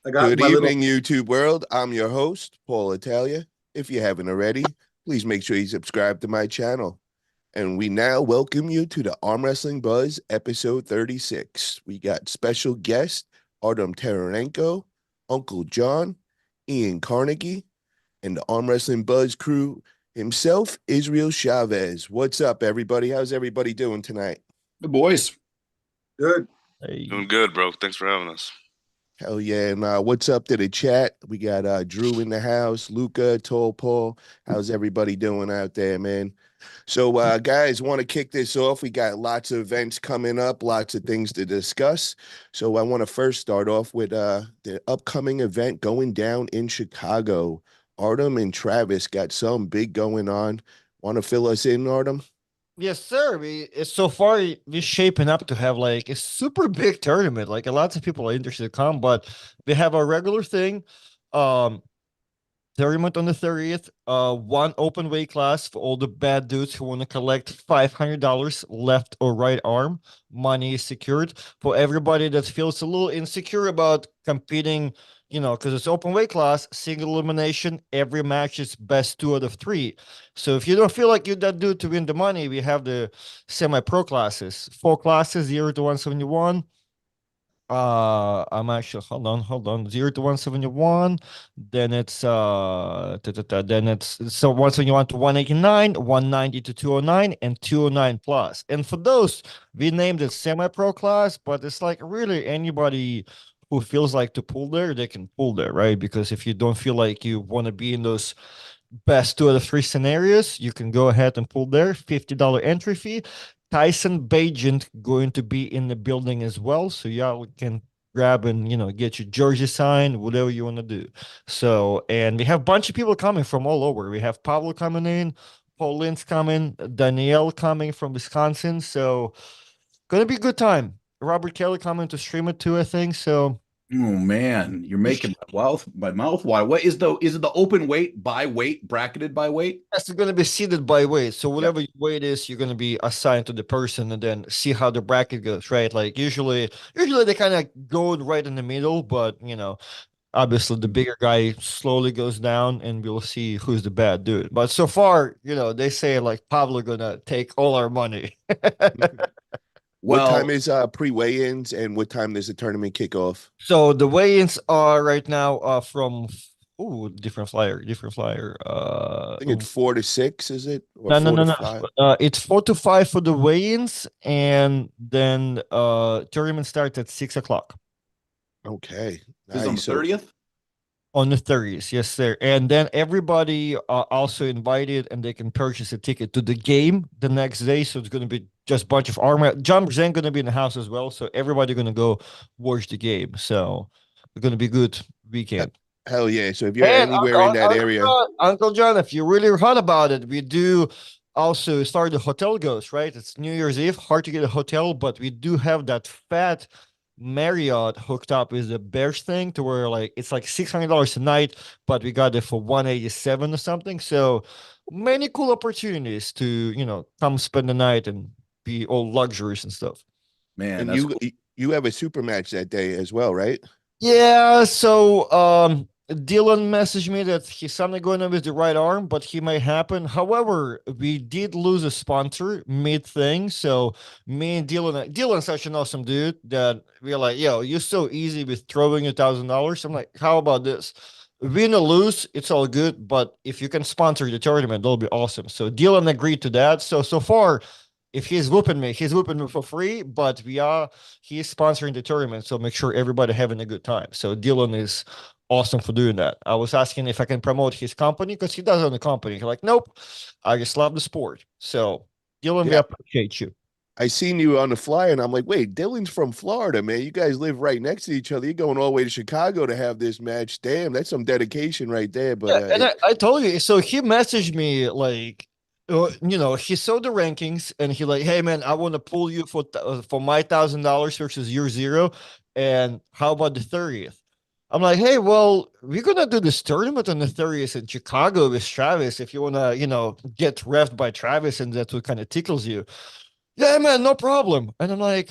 I got Good my little. evening, YouTube world. I'm your host, Paul Italia. If you haven't already, please make sure you subscribe to my channel. And we now welcome you to the Arm Wrestling Buzz episode 36. We got special guest Artem Taranenko, Uncle John, Ian Carnegie, and the Arm Wrestling Buzz crew himself, Israel Chavez. What's up, everybody? How's everybody doing tonight? The boys. Good. Doing Hey. good, bro. Thanks for having us. Hell yeah. And what's up to the chat? We got Drew in the house, Luca, Tall Paul. How's everybody doing out there, man? So, guys, want to kick this off. We got lots of events coming up, lots of things to discuss. So, I want to first start off with the upcoming event going down in Chicago. Artem and Travis got some big going on. Want to fill us in, Artem? Yes, sir. So far we're shaping up to have like a super big tournament. Like a lot of people are interested to come, but we have a regular thing. Um, Tournament on the 30th. One open weight class for all the bad dudes who want to collect $500 left or right arm. Money is secured. For everybody that feels a little insecure about competing, because it's open weight class, single elimination. Every match is best 2 out of 3. So if you don't feel like you're that dude to win the money, we have the semi-pro classes. 4 classes, 0 to 171. I'm actually hold on. 0 to 171. Then it's then it's so 171 to 189, 190 to 209, and 209 plus. And for those, we named it semi-pro class, but it's like really anybody who feels like to pull there, they can pull there, right? Because if you don't feel like you want to be in those best 2 out of 3 scenarios, you can go ahead and pull there. $50 entry fee. Tyson Bagent going to be in the building as well, so y'all can grab and get your jersey signed, whatever you want to do. So, and we have a bunch of people coming from all over. We have Pablo coming in, Paul Lynn's coming, Danielle coming from Wisconsin. So, gonna be a good time. Robert Kelly coming to stream it too, I think. So, Oh man, you're making my mouth water. What is it the open weight by weight, bracketed by weight? yes, it's going to be seeded by weight. So Yeah. whatever your weight is, you're going to be assigned to the person and then see how the bracket goes, right? Like usually they kind of go right in the middle, but obviously the bigger guy slowly goes down and we'll see who's the bad dude. But so far, they say like Pablo gonna take all our money. What time Well, is pre-weigh-ins and what time does the tournament kick off? So the weigh-ins are right now from different flyer, different flyer. I think it's 4 to 6, is it? Or No, no, four no, to no. five? It's 4 to 5 for the weigh-ins, and then tournament starts at 6 o'clock Okay, this is on the nice. So 30th. on the 30th. Yes, sir. And then everybody are also invited, and they can purchase a ticket to the game the next day. So it's going to be just a bunch of armor. John Zen going to be in the house as well, so everybody going to go watch the game. So it's going to be a good he- weekend. hell yeah. So if you're And anywhere in that area, Uncle John, if you're really hot about it, we do also start the hotel ghost, right? It's New Year's Eve, hard to get a hotel, but we do have that fat Marriott hooked up with the Bears thing to where like it's like $600 a night, but we got it for 187 or something. So many cool opportunities to, come spend the night and be all luxuries and stuff. Man, and that's you cool. you have a super match that day as well, right? Yeah, so Dylan messaged me that he's something going on with the right arm, but he might happen. However, we did lose a sponsor mid thing, so me and Dylan's such an awesome dude that we're like, yo, you're so easy with throwing $1,000. I'm like, how about this? Win or lose, it's all good, but if you can sponsor the tournament, that'll be awesome. So Dylan agreed to that. So far, if he's whooping me for free, but he's sponsoring the tournament, so make sure everybody having a good time. So Dylan is awesome for doing that. I was asking if I can promote his company because he does own the company. He's like, nope, I just love the sport. So Dylan, we Yeah. appreciate you. I seen you on the flyer and I'm like, wait, Dylan's from Florida, man. You guys live right next to each other. You're going all the way to Chicago to have this match. Damn, that's some dedication right there. But Yeah, and I told you. So he messaged me like, he saw the rankings and he like, hey man, I want to pull you for my $1,000 versus your zero. And how about the 30th? I'm like, hey, well, we're gonna do this tournament on the 30th in Chicago with Travis. If you wanna, get reffed by Travis and that's what kind of tickles you. Yeah, man, no problem. And I'm like,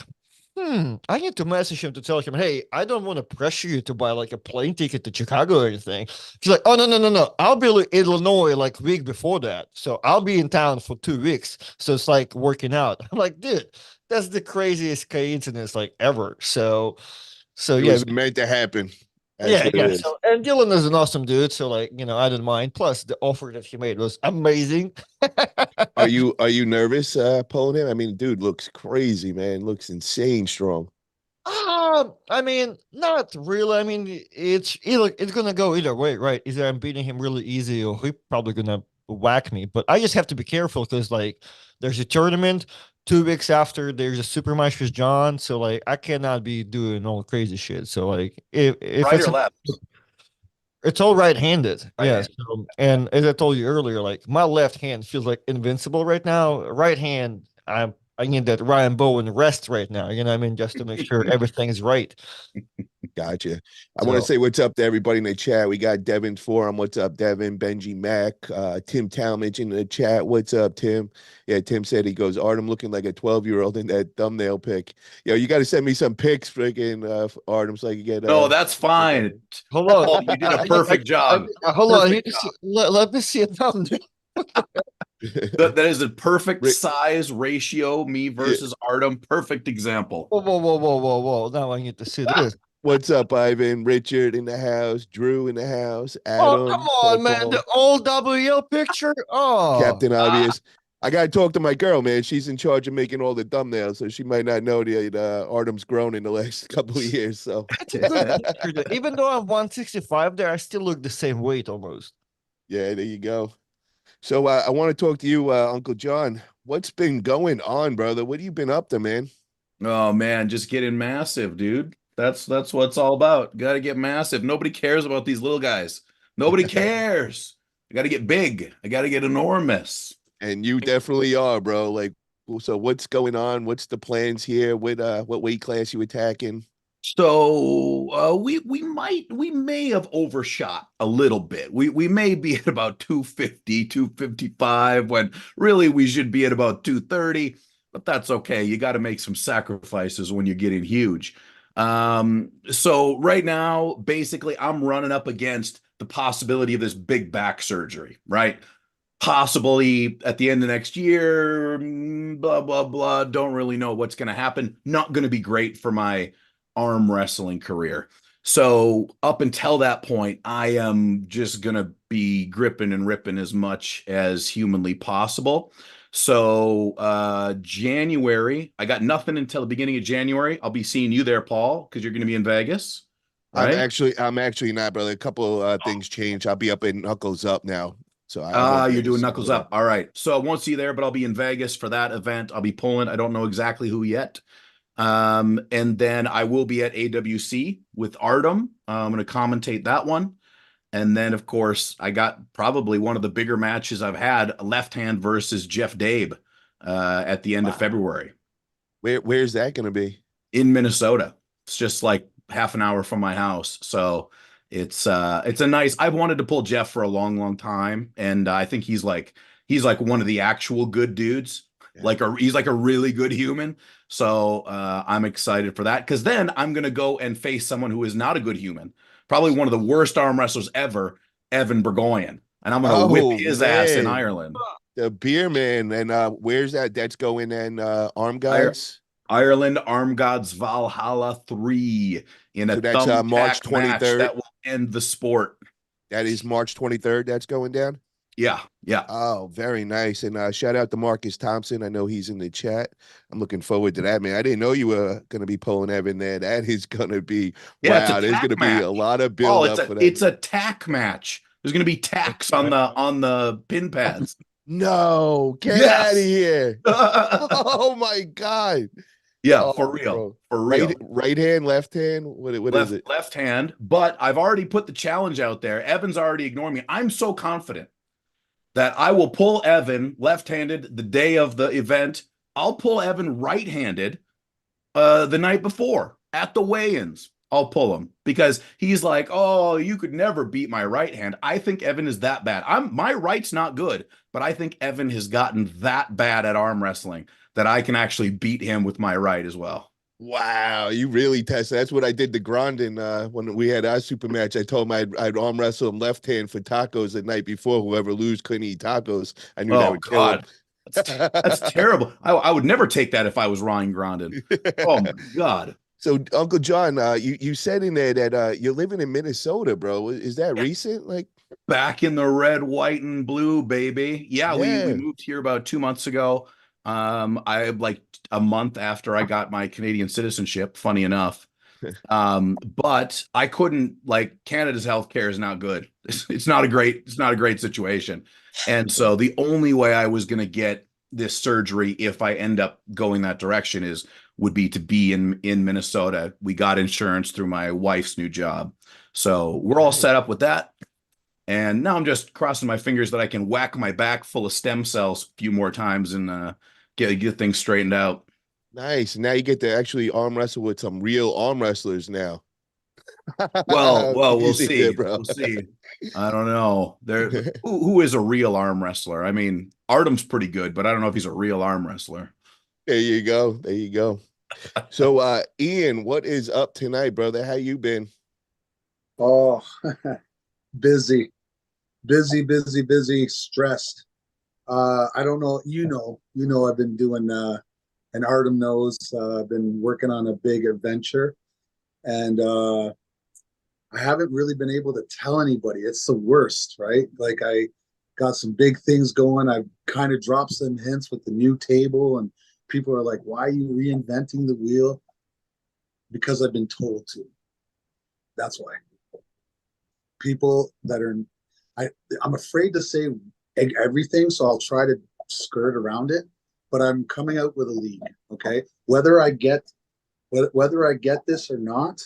I need to message him to tell him, hey, I don't want to pressure you to buy like a plane ticket to Chicago or anything. He's like, oh, no. I'll be in Illinois like week before that. So I'll be in town for 2 weeks. So it's like working out. I'm like, dude, that's the craziest coincidence like ever. So It yeah, was meant to happen. That's yeah, what it yeah. is. So and Dylan is an awesome dude. So like, I didn't mind. Plus the offer that he made was amazing. Are you nervous pulling him? I mean, dude looks crazy, man. Looks insane strong. I mean, not really. I mean, it's gonna go either way, right? Either I'm beating him really easy, or he's probably gonna whack me. But I just have to be careful because like there's a tournament 2 weeks after there's a super match with John, so like I cannot be doing all crazy shit. So like if Right it's or left? it's all right-handed, Right yeah. hand. So, and as I told you earlier, like my left hand feels like invincible right now. Right hand, I need that Ryan Bowen rest right now. You know what I mean? Just to make sure everything's right. Gotcha. I want to So say what's up to everybody in the chat. We got Devin Forum. What's up, Devin? Benji Mack, Tim Talmadge in the chat. What's up, Tim? Yeah, Tim said he goes, Artem looking like a 12-year-old in that thumbnail pic. Yo, you got to send me some pics, freaking Artem, so I can get No, that's fine. hold on. Paul, you did a perfect job. Hold on. I need Perfect to see, job. let me see it now. That is a perfect Rick, size ratio, me yeah. versus Artem. Perfect example. Whoa. Now I need to see this. What's up, Ivan? Richard in the house, Drew in the house, Oh, come Adam, on, man. The Paul, old WL picture. Oh, Captain Ah, Obvious. I gotta talk to my girl, man. She's in charge of making all the thumbnails, so she might not know the Artem's grown in the last couple of years. So that's a good picture. Even though I'm 165 there, I still look the same weight almost. yeah, there you go. So I want to talk to you, Uncle John. What's been going on, brother? What have you been up to, man? oh man, just getting massive, dude. That's what it's all about. Got to get massive. Nobody cares about these little guys. Nobody cares. I got to get big. I got to get enormous. And you definitely are, bro. Like, so what's going on? What's the plans here? What weight class you attacking? So we may have overshot a little bit. We may be at about 250, 255 when really we should be at about 230, but that's okay. You got to make some sacrifices when you're getting huge. So right now, basically, I'm running up against the possibility of this big back surgery, right? Possibly at the end of next year, blah, blah, blah. Don't really know what's going to happen. Not going to be great for my arm wrestling career. So up until that point, I am just going to be gripping and ripping as much as humanly possible. So January, I got nothing until the beginning of January. I'll be seeing you there, Paul, because you're going to be in Vegas, right? I'm actually not, brother. A couple things changed. I'll be up in Knuckles Up now, so I won't be You're able to doing see Knuckles you there. Up. All right. So I won't see you there, but I'll be in Vegas for that event. I'll be pulling. I don't know exactly who yet. And then I will be at AWC with Artem. I'm going to commentate that one. And then, of course, I got probably one of the bigger matches I've had, left hand versus Jeff Dabe at the end of Wow. February Where's that going to be? in Minnesota. It's just like half an hour from my house. So it's a nice, I've wanted to pull Jeff for a long time. And I think he's like one of the actual good dudes. Yeah. He's like a really good human. So I'm excited for that because then I'm gonna go and face someone who is not a good human, probably one of the worst arm wrestlers ever, Evan Burgoyne, and I'm gonna whip Oh his ass in man, Ireland. the beer man. And where's that? That's going in Arm I, Gods. Ireland Arm Gods Valhalla 3 in a So that's March thumbtack match 23rd. that will end the sport. That is March 23rd. That's going down. Yeah. Oh, very nice. And shout out to Marcus Thompson. I know he's in the chat. I'm looking forward to that, man. I didn't know you were going to be pulling Evan there. That is going to be, Yeah, it's a wow, there's going tack to be match. a lot of Oh, build up for that. it's a tack match. There's gonna be tacks on the pin pads. No, get Yes. out of here. Oh my God. Yeah, Oh, for real. bro. For real. Right hand, left hand. What is it? Left hand, but I've already put the challenge out there. Evan's already ignoring me. I'm so confident that I will pull Evan left-handed the day of the event. I'll pull Evan right-handed the night before at the weigh-ins. I'll pull him because he's like, "Oh, you could never beat my right hand." I think Evan is that bad. My right's not good, but I think Evan has gotten that bad at arm wrestling that I can actually beat him with my right as well. Wow, you really tested. That's what I did to Grondin when we had our super match. I told him I'd arm wrestle him left hand for tacos the night before. Whoever lose couldn't eat tacos. I knew that Oh would kill him. God, that's terrible. I would never take that if I was Ryan Grondin. Oh my God. So, Uncle John, you said in there that you're living in Minnesota, bro. Is that recent? Like, Back in the red, white, and blue, baby. Yeah, we yeah. moved here about 2 months ago. I like a month after I got my Canadian citizenship, funny enough. But I couldn't, like, Canada's healthcare is not good. It's not a great situation. And so the only way I was gonna get this surgery if I end up going that direction is would be to be in Minnesota. We got insurance through my wife's new job. So we're all set Nice. up with that. And now I'm just crossing my fingers that I can whack my back full of stem cells a few more times and get things straightened out. Nice. Now you get to actually arm wrestle with some real arm wrestlers now. Well, we'll Easy there, see. bro. We'll see. I don't know. Who is a real arm wrestler? I mean, Artem's pretty good, but I don't know if he's a real arm wrestler. There you go. There you go. So, Ian, what is up tonight, brother? How you been? Oh, busy, busy, stressed. I don't know, I've been doing, and Artem knows, I've been working on a big adventure, and I haven't really been able to tell anybody. It's the worst, right? Like, I got some big things going. I've kind of dropped some hints with the new table, and people are like, "Why are you reinventing the wheel?" Because I've been told to. That's why. People that are, I, I'm afraid to say everything, so I'll try to skirt around it. But I'm coming out with a league. Okay, whether I get this or not,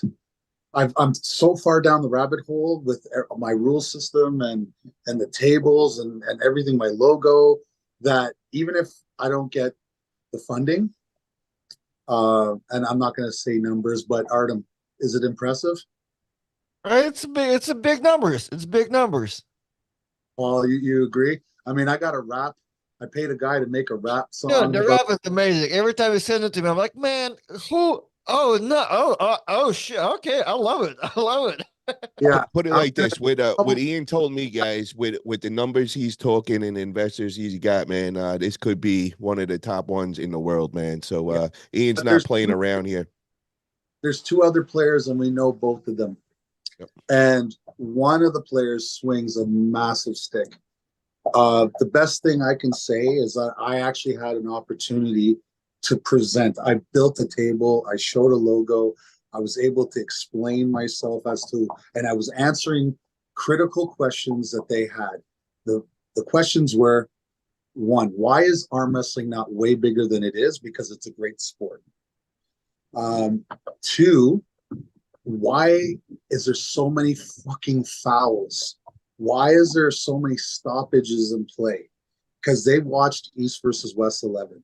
I'm so far down the rabbit hole with my rule system and the tables and everything, my logo, that even if I don't get the funding, and I'm not going to say numbers, but Artem, is it impressive? Right? It's a big numbers. It's big numbers. Paul, you agree? I mean, I got a rap. I paid a guy to make a rap Dude, song the about. rap is amazing. Every time he sends it to me, I'm like, man, who? Oh no! Oh shit! Okay, I love it. I love it. Yeah, Put it I'm like this: with what gonna, Ian told me, guys, with the numbers he's talking and investors he's got, man, this could be one of the top ones in the world, man. So yeah. Ian's But not playing around here. there's two other players, and we know both of them. Yep. And one of the players swings a massive stick. The best thing I can say is that I actually had an opportunity to present. I built a table, I showed a logo, I was able to explain myself as to, and I was answering critical questions that they had. The questions were: one, why is arm wrestling not way bigger than it is? Because it's a great sport. Two, why is there so many fucking fouls? Why is there so many stoppages in play? Because they watched East versus West 11.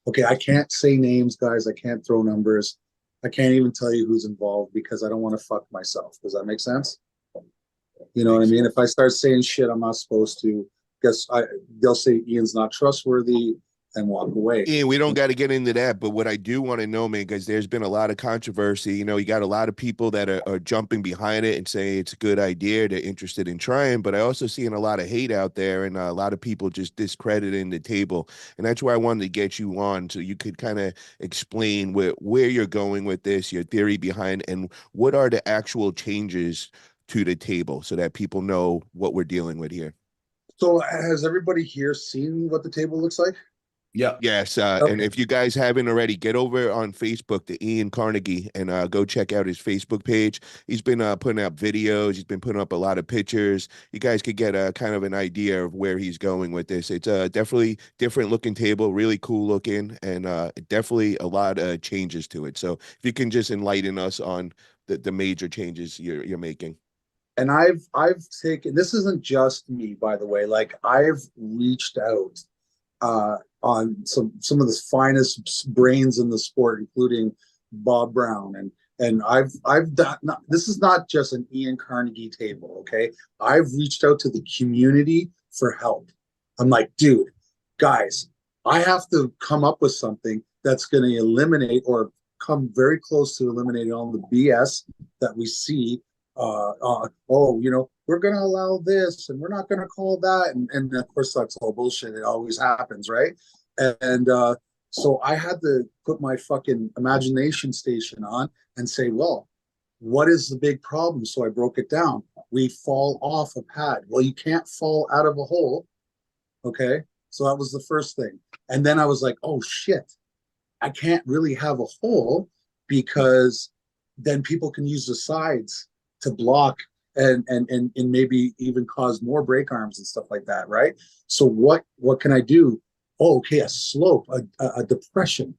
Okay, I can't say names, guys. I can't throw numbers. I can't even tell you who's involved because I don't want to fuck myself. Does that make sense? You know what I Makes mean? sense. If I start saying shit I'm not supposed to, they'll say Ian's not trustworthy and walk away. Ian, we don't got to get into that, but what I do want to know, man, because there's been a lot of controversy. You know, you got a lot of people that are jumping behind it and saying it's a good idea. They're interested in trying, but I also seeing a lot of hate out there and a lot of people just discrediting the table. And that's why I wanted to get you on so you could kind of explain where you're going with this, your theory behind, and what are the actual changes to the table so that people know what we're dealing with here. So has everybody here seen what the table looks like? Yeah. Yes, and Okay. if you guys haven't already, get over on Facebook to Ian Carnegie and go check out his Facebook page. He's been putting up videos. He's been putting up a lot of pictures. You guys could get a kind of an idea of where he's going with this. It's a definitely different looking table, really cool looking, and definitely a lot of changes to it. So if you can just enlighten us on the major changes you're making. And I've taken, this isn't just me, by the way. Like, I've reached out on some of the finest brains in the sport, including Bob Brown, and I've done. This is not just an Ian Carnegie table, okay? I've reached out to the community for help. I'm like, dude, guys, I have to come up with something that's going to eliminate or come very close to eliminating all the BS that we see. Oh, you know, we're going to allow this and we're not going to call that. And of course, that's all bullshit. It always happens, right? And so I had to put my fucking imagination station on and say, well, what is the big problem? So I broke it down. We fall off a pad. Well, you can't fall out of a hole. Okay. So that was the first thing. And then I was like, oh shit, I can't really have a hole because then people can use the sides to block and maybe even cause more break arms and stuff like that, right? So what can I do? Oh, okay, a slope, a depression,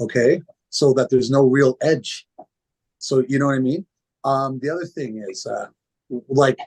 okay, so that there's no real edge. So you know what I mean? The other thing is like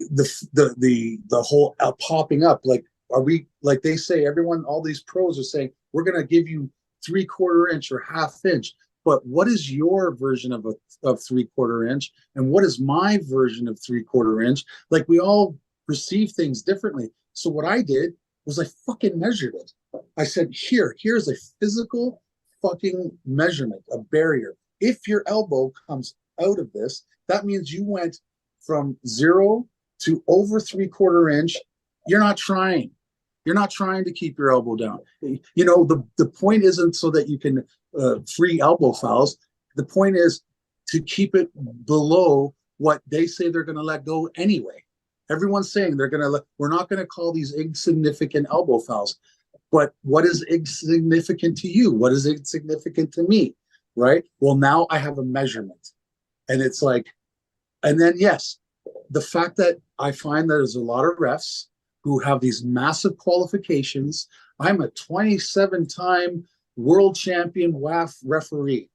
the whole popping up. Like, are we, like they say, everyone, all these pros are saying, we're gonna give you 3/4 inch or 1/2 inch. But what is your version of 3/4 inch, and what is my version of 3/4 inch? Like, we all perceive things differently. So what I did was I fucking measured it. I said, here's a physical fucking measurement, a barrier. If your elbow comes out of this, that means you went from 0 to over 3/4 inch. You're not trying. You're not trying to keep your elbow down. You know, the point isn't so that you can free elbow fouls. The point is to keep it below what they say they're going to let go anyway. Everyone's saying we're not going to call these insignificant elbow fouls. But what is insignificant to you? What is insignificant to me? Right? Well, now I have a measurement. And it's like, and then yes, the fact that I find that there's a lot of refs who have these massive qualifications. I'm a 27-time world champion WAF referee.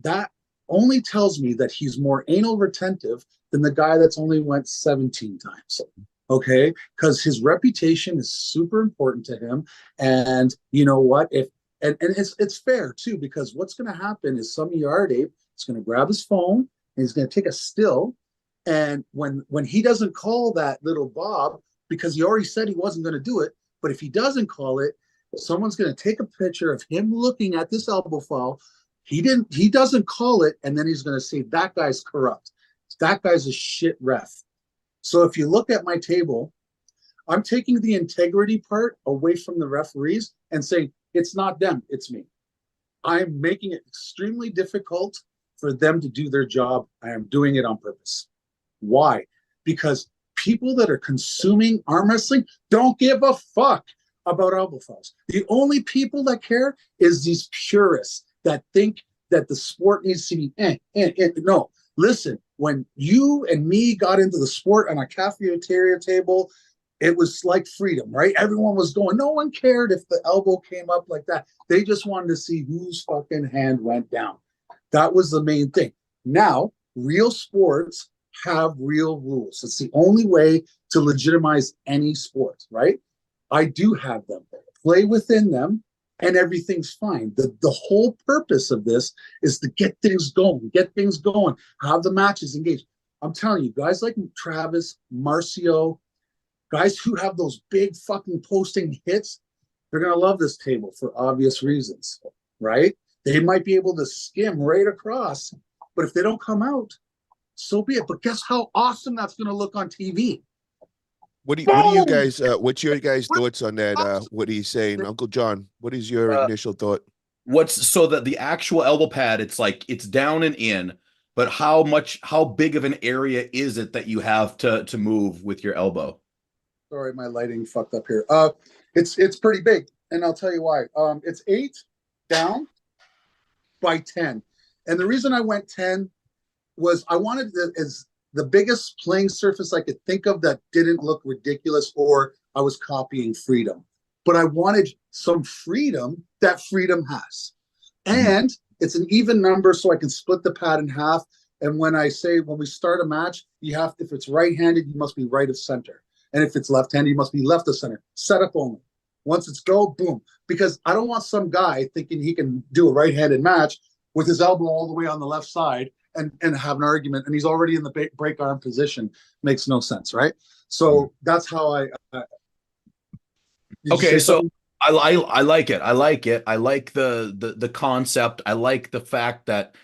That only tells me that he's more anal retentive than the guy that's only went 17 times. Okay? Because his reputation is super important to him. And you know what? And it's fair too, because what's going to happen is some yard ape is going to grab his phone and he's going to take a still. And when he doesn't call that little Bob, because he already said he wasn't going to do it, but if he doesn't call it, someone's going to take a picture of him looking at this elbow foul. He doesn't call it, and then he's going to say that guy's corrupt. That guy's a shit ref. So if you look at my table, I'm taking the integrity part away from the referees and saying it's not them, it's me. I'm making it extremely difficult for them to do their job. I am doing it on purpose. Why? Because people that are consuming arm wrestling don't give a fuck about elbow fouls. The only people that care is these purists that think that the sport needs to be no. Listen, when you and me got into the sport on a cafeteria table, it was like freedom, right? Everyone was going. No one cared if the elbow came up like that. They just wanted to see whose fucking hand went down. That was the main thing. Now, real sports have real rules. It's the only way to legitimize any sport, right? I do have them. Play within them, and everything's fine. The whole purpose of this is to get things going, have the matches engaged. I'm telling you, guys like Travis, Marcio, guys who have those big fucking posting hits, they're going to love this table for obvious reasons, right? They might be able to skim right across, but if they don't come out, so be it. But guess how awesome that's going to look on TV. What do you guys? What's your guys' thoughts on that? What are you saying, Uncle John? What is your initial thought? So that the actual elbow pad, it's like it's down and in, but how big of an area is it that you have to move with your elbow? Sorry, my lighting fucked up here. It's pretty big, and I'll tell you why. It's 8 down by 10, and the reason I went 10 was I wanted the biggest playing surface I could think of that didn't look ridiculous or I was copying freedom. But I wanted some freedom that freedom has. And it's an even number so I can split the pad in half. And when we start a match, if it's right-handed, you must be right of center. And if it's left-handed, you must be left of center. Setup only. Once it's go, boom. Because I don't want some guy thinking he can do a right-handed match with his elbow all the way on the left side and have an argument, and he's already in the break arm position. Makes no sense, right? So that's how I. Okay, so I like it. I like it. I like the concept. I like the fact that,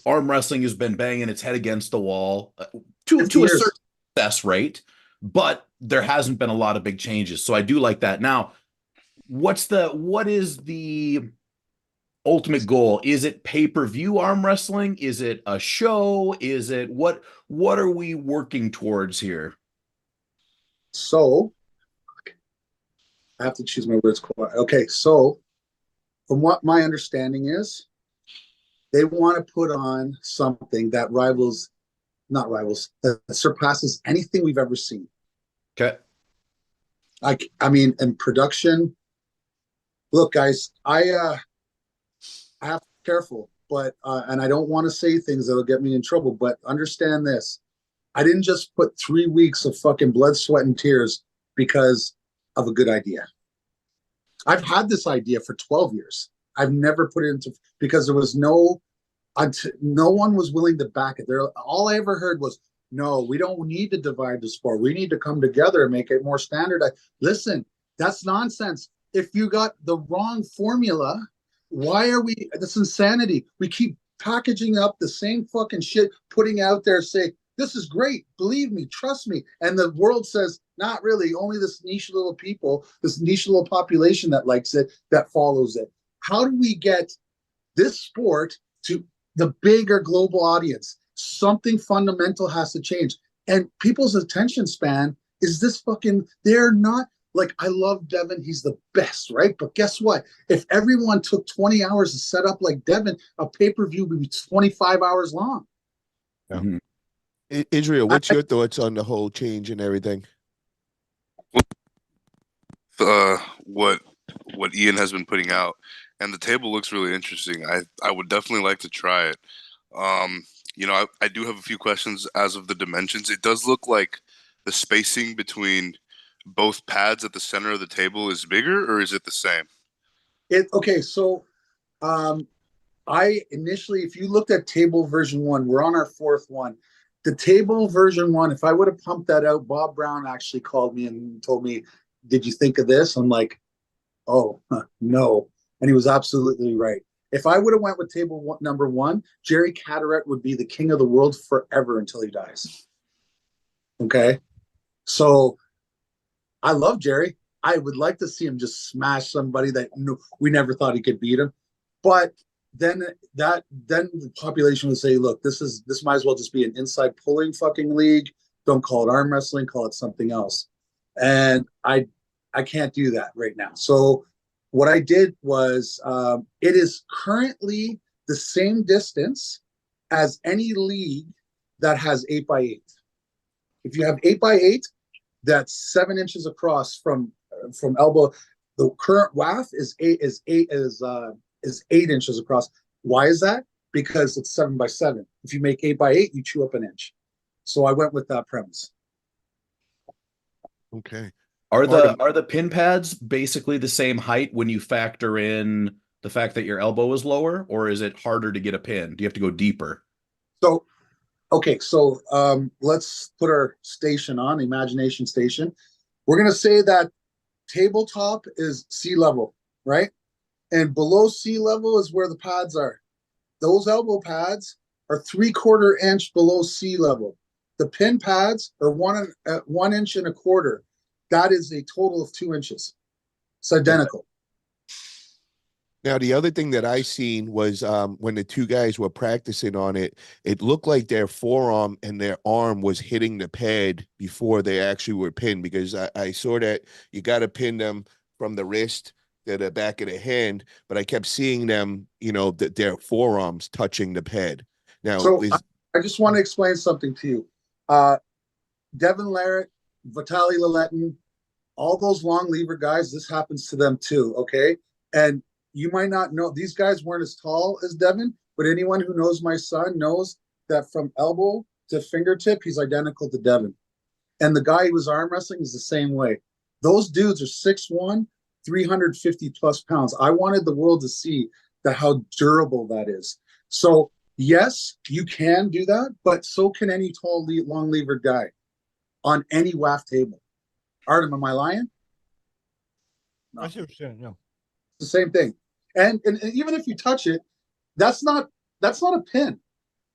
arm wrestling has been banging its head against the wall to 50 a years. certain success rate, but there hasn't been a lot of big changes. So I do like that. Now, what is the ultimate goal? Is it pay-per-view arm wrestling? Is it a show? Is it what are we working towards here? So I have to choose my words quiet. Okay, so from what my understanding is, they want to put on something that not rivals, that surpasses anything we've ever seen. Okay. I mean, in production, look, guys, I have to be careful, but and I don't want to say things that'll get me in trouble, but understand this. I didn't just put 3 weeks of fucking blood, sweat, and tears because of a good idea. I've had this idea for 12 years. I've never put it into because there was no one was willing to back it. There, all I ever heard was, "No, we don't need to divide the sport. We need to come together and make it more standardized." Listen, that's nonsense. If you got the wrong formula, why are we? This insanity. We keep packaging up the same fucking shit, putting out there, say this is great. Believe me, trust me, and the world says not really. Only this niche little people, this niche little population that likes it, that follows it. How do we get this sport to the bigger global audience? Something fundamental has to change. And people's attention span is this fucking, they're not like, I love Devin. He's the best, right? But guess what? If everyone took 20 hours to set up like Devin, a pay-per-view would be 25 hours long. Yeah. Mhm. Israel, what's your thoughts on the whole change and everything? What Ian has been putting out, and the table looks really interesting. I would definitely like to try it. I do have a few questions as of the dimensions. It does look like the spacing between both pads at the center of the table is bigger, or is it the same? So I initially, if you looked at table version 1, we're on our 4th one. The table version 1, if I would have pumped that out, Bob Brown actually called me and told me, "Did you think of this?" I'm like, "Oh, no." And he was absolutely right. If I would have went with number 1, Jerry Caderet would be the king of the world forever until he dies. Okay? So I love Jerry. I would like to see him just smash somebody that we never thought he could beat him. But then the population would say, "Look, this might as well just be an inside pulling fucking league. Don't call it arm wrestling, call it something else." And I can't do that right now. So what I did was, it is currently the same distance as any league that has 8x8. If you have 8x8, that's 7 inches across from elbow. The current WAF is 8 inches across. Why is that? Because it's 7x7. If you make 8x8, you chew up an inch. So I went with that premise. Okay. Are the pin pads basically the same height when you factor in the fact that your elbow is lower, or is it harder to get a pin? Do you have to go deeper? So, okay, so let's put our station on, imagination station. We're going to say that tabletop is sea level, right? And below sea level is where the pads are. Those elbow pads are 3/4 inch below sea level. The pin pads are 1 inch and a quarter. That is a total of 2 inches. It's identical. Now, the other thing that I seen was when the two guys were practicing on it, it looked like their forearm and their arm was hitting the pad before they actually were pinned, because I saw that you got to pin them from the wrist to the back of the hand, but I kept seeing them, that their forearms touching the pad. Now, So I just want to explain something to you. Devin Larratt, Vitaly Laletin, all those long lever guys, this happens to them too, okay? And you might not know, these guys weren't as tall as Devin, but anyone who knows my son knows that from elbow to fingertip, he's identical to Devin. And the guy who was arm wrestling is the same way. Those dudes are 6'1", 350 plus pounds. I wanted the world to see how durable that is. So yes, you can do that, but so can any tall, long levered guy on any WAF table. Artem, am I lying? I see what you're saying. Yeah. It's the same thing. And even if you touch it, that's not a pin.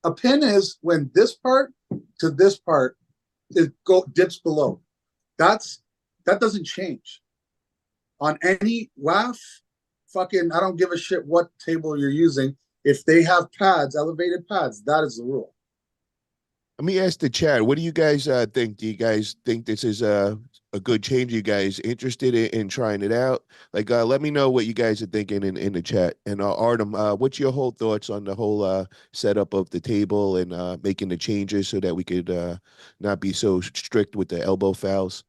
A pin is when this part to this part dips below. That doesn't change on any WAF. Fucking, I don't give a shit what table you're using. If they have pads, elevated pads, that is the rule. Let me ask the chat. What do you guys think? Do you guys think this is a good change? Are you guys interested in trying it out? Like, let me know what you guys are thinking in the chat. And Artem, what's your whole thoughts on the whole setup of the table and making the changes so that we could not be so strict with the elbow fouls?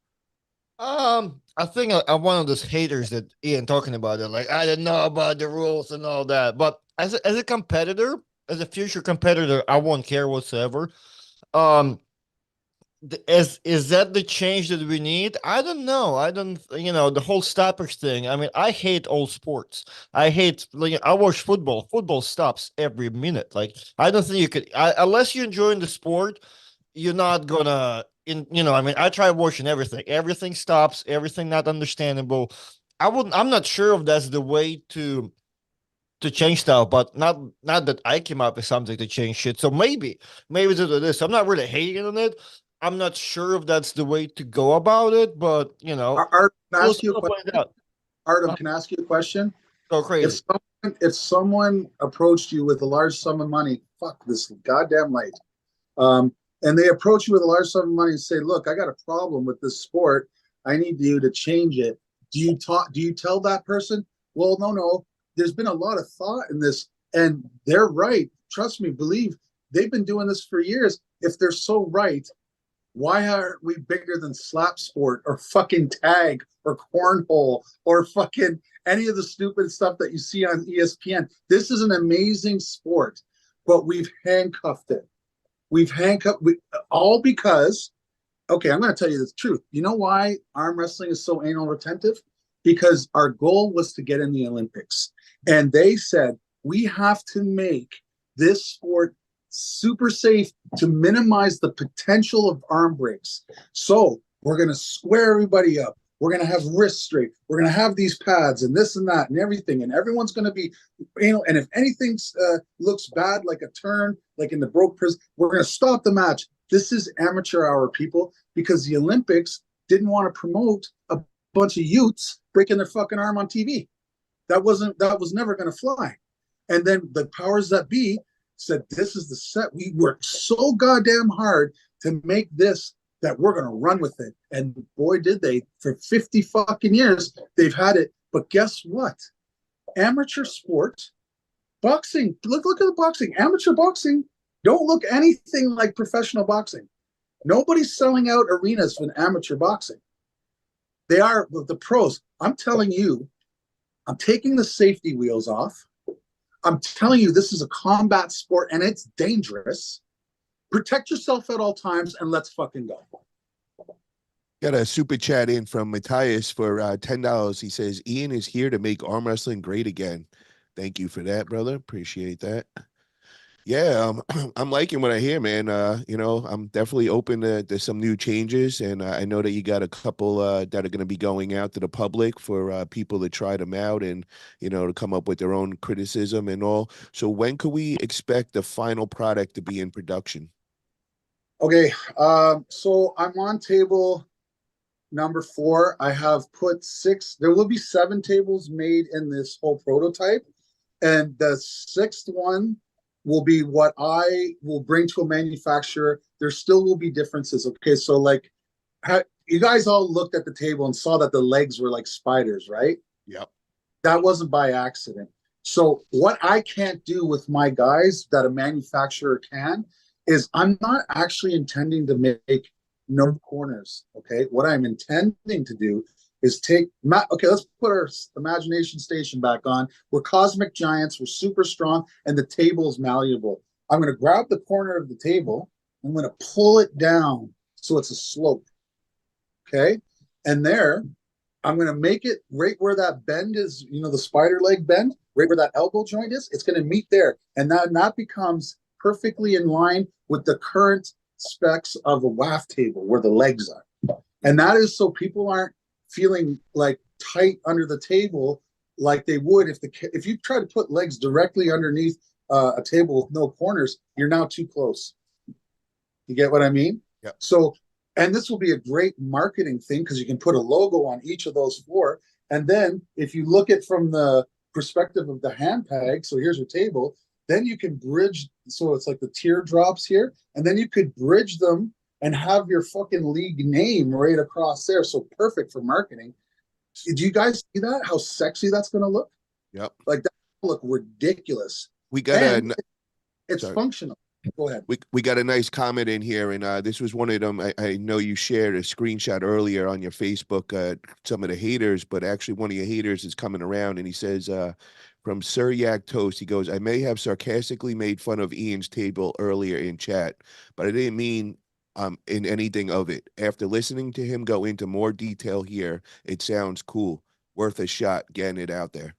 I think I'm one of those haters that Ian talking about it. Like, I didn't know about the rules and all that. But as a competitor, as a future competitor, I won't care whatsoever. Is that the change that we need? I don't know. I don't, the whole stoppers thing. I mean, I hate all sports. I hate, like, I watch football. Football stops every minute. Like, I don't think you could, unless you're enjoying the sport, you're not gonna, I mean, I try watching everything. Everything stops, everything not understandable. I'm not sure if that's the way to change stuff, but not that I came up with something to change shit. So maybe to do this. I'm not really hating on it. I'm not sure if that's the way to go about it, but Art, can I we'll ask you a find question? out. Artem, can I ask you a question? Go crazy. If someone approached you with a large sum of money, fuck this goddamn light. And they approach you with a large sum of money and say, "Look, I got a problem with this sport. I need you to change it." Do you tell that person, "Well, no. There's been a lot of thought in this, and they're right. Trust me, believe they've been doing this for years. If they're so right, why aren't we bigger than slap sport or fucking tag or cornhole or fucking any of the stupid stuff that you see on ESPN? This is an amazing sport, but we've handcuffed it. All because, okay, I'm going to tell you the truth. You know why arm wrestling is so anal retentive? Because our goal was to get in the Olympics. And they said, we have to make this sport super safe to minimize the potential of arm breaks. So we're going to square everybody up. We're going to have wrists straight. We're going to have these pads and this and that and everything. And everyone's going to be, and if anything looks bad, like a turn, like in the broke prison, we're going to stop the match. This is amateur hour, people, because the Olympics didn't want to promote a bunch of youths breaking their fucking arm on TV. That was never going to fly. And then the powers that be said, this is the set. We worked so goddamn hard to make this that we're going to run with it. And boy, did they. For 50 fucking years, they've had it. But guess what? Amateur sport, boxing, look at the boxing. Amateur boxing don't look anything like professional boxing. Nobody's selling out arenas for amateur boxing. They are the pros. I'm telling you, I'm taking the safety wheels off. I'm telling you, this is a combat sport and it's dangerous. Protect yourself at all times and let's fucking go. Got a super chat in from Matthias for $10. He says, Ian is here to make arm wrestling great again. Thank you for that, brother. Appreciate that. Yeah, I'm liking what I hear, man. I'm definitely open to some new changes, and I know that you got a couple that are going to be going out to the public for people to try them out and, to come up with their own criticism and all. So when could we expect the final product to be in production? Okay, so I'm on table number 4. I have put 6. There will be 7 tables made in this whole prototype, and the 6th one will be what I will bring to a manufacturer. There still will be differences. Okay, so like, you guys all looked at the table and saw that the legs were like spiders, right? Yep. That wasn't by accident. So what I can't do with my guys that a manufacturer can is I'm not actually intending to make no corners. Okay, what I'm intending to do is let's put our imagination station back on. We're cosmic giants, we're super strong, and the table is malleable. I'm going to grab the corner of the table, I'm going to pull it down so it's a slope. Okay, and there, I'm going to make it right where that bend is, the spider leg bend, right where that elbow joint is, it's going to meet there. And that becomes perfectly in line with the current specs of a WAF table where the legs are. And that is so people aren't feeling like tight under the table like they would if you try to put legs directly underneath a table with no corners, you're now too close. You get what I mean? Yeah. So, and this will be a great marketing thing because you can put a logo on each of those four. And then if you look at from the perspective of the hand peg, so here's your table, then you can bridge. So it's like the teardrops here, and then you could bridge them and have your fucking league name right across there. So perfect for marketing. Do you guys see that? How sexy that's going to look? Yep. Like that will look ridiculous. We got And a it's sorry. functional. Go ahead. We got a nice comment in here, and this was one of them. I know you shared a screenshot earlier on your Facebook, some of the haters, but actually one of your haters is coming around, and he says, from Sir Yak Toast, he goes, I may have sarcastically made fun of Ian's table earlier in chat, but I didn't mean in anything of it. After listening to him go into more detail here, it sounds cool. Worth a shot getting it out there.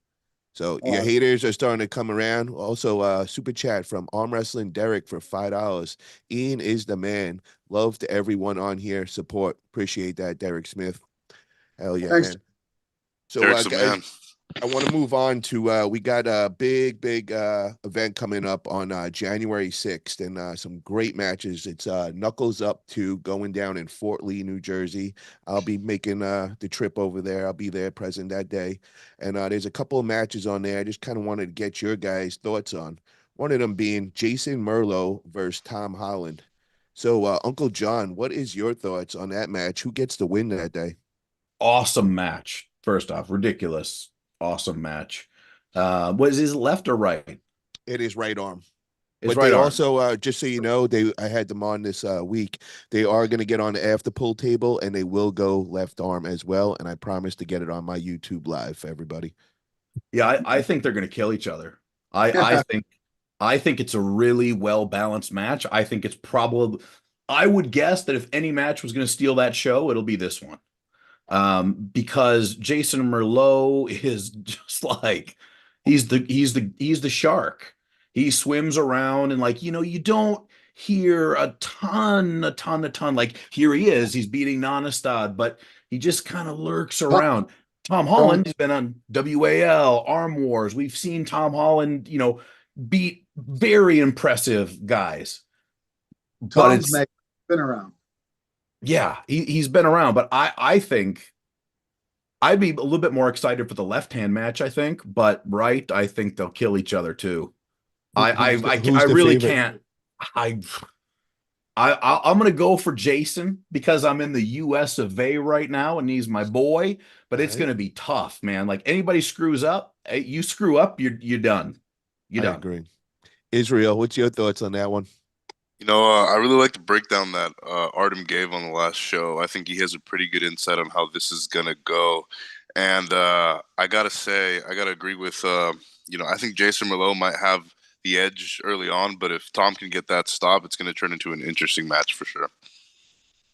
So your haters are starting to come around. Also, super chat from Arm Wrestling Derek for $5. Ian is the man. Love to everyone on here. Support. Appreciate that, Derek Smith. Hell yeah, Thanks. man. So Derek's the guys, man. I want to move on to we got a big event coming up on January 6th, and some great matches. It's Knuckles Up 2 going down in Fort Lee, New Jersey. I'll be making the trip over there. I'll be there present that day, and there's a couple of matches on there I just kind of wanted to get your guys' thoughts on. One of them being Jason Merlo versus Tom Holland. So Uncle John, what is your thoughts on that match? Who gets the win that day? Awesome match. First off, ridiculous. Awesome match. Was his left or right? It is right arm. His But right they arm. also, just so you know, I had them on this week. They are going to get on the after pull table, and they will go left arm as well. And I promise to get it on my YouTube live for everybody. Yeah, I think they're going to kill each other. I think it's a really well balanced match. I think it's probably. I would guess that if any match was going to steal that show, it'll be this one. Because Jason Merlot is just like he's the shark. He swims around and like, you don't hear a ton. Like here he is, he's beating Nonestad, but he just kind of lurks around. Tom Holland has been on WAL, Arm Wars. We've seen Tom Holland, beat very impressive guys. But Tom's been around. Yeah, he's been around, but I think I'd be a little bit more excited for the left-hand match, I think, but right, I think they'll kill each other too. I really favorite? can't. I'm gonna go for Jason because I'm in the US of A right now and he's my boy, but it's gonna be tough, man. Like anybody screws up, you screw up, you're done. You're done. I agree. Israel, what's your thoughts on that one? I really like the breakdown that Artem gave on the last show. I think he has a pretty good insight on how this is gonna go, and I gotta say, I gotta agree with I think Jason Merlot might have the edge early on, but if Tom can get that stop, it's gonna turn into an interesting match for sure.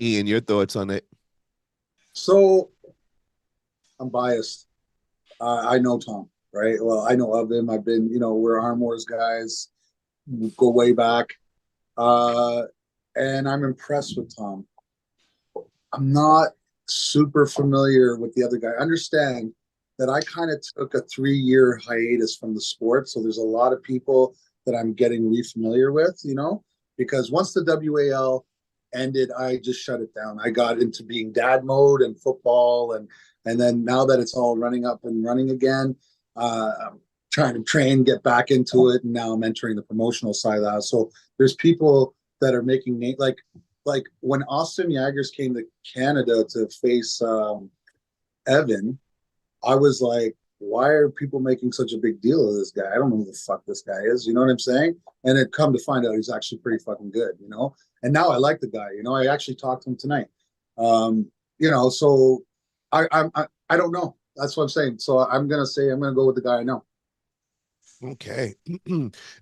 Ian, your thoughts on it? So I'm biased. I know Tom, right? Well, I know of him. I've been, we're Arm Wars guys, we go way back. And I'm impressed with Tom. I'm not super familiar with the other guy. I understand that I kind of took a 3-year hiatus from the sport. So there's a lot of people that I'm getting refamiliar with, because once the WAL ended, I just shut it down. I got into being dad mode and football. And then now that it's all running up and running again, I'm trying to train, get back into it. And now I'm entering the promotional side of that. So there's people that are making like when Austin Jaggers came to Canada to face Evan, I was like, why are people making such a big deal of this guy? I don't know who the fuck this guy is. You know what I'm saying? And it come to find out he's actually pretty fucking good, And now I like the guy. I actually talked to him tonight. So I don't know. That's what I'm saying. So I'm gonna go with the guy I know. Okay.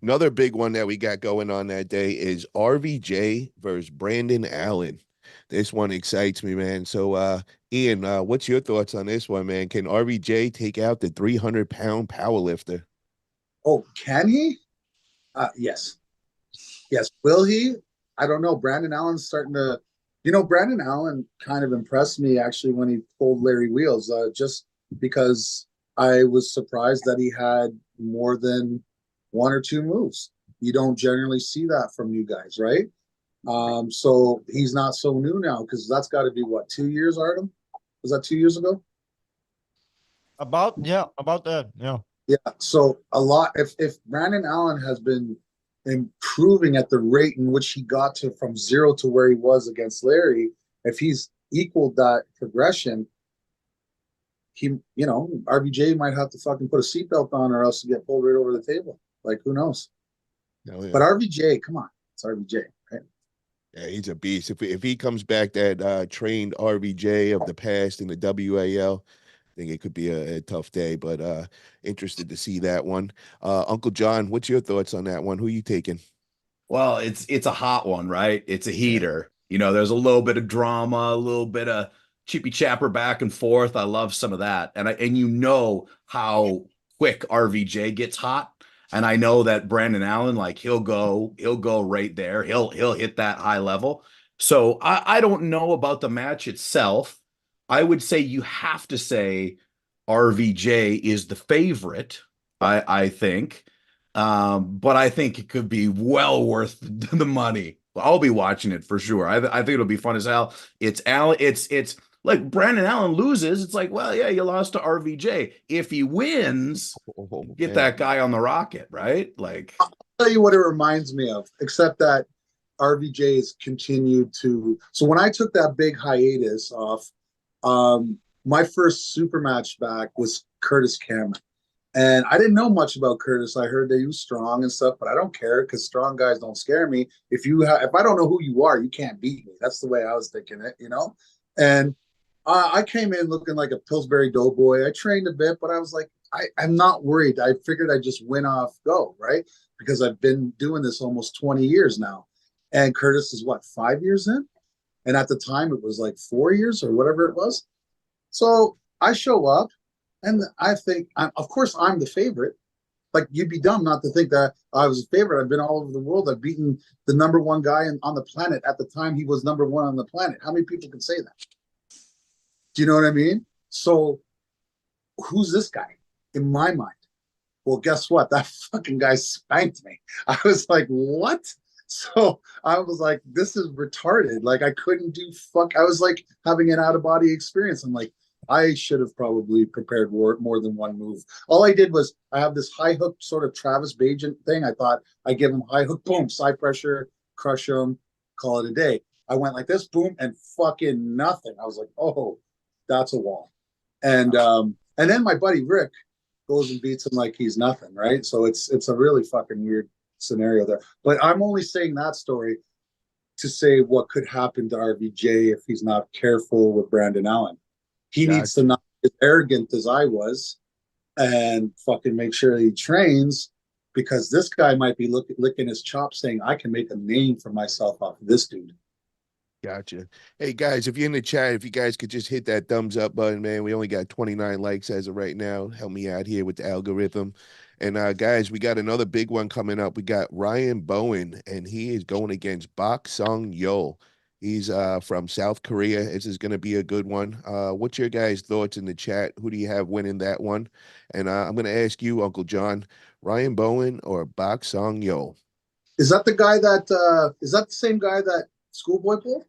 Another big one that we got going on that day is RVJ versus Brandon Allen. This one excites me, man. So, Ian, what's your thoughts on this one, man? Can RVJ take out the 300-pound powerlifter? Oh, can he? Yes. Yes. Will he? I don't know. Brandon Allen's starting to, Brandon Allen kind of impressed me actually when he pulled Larry Wheels. Just because I was surprised that he had more than one or two moves. You don't generally see that from you guys, right? So he's not so new now, because that's got to be what, 2 years, Artem? Was that 2 years ago? About that. Yeah. Yeah. So a lot. If Brandon Allen has been improving at the rate in which he got to from zero to where he was against Larry, if he's equaled that progression, RBJ might have to fucking put a seatbelt on, or else get pulled right over the table. Like, who knows? Oh, yeah. But RBJ, come on, it's RBJ, right? Yeah, he's a beast. If he comes back that trained RVJ of the past in the WAL, I think it could be a tough day, but interested to see that one. Uncle John, what's your thoughts on that one? Who you taking? Well, it's a hot one, right? It's a heater. You know, there's a little bit of drama, a little bit of chippy chapper back and forth. I love some of that. And you know how quick RVJ gets hot. And I know that Brandon Allen, like he'll go right there. He'll hit that high level. So I don't know about the match itself. I would say you have to say RVJ is the favorite, I think. But I think it could be well worth the money. I'll be watching it for sure. I think it'll be fun as hell. It's like Brandon Allen loses. It's like, well, yeah, you lost to RVJ. If he wins, get that guy on the rocket, right? Like, I'll tell you what it reminds me of, except that RVJ has continued to. So when I took that big hiatus off, my first super match back was Curtis Cameron. And I didn't know much about Curtis. I heard that he was strong and stuff, but I don't care, because strong guys don't scare me. If I don't know who you are, you can't beat me. That's the way I was thinking it, And I came in looking like a Pillsbury Doughboy. I trained a bit, but I was like, I'm not worried. I figured I'd just win off go, right? Because I've been doing this almost 20 years now. And Curtis is what, 5 years in? And at the time it was like 4 years or whatever it was. So I show up, and I think, of course, I'm the favorite. Like, you'd be dumb not to think that I was a favorite. I've been all over the world. I've beaten the number one guy on the planet. At the time, he was number one on the planet. How many people can say that? Do you know what I mean? So who's this guy in my mind? Well, guess what? That fucking guy spanked me. I was like, what? So I was like, this is retarded. Like, I couldn't do fuck. I was like having an out-of-body experience. I'm like, I should have probably prepared more than one move. All I did was, I have this high hook sort of Travis Bajent thing. I thought I give him high hook, boom, side pressure, crush him, call it a day. I went like this, boom, and fucking nothing. I was like, oh, that's a wall. And then my buddy Rick goes and beats him like he's nothing, right? So it's a really fucking weird scenario there. But I'm only saying that story to say what could happen to RVJ if he's not careful with Brandon Allen. He needs to not be as arrogant as I was, and fucking make sure he trains, because this guy might be licking his chops saying, I can make a name for myself off of this dude. Gotcha. Hey, guys, if you're in the chat, if you guys could just hit that thumbs up button, man. We only got 29 likes as of right now. Help me out here with the algorithm. And guys, we got another big one coming up. We got Ryan Bowen, and he is going against Bak Sung Yeol. He's from South Korea. This is going to be a good one. What's your guys' thoughts in the chat? Who do you have winning that one? And I'm going to ask you, Uncle John, Ryan Bowen or Bak Sung Yeol? Is that the guy is that the same guy that Schoolboy pulled?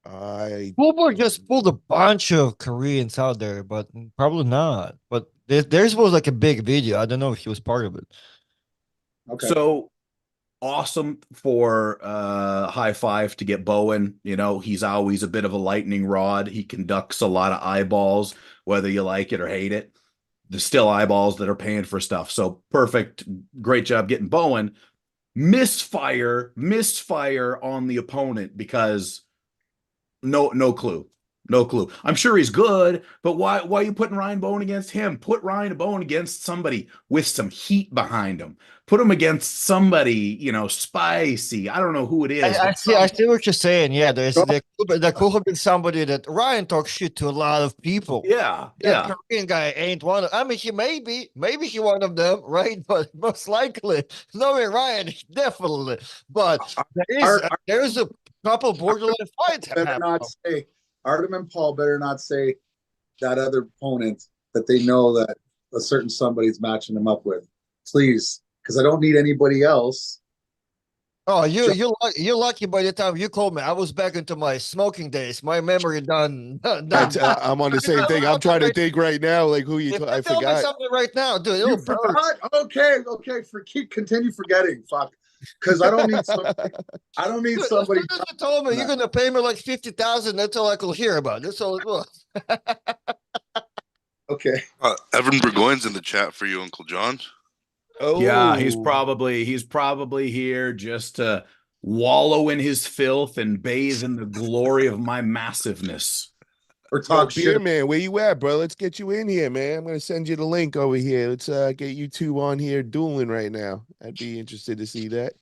Schoolboy just pulled a bunch of Koreans out there, but probably not. But theirs was like a big video. I don't know if he was part of it. Okay. So awesome for high five to get Bowen. You know, he's always a bit of a lightning rod. He conducts a lot of eyeballs, whether you like it or hate it. There's still eyeballs that are paying for stuff. So perfect. Great job getting Bowen. Misfire on the opponent, because no clue. No clue. I'm sure he's good, but why are you putting Ryan Bowen against him? Put Ryan Bowen against somebody with some heat behind him. Put him against somebody, spicy. I don't know who it is. I see what you're saying. Yeah, there could have been somebody that Ryan talks shit to a lot of people. Yeah. That Korean guy ain't one of. I mean, maybe he one of them, right? But most likely, knowing Ryan, definitely. But there's a couple borderline fights. Better not say, Artem and Paul better not say, that other opponent that they know that a certain somebody's matching them up with, please, because I don't need anybody else. Oh, you're lucky. By the time you called me, I was back into my smoking days. My memory done. That's I'm on the same thing. I'm trying to think right now, like who you. If I you tell me forgot. something right now, dude, You it'll burn. forgot? Okay. Continue forgetting. Fuck. Because I don't need somebody. I don't need Dude, somebody. as soon as you told me you're gonna pay me like 50,000, that's all I could hear about. That's all it was. Okay. Evan Burgoyne's in the chat for you, Uncle John. Oh, Yeah, he's probably here just to wallow in his filth and bathe in the glory of my massiveness. Or Yo, talk Beer shit. Man, where you at, bro? Let's get you in here, man. I'm gonna send you the link over here. Let's get you two on here dueling right now. I'd be interested to see that.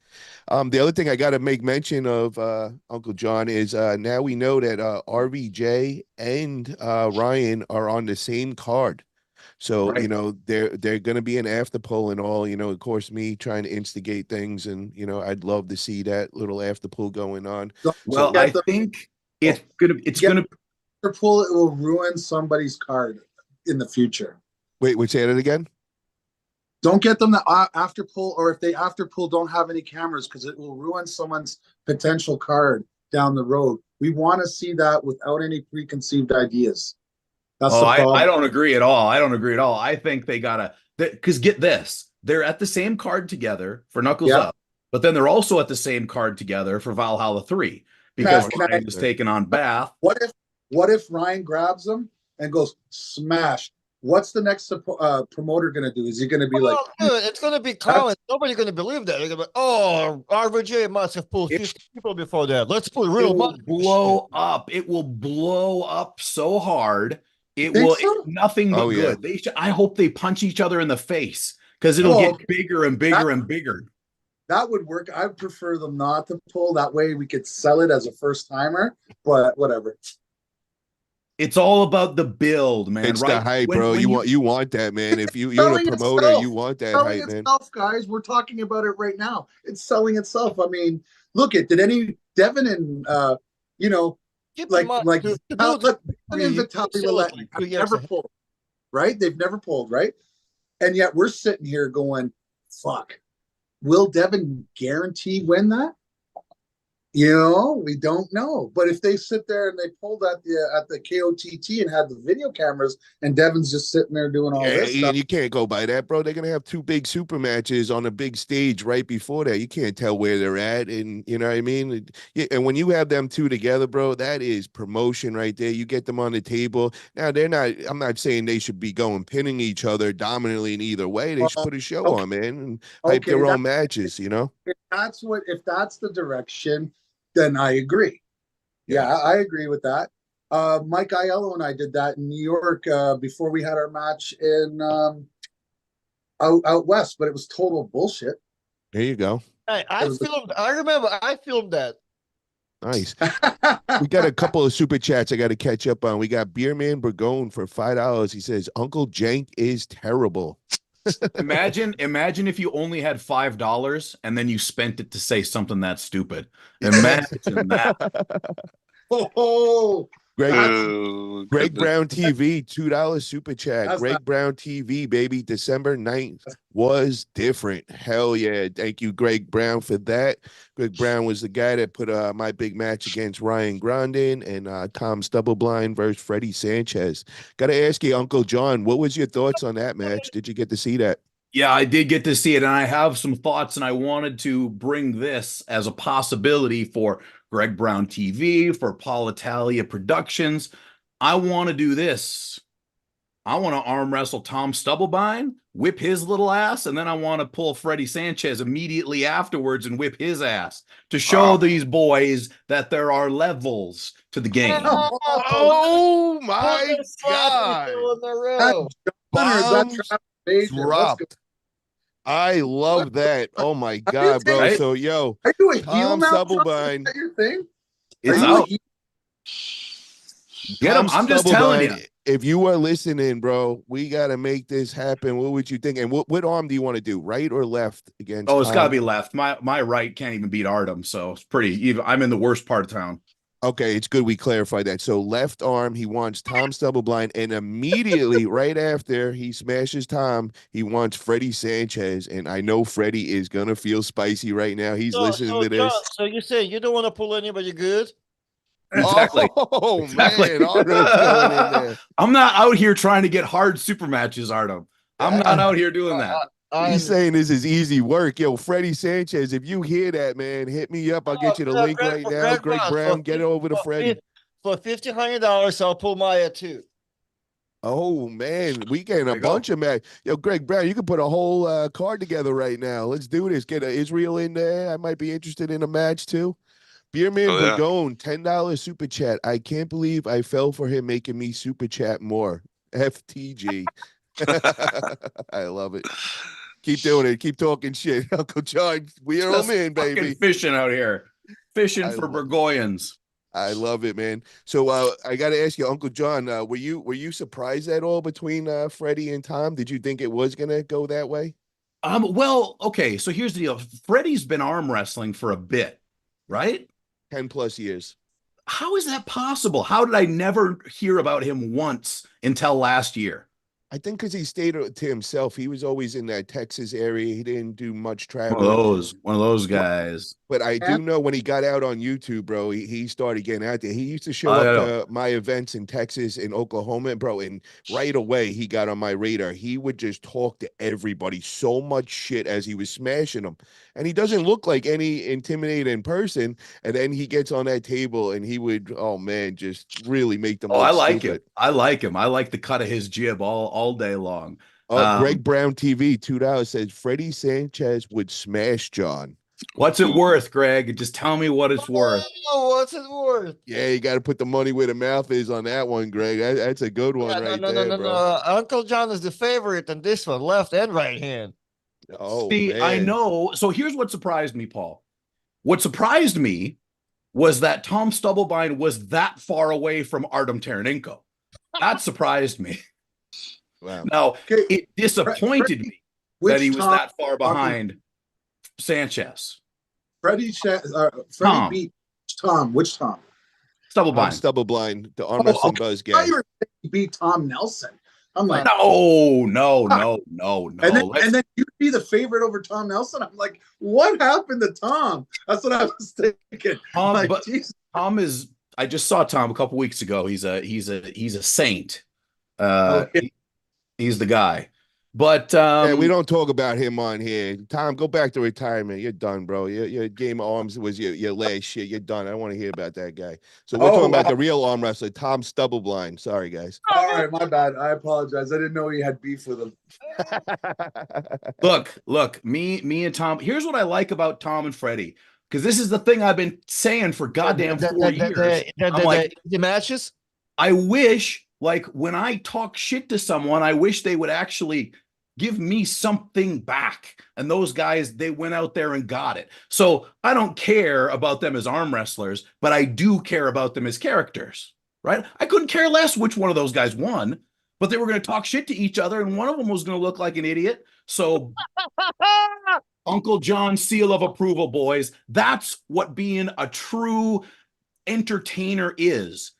The other thing I got to make mention of, Uncle John, is now we know that RVJ and Ryan are on the same card. So, Right. they're going to be an after poll and all, of course, me trying to instigate things. And, I'd love to see that little after poll going on. Well, I think it's gonna Pool, it will ruin somebody's card in the future. Wait, say that again? Don't get them the after pool, or if they after pool don't have any cameras, because it will ruin someone's potential card down the road. We want to see that without any preconceived ideas. That's the problem. I don't agree at all. I think they gotta, because get this, they're at the same card together for Knuckles Up, but then they're also at the same card together for Valhalla 3 because Ryan is taking on Bath. What if Ryan grabs him and goes smash? What's the next promoter going to do? Is he going to be like, dude, it's going to be common. Nobody's going to believe that. They're going to be, oh, RVJ must have pulled 50 people before that. Let's put real money. Blow up. It will blow up so hard. It's nothing but good. Yeah. I hope they punch each other in the face because it'll get bigger and bigger and bigger. That would work. I prefer them not to pull. That way we could sell it as a first timer, but whatever. It's all about the build, man. It's right? the hype, bro. You want that, man. If you're a promoter, you want that hype, man. Guys, we're talking about it right now. It's selling itself. I mean, look at Devin and never pulled, right? They've never pulled, right? And yet we're sitting here going, fuck. Will Devin guarantee win that? We don't know. But if they sit there and they pulled at the KOTT and had the video cameras and Devin's just sitting there doing all this stuff. You can't go by that, bro. They're going to have two big super matches on a big stage right before that. You can't tell where they're at. And you know what I mean? And when you have them two together, bro, that is promotion right there. You get them on the table. Now, I'm not saying they should be pinning each other dominantly in either way. They should put a show on, man, and hype their own matches, If that's the direction, then I agree. Yeah, I agree with that. Mike Aiello and I did that in New York before we had our match in out west, but it was total bullshit. There you go. I remember I filmed that. Nice. We got a couple of super chats I got to catch up on. We got Beerman Burgone for $5. He says, Uncle Jank is terrible. Imagine if you only had $5 and then you spent it to say something that stupid. Imagine that. Greg Brown TV, $2 super chat. Greg Brown TV, baby. December 9th was different. Hell yeah. Thank you, Greg Brown, for that. Greg Brown was the guy that put my big match against Ryan Grandin and Tom Stubbleblind versus Freddie Sanchez. Got to ask you, Uncle John, what was your thoughts on that match? Did you get to see that? Yeah, I did get to see it, and I have some thoughts, and I wanted to bring this as a possibility for Greg Brown TV, for Paul Italia Productions. I want to do this. I want to arm wrestle Tom Stubblebein, whip his little ass, and then I want to pull Freddie Sanchez immediately afterwards and whip his ass to show these boys that there are levels to the game. Oh my God. Dropped. I love that. Oh my God, bro. Right? So are you a heel Tom now? Stubblebein. Is that your thing? It's out. Get him. I'm just telling you. If you are listening, bro, we got to make this happen. What would you think? And what arm do you want to do? Right or left against? Oh, it's got to be left. My right can't even beat Artem, so it's pretty even. I'm in the worst part of town. Okay, it's good we clarified that. So left arm, he wants Tom Stubbleblind, and immediately right after he smashes Tom, he wants Freddie Sanchez. And I know Freddie is gonna feel spicy right now. He's listening to John, this. so you say you don't want to pull anybody good? Exactly. Oh Exactly. man, Artem's going in there. I'm not out here trying to get hard super matches, Artem. I'm not out here doing that. He's saying this is easy work. Yo, Freddie Sanchez, if you hear that, man, hit me up. I'll get you the link right now. Greg Brown, get it over to Freddie. For $1,500, I'll pull Maya too. Oh man, we getting There a you go. bunch of match. Yo, Greg Brown, you can put a whole card together right now. Let's do this. Get a Israel in there. I might be interested in a match too. Beerman Oh, yeah. Burgone, $10 super chat. I can't believe I fell for him making me super chat more. FTG. I love it. Keep doing it. Keep talking shit. Uncle John, wheel Just him in, fucking baby. fishing out here. Fishing I for love- Burgoyans. I love it, man. So I got to ask you, Uncle John, were you surprised at all between Freddie and Tom? Did you think it was gonna go that way? Well, okay, so here's the deal. Freddie's been arm wrestling for a bit, right? 10 plus years. How is that possible? How did I never hear about him once until last year? I think because he stayed to himself. He was always in that Texas area. He didn't do much One of traveling. those guys. But I do know when he got out on YouTube, bro, he started getting out there. He used to show I up know. to my events in Texas and Oklahoma, bro, and right away he got on my radar. He would just talk to everybody so much shit as he was smashing them. And he doesn't look like any intimidating person. And then he gets on that table and he would, oh man, just really make them Oh, look I like stupid. him. I like him. I like the cut of his jib all day long. Greg Brown TV, $2 says Freddie Sanchez would smash John. What's it worth, Greg? Just tell me what it's worth. Oh, what's it worth? Yeah, you got to put the money where the mouth is on that one, Greg. That's a good one right there, bro. Uncle John is the favorite in this one, left and right hand. Oh, See, man. I know. So here's what surprised me, Paul. What surprised me was that Tom Stubbleblind was that far away from Artem Taranenko. That surprised me. Wow. Now, Okay, it disappointed me which that he was Tom- that far behind Sanchez. Freddie Tom. beat Tom. Which Tom? Tom Stubbleblind. Stubbleblind, the arm wrestling okay. buzz I guy. thought you were saying he beat Tom Nelson. I'm like, No. and then you'd be the favorite over Tom Nelson. I'm like, what happened to Tom? That's what I was thinking. Tom, Like, but geez. Tom is. I just saw Tom a couple weeks ago. He's a saint. Okay. He's the guy. But Yeah, we don't talk about him on here. Tom, go back to retirement. You're done, bro. Your game of arms was your last shit. You're done. I don't want to hear about that guy. So we're talking about the real arm wrestler, Tom Stubbleblind. Sorry, guys. All right, my bad. I apologize. I didn't know he had beef with him. look, me and Tom. Here's what I like about Tom and Freddie, because this is the thing I've been saying for goddamn 4 years. I'm like, The matches? I wish, like, when I talk shit to someone, I wish they would actually give me something back. And those guys, they went out there and got it. So I don't care about them as arm wrestlers, but I do care about them as characters, right? I couldn't care less which one of those guys won, but they were going to talk shit to each other, and one of them was going to look like an idiot. So Uncle John's seal of approval, boys. That's what being a true entertainer is.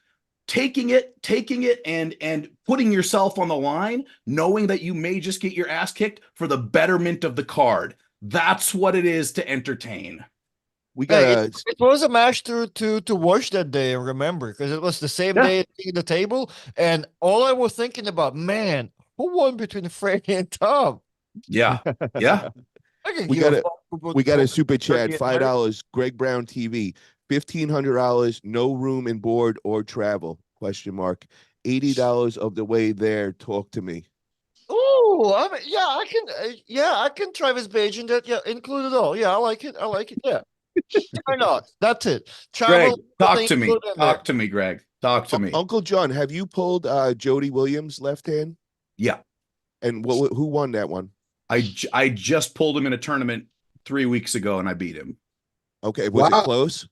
Taking it and putting yourself on the line, knowing that you may just get your ass kicked for the betterment of the card. That's what it is to entertain. We got It was a match to watch that day and remember, because it was the same day at the table, and all I was thinking about, man, who won between Freddie and Tom? Yeah. Yeah. We got a super chat, $5. Greg Brown TV, $1,500, no room and board or travel? $80 of the way there. Talk to me. Oh, I mean, I can Travis Page in that. Yeah, include it all. Yeah, I like it. Yeah. Why not? That's it. Greg, Travel. talk to me. Talk to me, Greg. Talk to me. Uncle John, have you pulled Jody Williams left hand? Yeah. And who won that one? I just pulled him in a tournament 3 weeks ago and I beat him. Okay, was it close?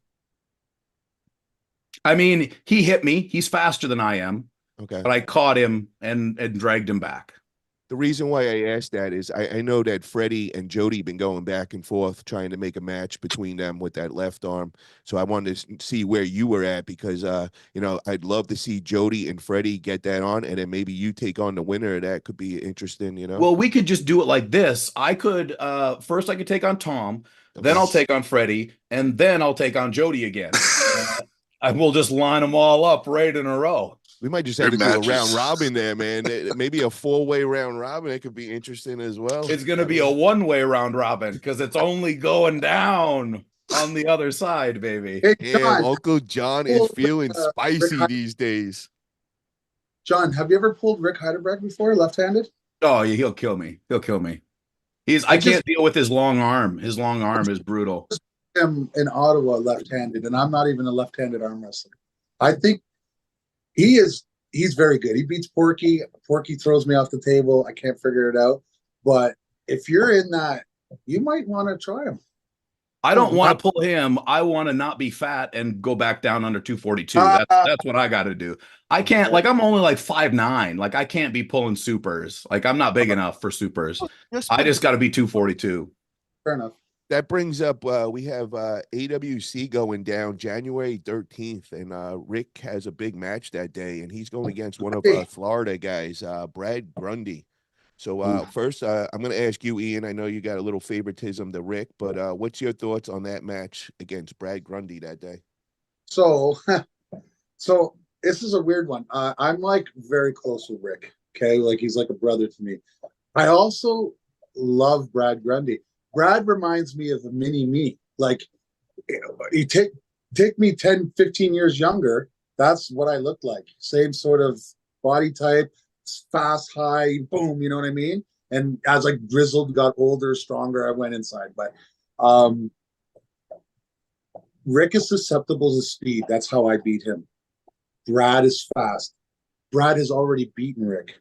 I mean, he hit me. He's faster than I am. Okay. But I caught him and dragged him back. The reason why I asked that is I know that Freddie and Jody been going back and forth trying to make a match between them with that left arm. So I wanted to see where you were at because I'd love to see Jody and Freddie get that on, and then maybe you take on the winner of that. Could be interesting. Well, we could just do it like this. I could first I could take on Tom, then I'll take on Freddie, and then I'll take on Jody again. And we'll just line them all up right in a row. We might just have to Great do a matches. round robin there, man. Maybe a 4-way round robin. It could be interesting as well. It's going to be a one-way round robin because it's only going down on the other side, baby. Hey, Damn, John, Uncle John is pulled, feeling Rick spicy Hy- these days. John, have you ever pulled Rick Heidelberg before, left-handed? Oh, yeah, he'll kill me. He'll kill me. I can't deal with his long arm. His long arm is brutal. Him in Ottawa left-handed, and I'm not even a left-handed arm wrestler. I think he's very good. He beats Porky. Porky throws me off the table. I can't figure it out. But if you're in that, you might want to try him. I don't want to pull him. I want to not be fat and go back down under 242. That's what I got to do. I can't, like, I'm only like 5'9". Like, I can't be pulling supers. Like, I'm not big enough for supers. I just got to be 242. Fair enough. That brings up we have AWC going down January 13th, and Rick has a big match that day, and he's going against one of our Florida guys, Brad Grundy. So first, I'm going to ask you, Ian. I know you got a little favoritism to Rick, but what's your thoughts on that match against Brad Grundy that day? So this is a weird one. I'm like very close with Rick. Okay, like he's like a brother to me. I also love Brad Grundy. Brad reminds me of a mini me. Like, you take me 10, 15 years younger. That's what I looked like. Same sort of body type, fast, high, boom. You know what I mean? And as I grizzled, got older, stronger, I went inside. But Rick is susceptible to speed. That's how I beat him. Brad is fast. Brad has already beaten Rick.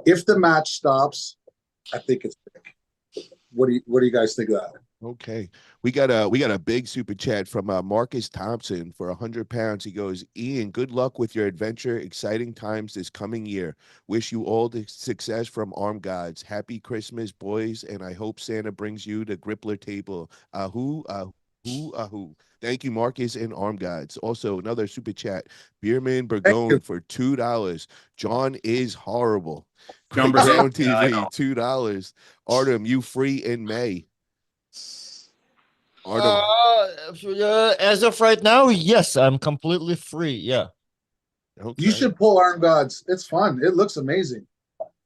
If the match stops, I think it's Rick. What do you guys think of that? Okay, we got a big super chat from Marcus Thompson for 100 pounds. He goes, Ian, good luck with your adventure. Exciting times this coming year. Wish you all the success from Arm Gods. Happy Christmas, boys, and I hope Santa brings you the Grippler table. Ahoo, ahoo, ahoo. Thank you, Marcus and Arm Gods. Also, another super chat, Beerman Burgone for $2. John is horrible. John Breakdown Burgone, TV, $2. Artem, you free in May. Artem. As of right now, yes, I'm completely free. Yeah. Okay. You should pull Arm Gods. It's fun. It looks amazing.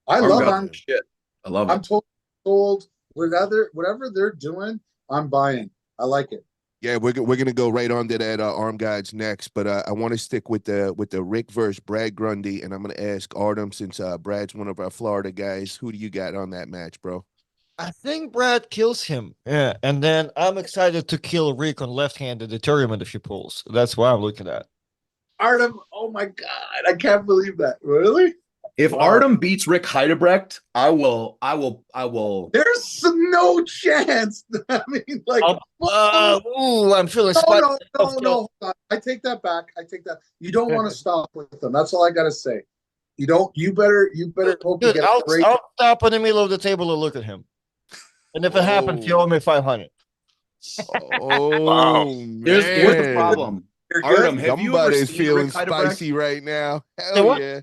I Arm love Gods Arm. shit. I love I'm it. told whatever they're doing, I'm buying. I like it. Yeah, we're gonna go right on to that Arm Guides next, but I want to stick with the Rick versus Brad Grundy, and I'm gonna ask Artem, since Brad's one of our Florida guys, who do you got on that match, bro? I think Brad kills him. Yeah. And then I'm excited to kill Rick on left-handed the tournament if he pulls. That's what I'm looking at. Artem, oh my God, I can't believe that. Really? If Wow. Artem beats Rick Heidebrecht, I will. There's no chance. I mean, like, I'm feeling no, spicy. no. Hold on. I take that back. You don't want to stop with them. That's all I gotta say. You don't. You better hope you Dude, get I'll a great. stop in the middle of the table and look at him. And if it happens, you owe me 500. Oh, Wow. man. Here's the problem. You're Artem, good? have you ever Somebody's seen feeling Rick Heidebrecht? spicy right now. Say Hell what? yeah.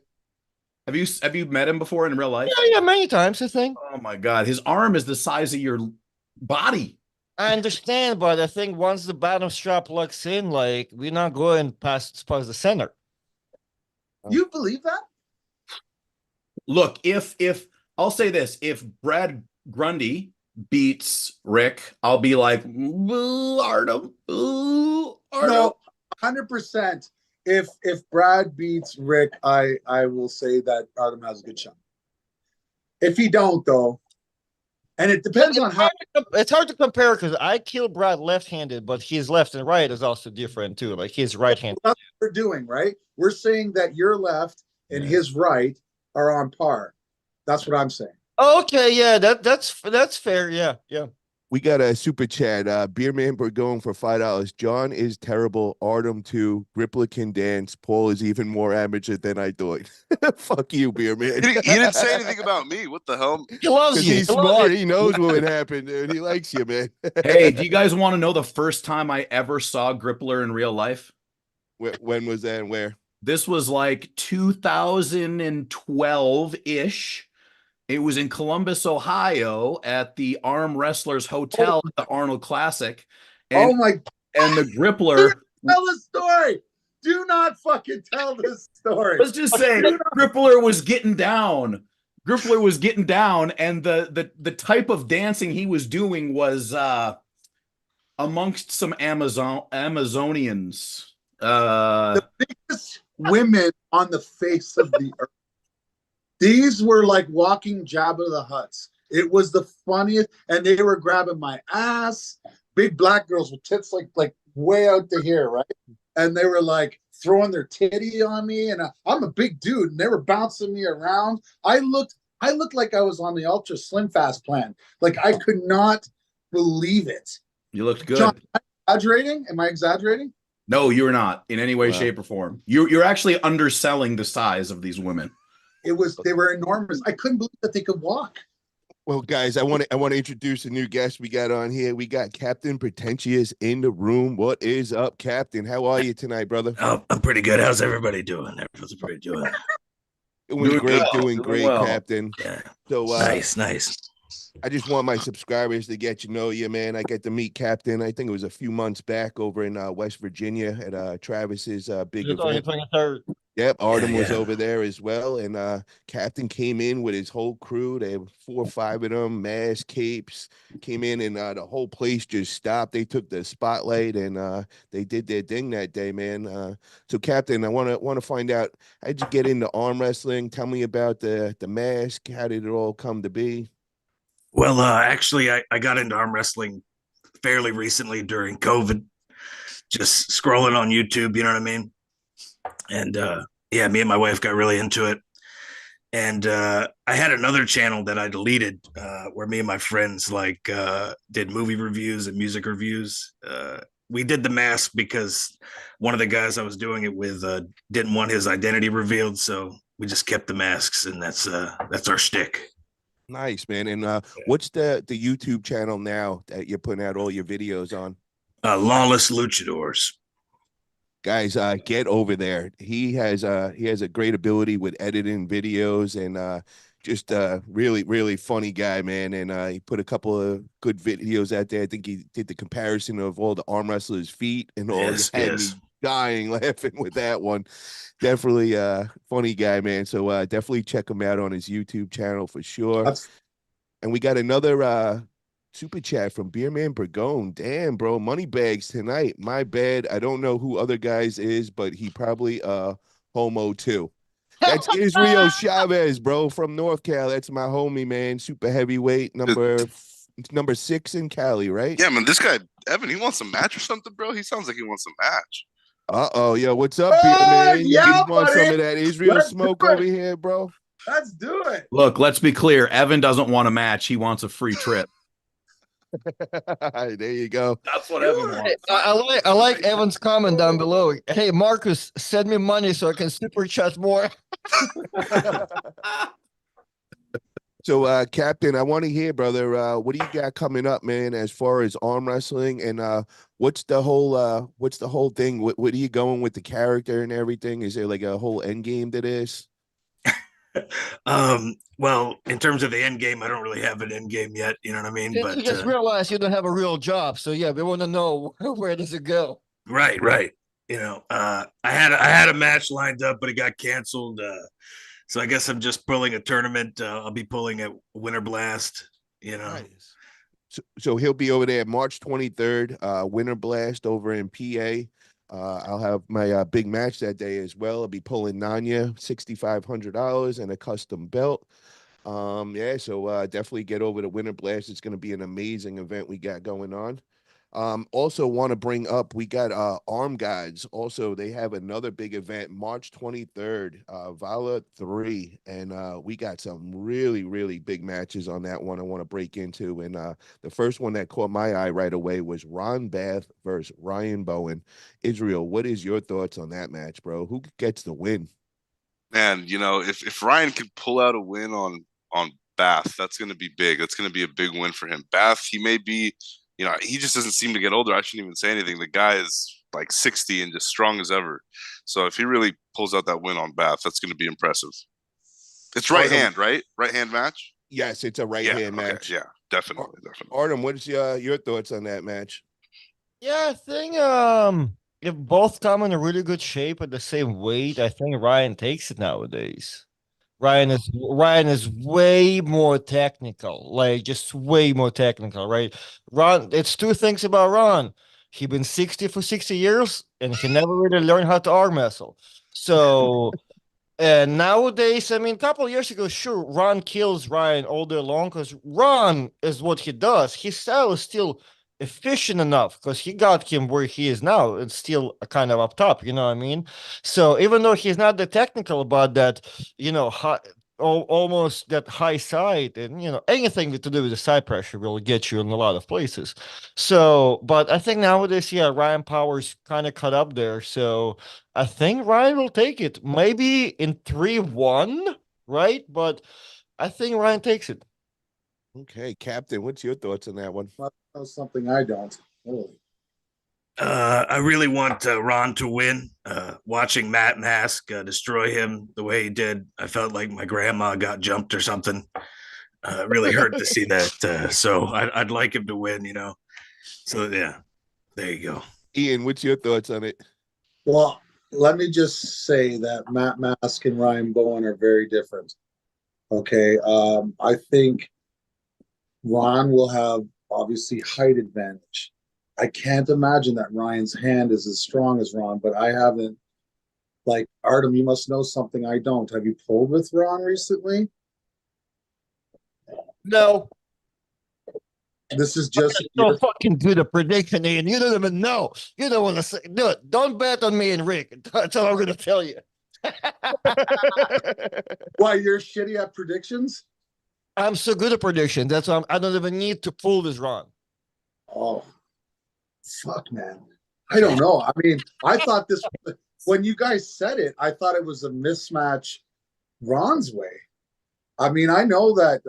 Have you met him before in real life? Yeah, many times, I think. Oh my God, his arm is the size of your body. I understand, but I think once the bottom strap locks in, like, we're not going past the center. You believe that? Look, if I'll say this, if Brad Grundy beats Rick, I'll be like, "Ooh, Artem, ooh, Artem." No, 100%. If Brad beats Rick, I will say that Artem has a good shot. If he don't, though, and it depends on how. It's hard to compare because I kill Brad left-handed, but his left and right is also different too. Like his right hand. That's what we're doing, right? We're saying that your left and his right are on par. That's what I'm saying. Okay, yeah, that's fair. Yeah. We got a super chat. Beerman Burgone for $5. John is terrible. Artem too. Grippler can dance. Paul is even more amateur than I thought. Fuck you, Beerman. He didn't say anything about me. What the hell? He loves Because you. he's He loves smart. you. He knows what would happen, dude. He likes you, man. Hey, do you guys want to know the first time I ever saw Grippler in real life? When was that and where? This was like 2012-ish. It was in Columbus, Ohio, at the Arm Wrestlers Hotel at the Arnold Classic. Oh And, my! and the Grippler, Tell the story. Do not fucking tell this story. let's just say Grippler was getting down. Grippler was getting down, and the type of dancing he was doing was amongst some Amazonians. The biggest women on the face of the earth. These were like walking Jabba the Hutts. It was the funniest, and they were grabbing my ass. Big black girls with tits like way out to here, right? And they were like throwing their titty on me, and I'm a big dude, and they were bouncing me around. I looked like I was on the Ultra Slim Fast plan. Like I could not believe it. You looked good. John, am I exaggerating? Am I exaggerating? No, you're not in any way, Wow. shape, or form. You're actually underselling the size of these women. They were enormous. I couldn't believe that they could walk. Well, guys, I want to introduce a new guest we got on here. We got Captain Pretentious in the room. What is up, Captain? How are you tonight, brother? Oh, I'm pretty good. How's everybody doing? Everyone's pretty doing. Doing great, well, doing doing great, well. Captain. Yeah. So Nice. I just want my subscribers to get to know you, man. I get to meet Captain. I think it was a few months back over in West Virginia at Travis's big event. 23rd. Yep, Artem was yeah. over there as well, and Captain came in with his whole crew. They have 4 or 5 of them, masks, capes, came in, and the whole place just stopped. They took the spotlight, and they did their thing that day, man. So, Captain, I want to find out, how'd you get into arm wrestling? Tell me about the mask. How did it all come to be? Well, actually, I got into arm wrestling fairly recently during COVID, just scrolling on YouTube, you know what I mean? And yeah, me and my wife got really into it. And I had another channel that I deleted where me and my friends did movie reviews and music reviews. We did the mask because one of the guys I was doing it with didn't want his identity revealed, so we just kept the masks, and that's our shtick. Nice, man. And what's the YouTube channel now that you're putting out all your videos on? Lawless Luchadors. Guys, get over there. He has a great ability with editing videos, and just really, really funny guy, man. And he put a couple of good videos out there. I think he did the comparison of all the arm wrestlers' feet and all. Yes, He had yes. me dying laughing with that one. Definitely funny guy, man. So definitely check him out on his YouTube channel for sure. And we got another super chat from Beerman Burgone. Damn, bro, money bags tonight. My bad. I don't know who other guys is, but he probably homo too. That's Israel Chavez, bro, from North Cal. That's my homie, man. Super heavyweight, number 6 in Cali, right? Yeah, man, this guy, Evan, he wants a match or something, bro. He sounds like he wants a match. Uh-oh, yo, what's up, Beerman? Yeah, You want buddy. some of that Israel Let's smoke do it. over here, bro? Let's do it. Look, let's be clear. Evan doesn't want a match. He wants a free trip. There you go. That's what Evan wants. I like Evan's comment down below. Hey, Marcus, send me money so I can super chat more. So, Captain, I want to hear, brother, what do you got coming up, man, as far as arm wrestling, and what's the whole thing? What are you going with the character and everything? Is there like a whole end game to this? Well, in terms of the end game, I don't really have an end game yet. You know what I mean? You just realized you don't have a real job, so yeah, we want to know where does it go. Right. You know, I had a match lined up, but it got canceled. So I guess I'm just pulling a tournament. I'll be pulling a Winter Blast. You know. Nice. So he'll be over there March 23rd, Winter Blast over in PA. I'll have my big match that day as well. I'll be pulling Nanya $6,500 and a custom belt. Yeah, so definitely get over to Winter Blast. It's going to be an amazing event we got going on. Also want to bring up, we got Arm Guides. Also, they have another big event, March 23rd, Vala 3. And we got some really, really big matches on that one I want to break into. And the first one that caught my eye right away was Ron Bath versus Ryan Bowen. Israel, what is your thoughts on that match, bro? Who gets the win? Man, if Ryan can pull out a win on Bath, that's going to be big. That's going to be a big win for him. Bath, he may be, he just doesn't seem to get older. I shouldn't even say anything. The guy is like 60 and just strong as ever. So if he really pulls out that win on Bath, that's going to be impressive. It's right hand, right? Right hand match? Yes, it's a right hand match. Yeah, definitely. Artem, what's your thoughts on that match? Yeah, I think if both come in a really good shape at the same weight, I think Ryan takes it nowadays. Ryan is way more technical, like just way more technical, right? Ron, it's two things about Ron. He been 60 for 60 years and he never really learned how to arm wrestle. So and nowadays, I mean, a couple of years ago, sure, Ron kills Ryan all day long because Ron is what he does. His style is still efficient enough because he got him where he is now. It's still kind of up top, you know what I mean? So even though he's not the technical about that, high, almost that high side and, anything to do with the side pressure will get you in a lot of places. So, but I think nowadays, yeah, Ryan Power's kind of cut up there. So, I think Ryan will take it. Maybe in 3-1, right? But I think Ryan takes it. Okay, Captain, what's your thoughts on that one? Well, that's something I don't. Really. I really want Ron to win. Watching Matt Mask destroy him the way he did, I felt like my grandma got jumped or something. Really hurt to see that. So I'd like him to win, So, yeah, there you go. Ian, what's your thoughts on it? Well, let me just say that Matt Mask and Ryan Bowen are very different. Okay. I think Ron will have obviously height advantage. I can't imagine that Ryan's hand is as strong as Ron, but I haven't. Like, Artem, you must know something I don't. Have you pulled with Ron recently? No. This is just Don't fucking do the prediction, Ian. You don't even know. You don't want to say, do it. Don't bet on me and Rick. That's all I'm going to tell you. why you're shitty at predictions. I'm so good at prediction. That's why I don't even need to pull this Ron. Oh, fuck, man. I don't know. I mean, I thought this, when you guys said it, I thought it was a mismatch Ron's way. I mean, I know that.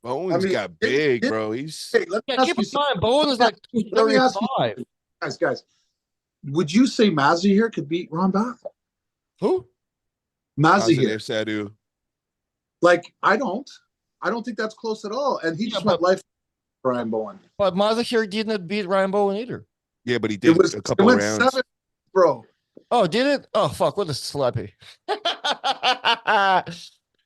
Bowen's got big, bro. He's. Hey, let me ask keep you in mind, Bowen is like 235. Guys, would you say Mazzy here could beat Ron Bath? Who? Mazzy here. Sadu. Like, I don't think that's close at all. And he just went life for Ryan Bowen. But Mazahir didn't beat Ryan Bowen either. Yeah, but he did a couple of rounds. 7, bro. Oh, did it? Oh, fuck. What a slappy.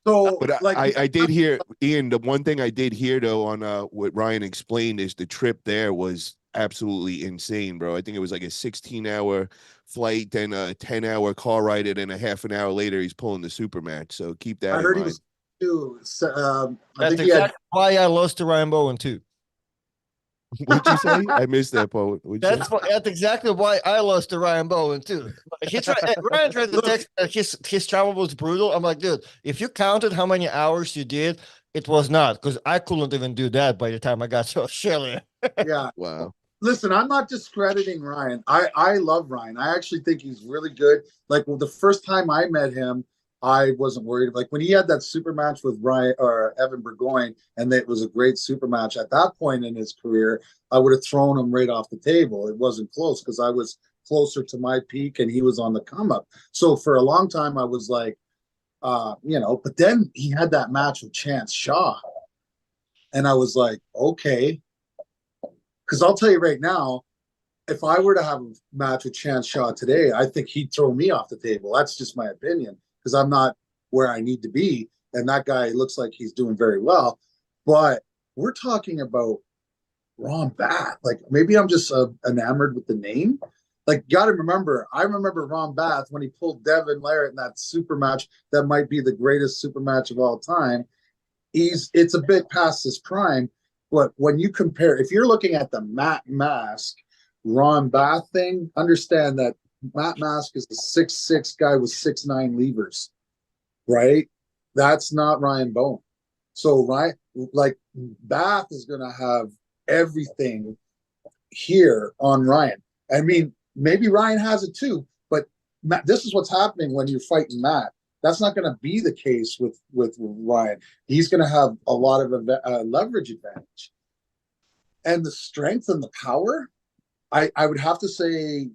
So, but I did hear, Ian, the one thing I did hear, though, on what Ryan explained is the trip there was absolutely insane, bro. I think it was like a 16-hour flight, then a 10-hour car ride, and then a half an hour later, he's pulling the super match. So keep that in mind. That's exactly why I lost to Ryan Bowen, too. What'd you say? I missed that, Paul. That's exactly why I lost to Ryan Bowen too. Ryan tried to text that his travel was brutal. I'm like, dude, if you counted how many hours you did, it was not, because I couldn't even do that by the time I got to Australia. Yeah. Wow. Listen, I'm not discrediting Ryan. I love Ryan. I actually think he's really good. Like, the first time I met him, I wasn't worried. Like, when he had that super match with Ryan or Evan Burgoyne, and it was a great super match at that point in his career, I would have thrown him right off the table. It wasn't close because I was closer to my peak and he was on the come up. So for a long time, I was like, but then he had that match with Chance Shaw. And I was like, okay. Because I'll tell you right now, if I were to have a match with Chance Shaw today, I think he'd throw me off the table. That's just my opinion, because I'm not where I need to be. And that guy looks like he's doing very well. But we're talking about Ron Bath. Like, maybe I'm just enamored with the name. Like, got to remember, I remember Ron Bath when he pulled Devin Larratt in that super match that might be the greatest super match of all time. It's a bit past his prime, But when you compare, if you're looking at the Matt Mask, Ron Bath thing, understand that Matt Mask is a 6'6" guy with 6'9" levers, right? That's not Ryan Bone. So Ryan, like Bath is going to have everything here on Ryan. I mean, maybe Ryan has it too, but Matt, this is what's happening when you're fighting Matt. That's not going to be the case with Ryan. He's going to have a lot of leverage advantage, and the strength and the power. I would have to say,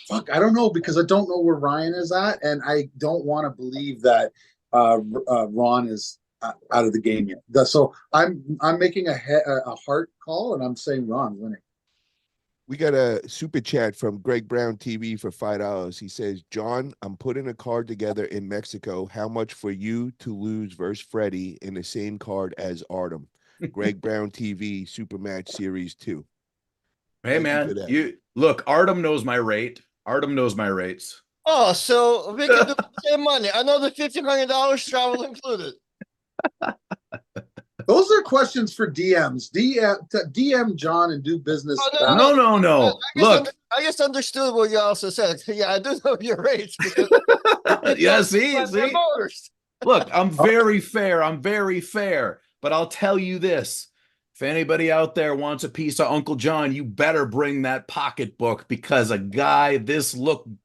fuck, I don't know, because I don't know where Ryan is at, and I don't want to believe that Ron is out of the game yet. So I'm making a heart call, and I'm saying Ron winning. We got a super chat from Greg Brown TV for $5. He says, John, I'm putting a card together in Mexico. How much for you to lose versus Freddie in the same card as Artem? Greg Brown TV Super Match Series 2. Hey, man, you look, Artem knows my rate. Artem knows my rates. Oh, so we can do the same money. Another $1,500 travel included. Those are questions for DMs. DM John and do business. Oh, no. Look, I just understood what you also said. Yeah, I do know your rates. Yeah, see. Look, I'm very fair. But I'll tell you this. If anybody out there wants a piece of Uncle John, you better bring that pocketbook, because a guy this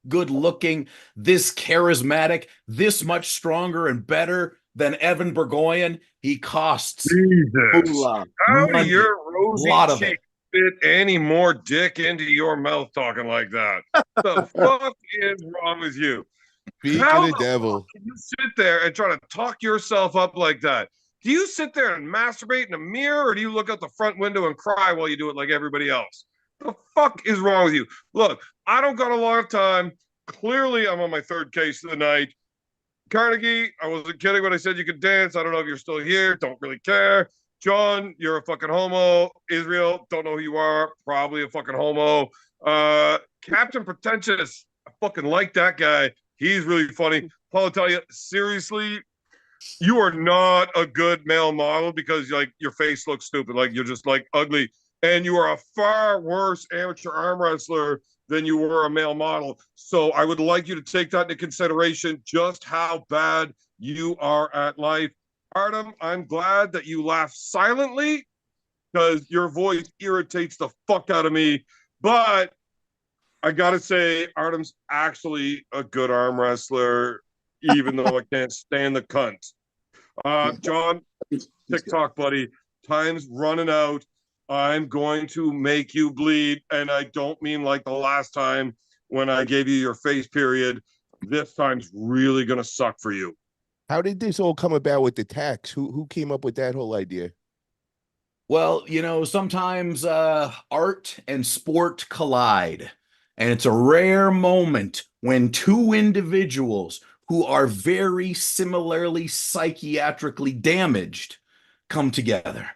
good looking, this charismatic, this much stronger and better than Evan Burgoyne, he costs Jesus. How do your rosy lot of cheeks fit any more dick into your mouth talking like that? The fuck is wrong with you? Speak How of the devil. can you sit there and try to talk yourself up like that? Do you sit there and masturbate in a mirror, or do you look out the front window and cry while you do it like everybody else? The fuck is wrong with you? Look, I don't got a lot of time. Clearly, I'm on my third case of the night. Carnegie, I wasn't kidding when I said you could dance. I don't know if you're still here. Don't really care. John, you're a fucking homo. Israel, don't know who you are. Probably a fucking homo. Captain Pretentious, I fucking like that guy. He's really funny. Paul, I'll tell you, seriously, you are not a good male model, because like your face looks stupid. Like you're just like ugly. And you are a far worse amateur arm wrestler than you were a male model. So I would like you to take that into consideration, just how bad you are at life. Artem, I'm glad that you laugh silently, because your voice irritates the fuck out of me. But I gotta say, Artem's actually a good arm wrestler, even though I can't stand the cunt. John, TikTok, buddy, time's running out. I'm going to make you bleed, and I don't mean like the last time when I gave you your face period. This time's really gonna suck for you. How did this all come about with the tax? Who came up with that whole idea? Well, sometimes art and sport collide, and it's a rare moment when two individuals who are very similarly psychiatrically damaged come together.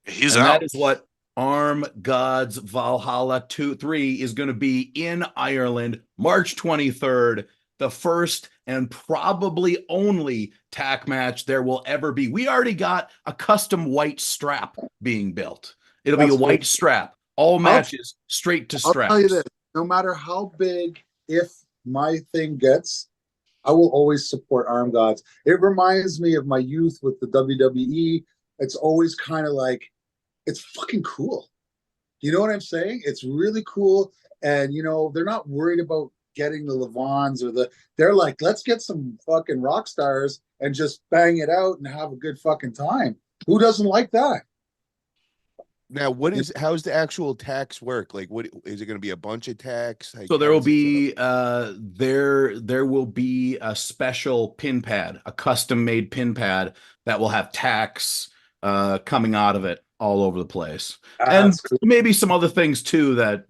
He's and out. That is what Arm Gods Valhalla 3 is going to be in Ireland, March 23rd, the first and probably only tack match there will ever be. We already got a custom white strap being built. It'll be a white strap. All matches straight to straps. I'll tell you this, no matter how big, if my thing gets, I will always support Arm Gods. It reminds me of my youth with the WWE. It's always kind of like, it's fucking cool. You know what I'm saying? It's really cool. And, they're not worried about getting the Levons they're like, let's get some fucking rock stars and just bang it out and have a good fucking time. Who doesn't like that? Now, how's the actual tax work? Like, what is it going to be? A bunch of tax? Like, so there will be there will be a special pin pad, a custom made pin pad that will have tax coming out of it all over the place, and cool. maybe some other things too that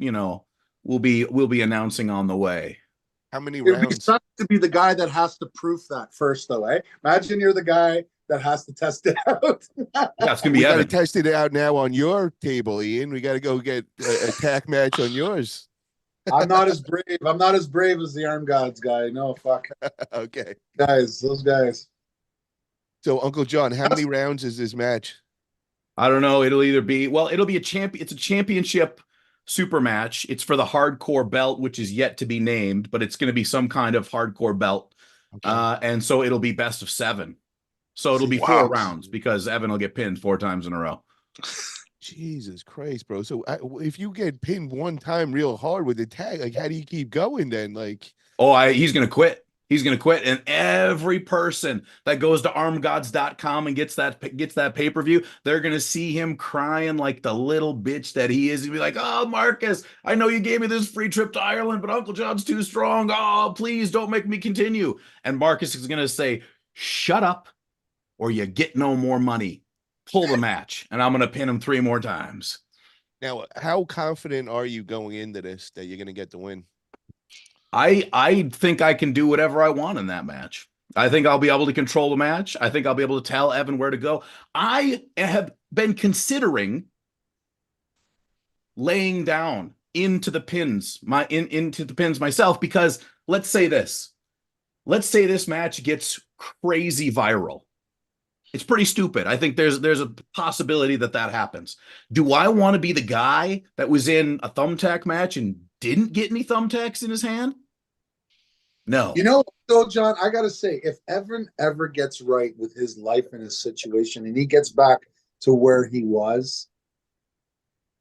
we'll be announcing on the way. How many rounds? It'd be sucks to be the guy that has to proof that first, though, eh? Imagine you're the guy that has to test it out. Yeah, it's gonna be. We got to test it out now on your table, Ian. We got to go get a tack match on yours. I'm not as brave. I'm not as brave as the Arm Gods guy. No, fuck. Okay, those guys. So, Uncle John, how many rounds is this match? I don't know. It'll either be it'll be a champion. It's a championship super match. It's for the hardcore belt, which is yet to be named, but it's going to be some kind of hardcore belt. Okay. And so it'll be best of 7. So it'll be Wow. 4 rounds because Evan will get pinned 4 times in a row. Jesus Christ, bro. So if you get pinned one time real hard with the tag, like how do you keep going then? Like, He's going to quit. He's going to quit. And every person that goes to armgods.com and gets that pay-per-view, they're going to see him crying like the little bitch that he is. He'll be like, oh, Marcus, I know you gave me this free trip to Ireland, but Uncle John's too strong. Oh, please don't make me continue. And Marcus is going to say, shut up or you get no more money. Pull the match. And I'm going to pin him 3 more times. now, how confident are you going into this that you're going to get the win? I think I can do whatever I want in that match. I think I'll be able to control the match. I think I'll be able to tell Evan where to go. I have been considering laying down into the pins, into the pins myself, because let's say this match gets crazy viral. It's pretty stupid. I think there's a possibility that happens. Do I want to be the guy that was in a thumbtack match and didn't get any thumbtacks in his hand? No. You know, though, John, I got to say, if Evan ever gets right with his life and his situation and he gets back to where he was,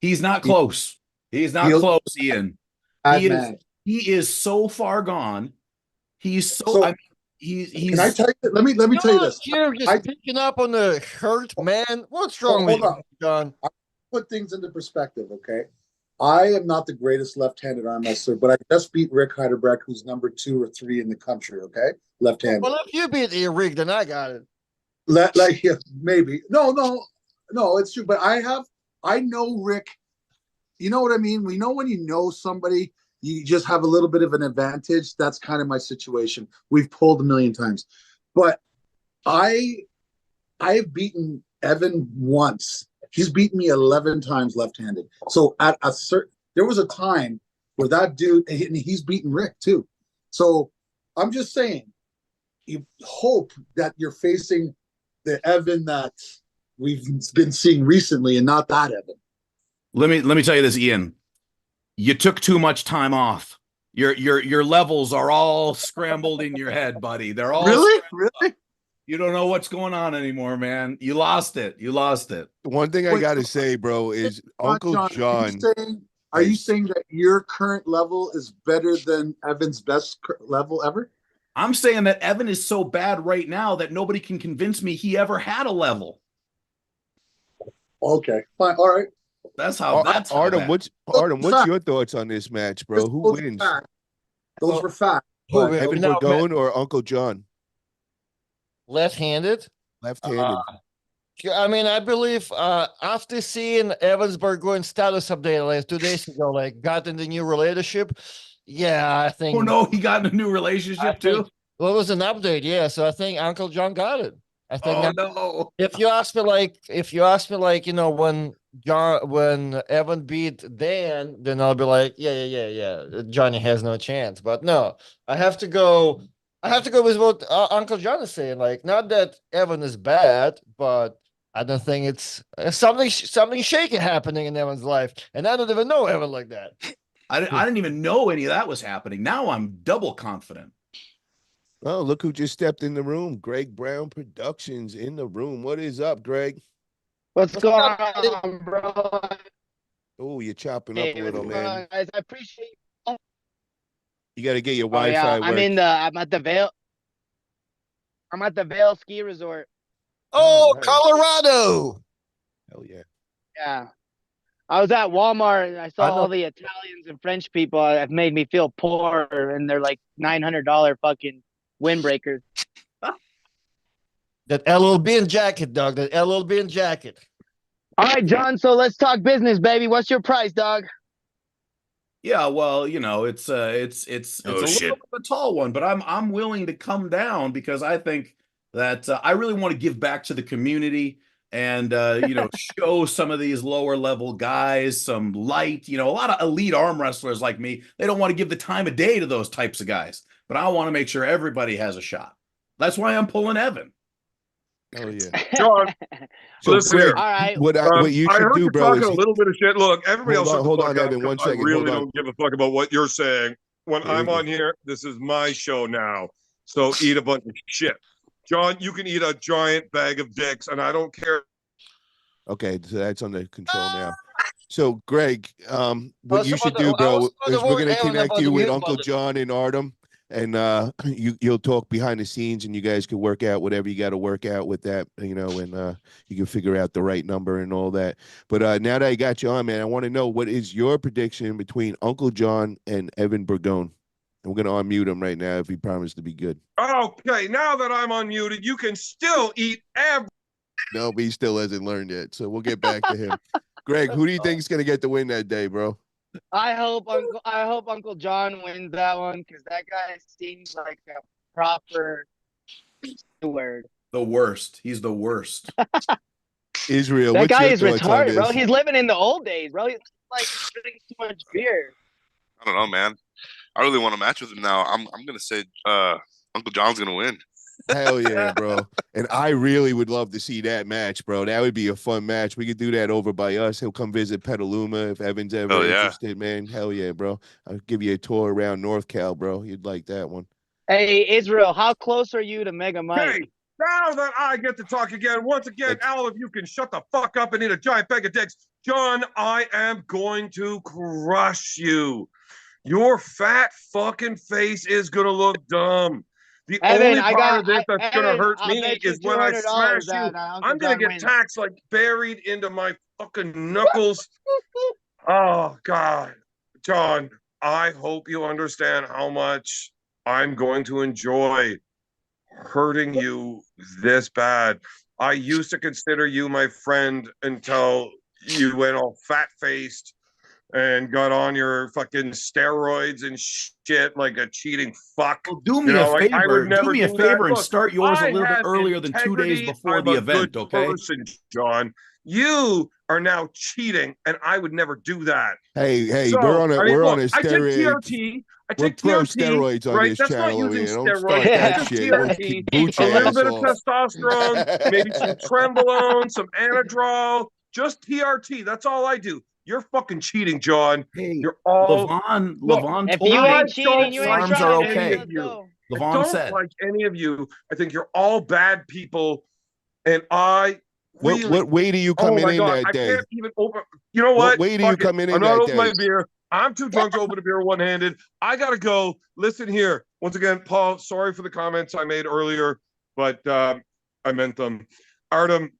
he's not close. He's not close, Ian. He is so far gone. He's so he's can I tell you? Let me tell you this. You're just picking up on the hurt, man. What's wrong with you, John? Put things into perspective, okay? I am not the greatest left-handed arm wrestler, but I just beat Rick Heiderbreck, who's number 2 or 3 in the country, okay? Left-handed. Well, if you beat Rick, then I got it. Yeah, maybe. No, it's true. But I know Rick. You know what I mean? We know when you know somebody, you just have a little bit of an advantage. That's kind of my situation. We've pulled a million times. But I've beaten Evan once. He's beaten me 11 times left-handed. So there was a time where that dude, and he's beaten Rick too. So I'm just saying, you hope that you're facing the Evan that we've been seeing recently and not that Evan. Let me tell you this, Ian. You took too much time off. Your levels are all scrambled in your head, buddy. They're all really. You don't know what's going on anymore, man. You lost it. One thing I got to say, bro, is Uncle John. Are you saying that your current level is better than Evan's best level ever? I'm saying that Evan is so bad right now that nobody can convince me he ever had a level. Okay, fine. All right. That's how. Artem, what's your thoughts on this match, bro? Who wins? Those were facts. Evan Bordone or Uncle John? Left-handed. Left-handed. I mean, I believe after seeing Evan's Burgoyne status update like 2 days ago, like got in the new relationship. Yeah, I think. Oh no, he got in a new relationship too. Well, it was an update, yeah. So I think Uncle John got it. I think. Oh no! If you ask me, like, you know, when Evan beat Dan, then I'll be like, yeah. Johnny has no chance. But no, I have to go with what Uncle John is saying. Like, not that Evan is bad, but I don't think it's something shaky happening in Evan's life, and I don't even know Evan like that. I didn't even know any of that was happening. Now I'm double confident. Oh, look who just stepped in the room. Greg Brown Productions in the room. What is up, Greg? What's going on, bro? Oh, you're chopping up a little, man. Guys, I appreciate. You got to get your Oh, Wi-Fi yeah. work. I'm at the Vail. I'm at the Vail Ski Resort. Oh, nice. Colorado! Hell yeah. Yeah. I was at Walmart and I saw all the Italians and French people that made me feel poor, and they're like $900 fucking windbreakers. That LL Bean jacket, dog. That LL Bean jacket. All right, John. So let's talk business, baby. What's your price, dog? Yeah, well, you know, it's a little bit of a tall one, but I'm willing to come down because I think that I really want to give back to the community and you know, show some of these lower level guys some light. You know, a lot of elite arm wrestlers like me, they don't want to give the time of day to those types of guys, but I want to make sure everybody has a shot. That's why I'm pulling Evan. Oh yeah. John, So listen Greg, here. All right. what you I should heard do, you bro, talking is a little bit of shit. Look, everybody hold else shut on, the hold fuck on, up. Evan, 'Cause 1 I second. really Hold on. don't give a fuck about what you're saying. When Here we I'm go. on here, this is my show now. So eat a bunch of shit. John, you can eat a giant bag of dicks, and I don't care. Okay, so that's under control now. So Greg, I what was you should about to- do, I bro, was about to is we're warn gonna Aaron connect about you the with mute Uncle button. John and Artem, and you'll talk behind the scenes, and you guys can work out whatever you got to work out with that, and you can figure out the right number and all that. But now that I got you on, man, I want to know what is your prediction between Uncle John and Evan Burgone. And we're gonna unmute him right now if he promised to be good. Okay, now that I'm unmuted, you can still eat every. No, but he still hasn't learned yet, so we'll get back to him. Greg, who do you think is gonna get the win that day, bro? I hope Uncle John wins that one because that guy seems like a proper word. The worst. He's the worst. Israel, That what's guy your is thoughts on retarded, bro. this? He's living in the old days, bro. He's like drinking too much beer. I don't know, man. I really want to match with him now. I'm gonna say Uncle John's gonna win. Hell yeah, bro. And I really would love to see that match, bro. That would be a fun match. We could do that over by us. He'll come visit Petaluma if Evan's ever Oh, yeah. interested, man. Hell yeah, bro. I'll give you a tour around North Cal, bro. You'd like that one. Hey, Israel, how close are you to Mega Mike? Okay, now that I get to talk again, once again, Like- Al, if you can shut the fuck up and eat a giant bag of dicks. John, I am going to crush you. Your fat fucking face is gonna look dumb. The Evan, only part of this that's gonna Evan, hurt I'll me bet you is when I $200 smash you. that Uncle I'm gonna John get wins. taxed like buried into my fucking knuckles. Oh God, John, I hope you understand how much I'm going to enjoy hurting you this bad. I used to consider you my friend until you went all fat faced and got on your fucking steroids and shit like a cheating fuck. Well, do me You know, a like, I favor. would never Do me a do that. favor and Look, start yours a I little bit have earlier than 2 days integrity. before I'm the a event, good okay? person, John. You are now cheating, and I would never do that. Hey, So, we're on a I mean, we're on look, a I take steroid. TRT. I We're take pro TRT. steroids on Right? this That's not channel over using here. Don't steroids. start I that took shit. We'll TRT, boot a your little ass bit of off. testosterone, maybe some trenbolone, some anadrol, just TRT. That's all I do. You're fucking cheating, John. Hey, You're all look, Levon If told you me ain't cheating, you ain't arms trying. are Baby. okay. Let's go. I Levon don't said. like any of you. I think you're all bad people, and I really. What way do you come Oh my in God, that I day? can't even open. You know What what? way do you Fuck it. come in I'm not that opening my day? beer. I'm too drunk to open a beer one-handed. I gotta go. Listen here. Once again, Paul, sorry for the comments I made earlier, but I meant them. Artem,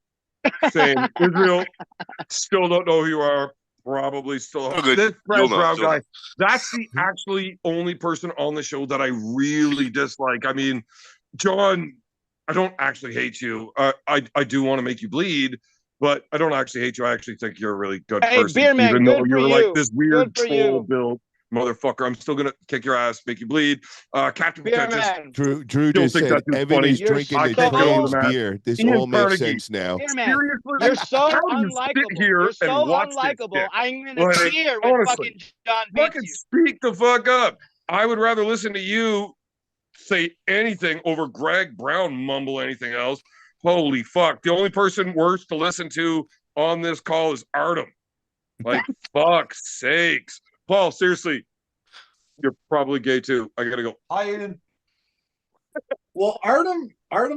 same. Israel, still don't know who you are. Probably still. Oh, good. This You'll Fred know, Brown you'll guy. know. That's the actually only person on the show that I really dislike. I mean, John, I don't actually hate you. I do want to make you bleed, but I don't actually hate you. I actually think you're a really good Hey, person, beer man, even though good for you're like you. this weird Good for troll you. build motherfucker. I'm still gonna kick your ass, make you bleed. Captain Beer Pretentious. man. Drew Don't just think said that's too Evan funny. is You're drinking I the can't get over the Trains match. beer. This Ian all makes Carnegie. sense now. Beer man. Seriously, You're so how do you sit unlikable. here You're so and watch this unlikable. shit? I'm gonna Like, cheer when honestly, fucking John beats fucking you. speak the fuck up. I would rather listen to you say anything over Greg Brown mumble anything else. Holy fuck. The only person worse to listen to on this call is Artem. Like, fuck's sakes. Paul, seriously, you're probably gay too. I gotta go. I am. Well, Artem,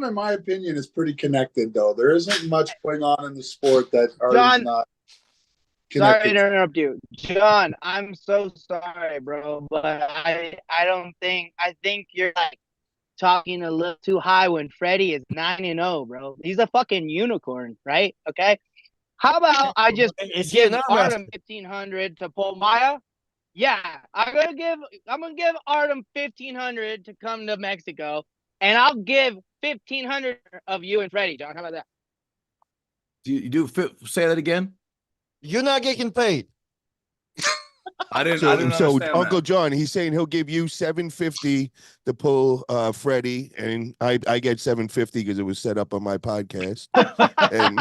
in my opinion, is pretty connected. Though there isn't much going on in the sport that Artem's John, not sorry connected. to interrupt you. John, I'm so sorry, bro, but I don't think I think you're like talking a little too high when Freddie is 9-0, bro. He's a fucking unicorn, right? Okay. How about I just Is he give an Artem 1,500 to pull Maya? Yeah, I'm gonna give Artem 1,500 to come to Mexico, and I'll give 1,500 of you and Freddie. John, how about that? Say that again? You're not getting paid. I didn't So understand Uncle that. John, he's saying he'll give you $750 to pull Freddie, and I get $750 because it was set up on my podcast. And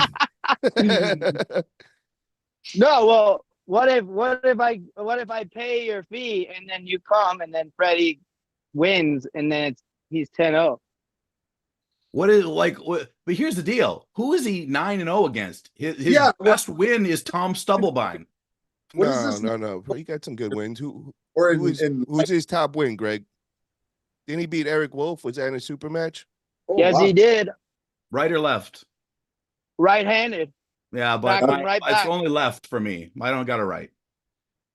No, well, what if I pay your fee and then you come and then Freddie wins and then he's 10-0. What is like? But here's the deal: who is he 9-0 against? His Yeah, best win is Tom Stubblebine. What is this? No. He got some good wins. Or Who's his top win, Greg? Didn't he beat Eric Wolf? Was that in a super match? oh, Yes, wow. he did. Right or left? Right-handed. Yeah, but Back him right it's back. only left for me. I don't got it right.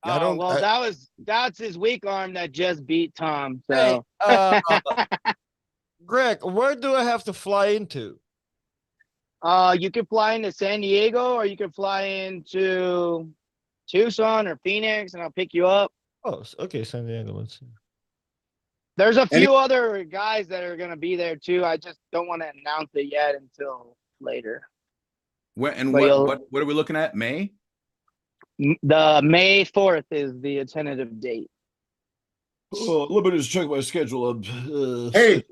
I don't- well, I- that's his weak arm that just beat Tom. Hey, So Greg, where do I have to fly into? you can fly into San Diego or you can fly into Tucson or Phoenix and I'll pick you up. Oh, okay, San Diego. Let's see. There's a few other guys that are gonna be there too. I just don't want to announce it yet until later. What are we looking at? May? The May 4th is the tentative date. Let me just check my schedule. Hey,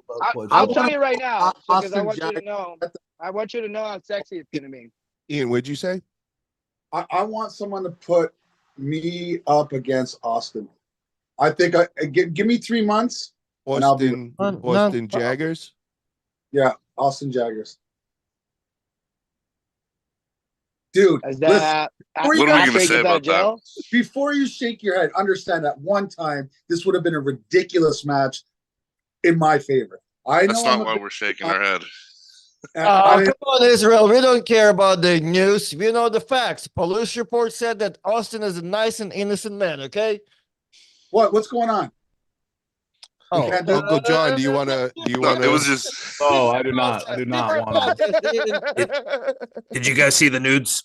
I'll tell you right now because I Austin want you to Jack- know. I want you to know how sexy it's gonna be. Ian, what'd you say? I want someone to put me up against Austin. I think give me 3 months. And I'll be- Austin Jaggers. Yeah, Austin Jaggers. Dude, Is listen, that What are you gonna after he say gets out about of jail? before you shake your head, understand that one time this would have been a ridiculous match in my favor. I That's know I'm not a why big- we're shaking our head. I mean, Come on, Israel. We don't care about the news. We know the facts. Police report said that Austin is a nice and innocent man, okay? what's going on? Oh, can't do- Uncle John, do you No, wanna it was just Oh, I do not want to. Did you guys see the nudes?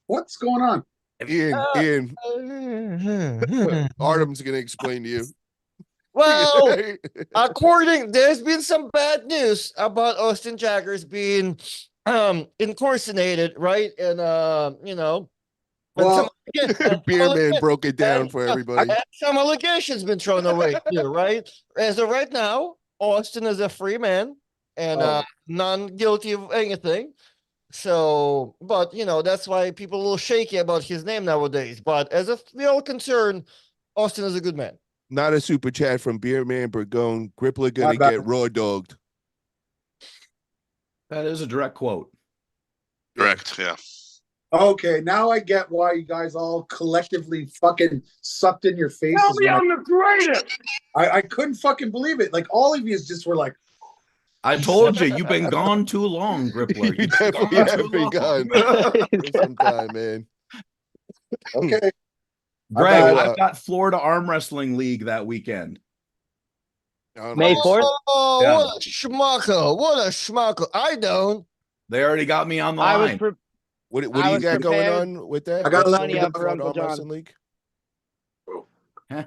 What's going on? Ian, Artem's gonna explain to you. Well, there's been some bad news about Austin Jaggers being incarcerated, right? And when Well, Beer Man broke it down for everybody. some allegations been thrown away here, right? As of right now, Austin is a free man and non-guilty of anything. So, but that's why people are a little shaky about his name nowadays. But as if we're all concerned, Austin is a good man. Not a super chat from Beer Man Burgone. Grippler gonna My bad. get raw dogged. That is a direct quote. correct. Yeah. okay, now I get why you guys all collectively fucking sucked in your faces. Tell me I'm the greatest. I couldn't fucking believe it. Like all of you just were like, I told you, you've been gone too long, Grippler. You definitely have been gone for some time, man. okay, Greg, So, I've got Florida Arm Wrestling League that weekend. May 4th? Oh, Yeah. what a schmucko. What a schmucko. I don't. They already got me on the I was line. What do I you was got going prepared. on with that? I gotta What's let going you on, go. Florida Uncle Arm John. Wrestling League? Huh?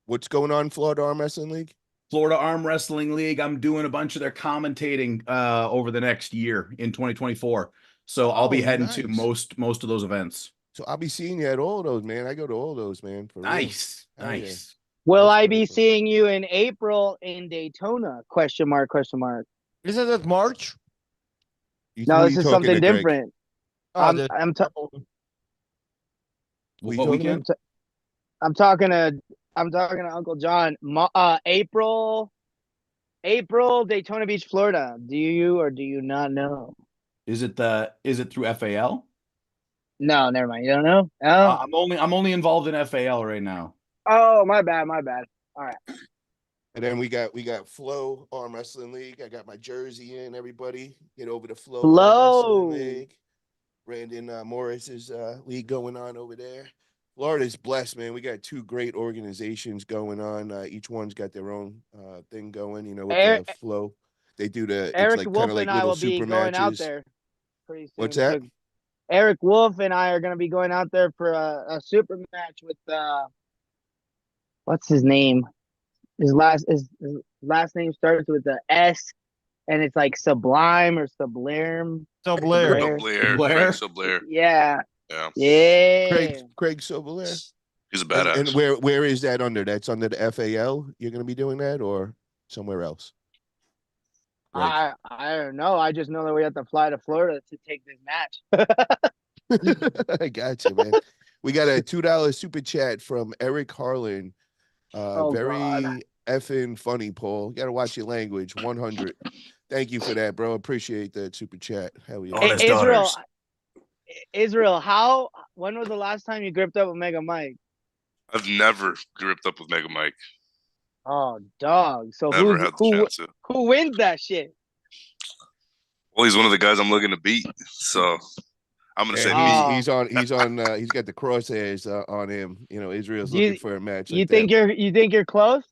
What's going on, Florida Arm Wrestling League? Florida Arm Wrestling League. I'm doing a bunch of their commentating over the next year in 2024. So I'll be heading to nice. most of those events. So I'll be seeing you at all those, man. I go to all those, man. For real. Nice. Oh, yeah. Nice. Will That's I pretty be cool. seeing you in April in Daytona? Question mark, question mark. Isn't it March? Who No, are this you is talking something to, Greg? different. Oh, I'm the- I'm ta- Who you What talking weekend? I'm talking to Uncle John. April Daytona Beach, Florida. Do you or do you not know? Is it through FAL? No, never mind. You don't know? Oh, I'm only involved in FAL right now. oh, my bad. All right. And then we got Flow Arm Wrestling League. I got my jersey in. Everybody get over to Flow Arm Flow. Wrestling League. Brandon Morris's league going on over there. Florida's blessed, man. We got two great organizations going on. Each one's got their own thing going. With Eric- the Flow, they do it's Eric like Wolf kind of like and I little will be super going out matches. there pretty soon. What's that? So Eric Wolf and I are going to be going out there for a super match with what's his name? His last name starts with the S, and it's like Sublime or Sublime. So Blair. Blair. Blair? Craig Blair. Yeah. Yeah. Yeah. Craig Sobelair. He's a badass. And where is that under? That's under the FAL. You're going to be doing that or somewhere else? Greg. I don't know. I just know that we have to fly to Florida to take this match. I got you, man. We got a $2 super chat from Eric Harlan. Oh, Very God. effing funny, Paul. You got to watch your language. 100. Thank you for that, bro. Appreciate that super chat. Hell yeah. On his Israel, daughters. Israel, when was the last time you gripped up with Mega Mike? I've never gripped up with Mega Mike. Oh, dog. So Never had the chance to. who wins that shit? Well, he's one of the guys I'm looking to beat. So I'm gonna say Yeah, me. he's on. He's got the crosshairs on him. You know, Israel's Do you- looking for a match. You like think that. you think you're close?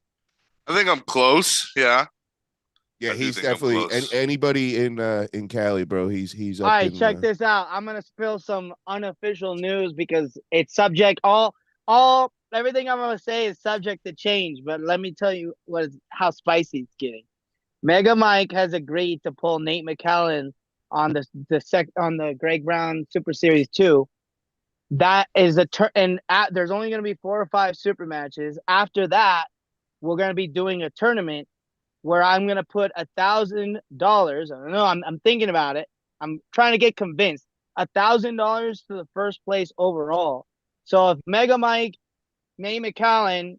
I think I'm close. Yeah. Yeah, I do he's think I'm definitely close. anybody in Cali, bro. He's All up right, in. check this out. I'm gonna spill some unofficial news because it's subject everything I'm gonna say is subject to change. But let me tell you how spicy it's getting. Mega Mike has agreed to pull Nate McCallan on the Greg Brown Super Series 2. That is there's only gonna be 4 or 5 super matches. After that, we're gonna be doing a tournament where I'm gonna put $1,000. I don't know. I'm thinking about it. I'm trying to get convinced. $1,000 to the first place overall. So if Mega Mike, Nate McCallan,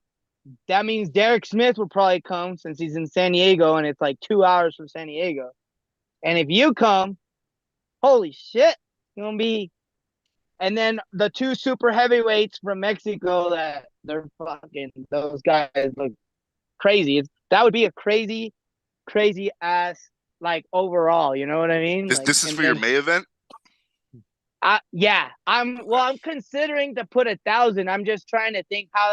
that means Derek Smith will probably come since he's in San Diego and it's like 2 hours from San Diego. And if you come, holy shit, you're gonna be. And then the 2 super heavyweights from Mexico that they're fucking. Those guys look crazy. That would be a crazy ass like overall, you know what I mean? This is for your May event. Yeah, I'm considering to put 1,000. I'm just trying to think how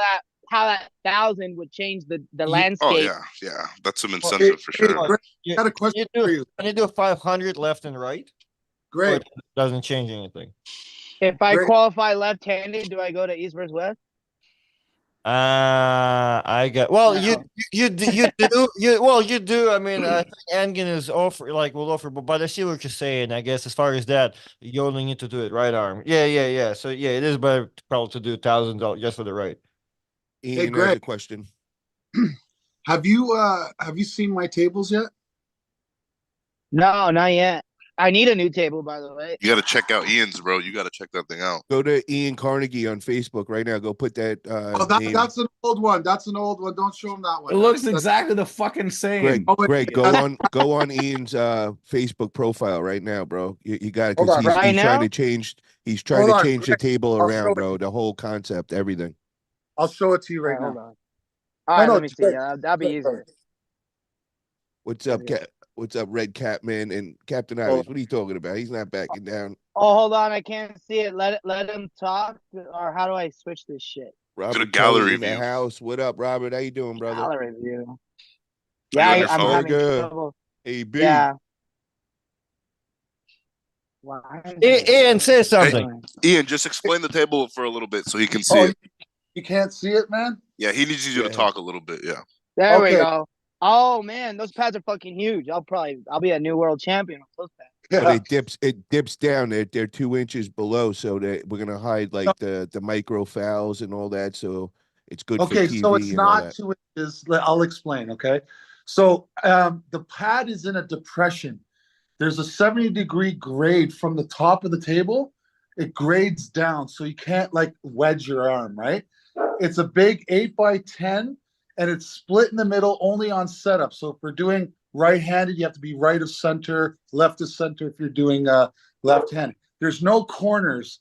that 1,000 would change the landscape. Oh yeah. That's some incentive for sure. Greg, I got a question for you. Can you do 500 left and right? Or Greg, it doesn't change anything. If I Great. qualify left-handed, do I go to East versus West? I got well. No. You do you do. I mean, I think Engen is will offer, but I see what you're saying. I guess as far as that, you only need to do it right arm. Yeah. So yeah, it is better probably to do $1,000 just for the right. Ian Hey, has a Greg. question. have you seen my tables yet? No, not yet. I need a new table, by the way. You got to check out Ian's, bro. You got to check that thing out. Go to Ian Carnegie on Facebook right now. Go put that. Name. That's an old one. That's an old one. Don't show him that one. It looks exactly the fucking same. Greg, go on Ian's Facebook profile right now, bro. You got it Hold because on. he's Right now? trying to change. He's trying Hold to on, change the Greg, table I'll show around, it. bro. The whole concept, everything. I'll show it to you All right right, hold now. on. All right, No, let me see. Greg, Yeah, that'd be easier. What's up, Okay. What's up, Red Catman and Captain Hold Iris? on. What are you talking about? He's not backing down. Oh, hold on. I can't see it. Let him talk. Or how do I switch this shit? Robert gallery Kelly's in the view. house. What up, Robert? How you doing, brother? Gallery view. Are you on Yeah, your I'm phone? having Good. trouble. Hey, B. Yeah. Why is Ian, say something. Ian, just explain the table for a little bit so he can see Oh, it. you can't see it, man? Yeah, he needs you to talk a little bit. Yeah. There we Okay. go. Oh man, those pads are fucking huge. I'll be a new world champion with those pads. But it dips down. They're 2 inches below, so that we're gonna hide like the micro fouls and all that. So it's good for Okay, TV so it's and all not that. 2 inches. I'll explain. Okay, so the pad is in a depression. There's a 70-degree grade from the top of the table. It grades down, so you can't like wedge your arm, right? It's a big 8x10, and it's split in the middle only on setup. So if we're doing right-handed, you have to be right of center, left of center if you're doing left-handed. There's no corners.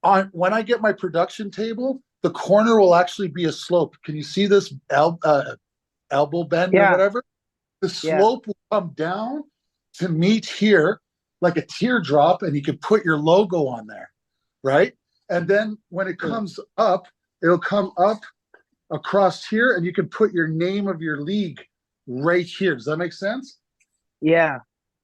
When I get my production table, the corner will actually be a slope. Can you see this elbow bend or whatever? The slope will come down to meet here like a teardrop, and you can put your logo on there, right? And then when it comes up, it'll come up across here, and you can put your name of your league right here. Does that make sense? Yeah.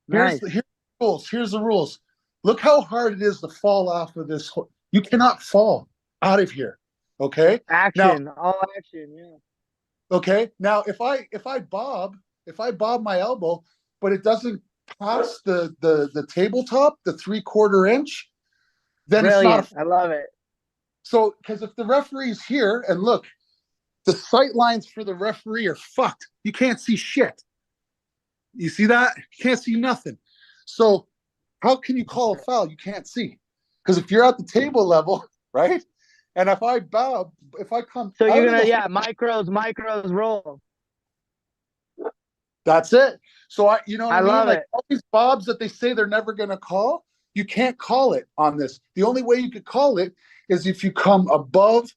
Here's the rules. Here's the rules. Look how hard it is to fall off of this. You cannot fall out of here. Okay. Action. All action. Yeah. Okay. Now, if I bob my elbow, but it doesn't pass the tabletop, the 3/4 inch, then Brilliant. it's not. I love it. So, because if the referee's here and look, the sight lines for the referee are fucked. You can't see shit. You see that? You can't see nothing. So how can you call a foul? You can't see. Because if you're at the table level, right? And if I come So out you're of gonna the- micros roll. That's it. So you know what I I mean? love Like it. all these bobs that they say they're never going to call, you can't call it on this. The only way you could call it is if you come above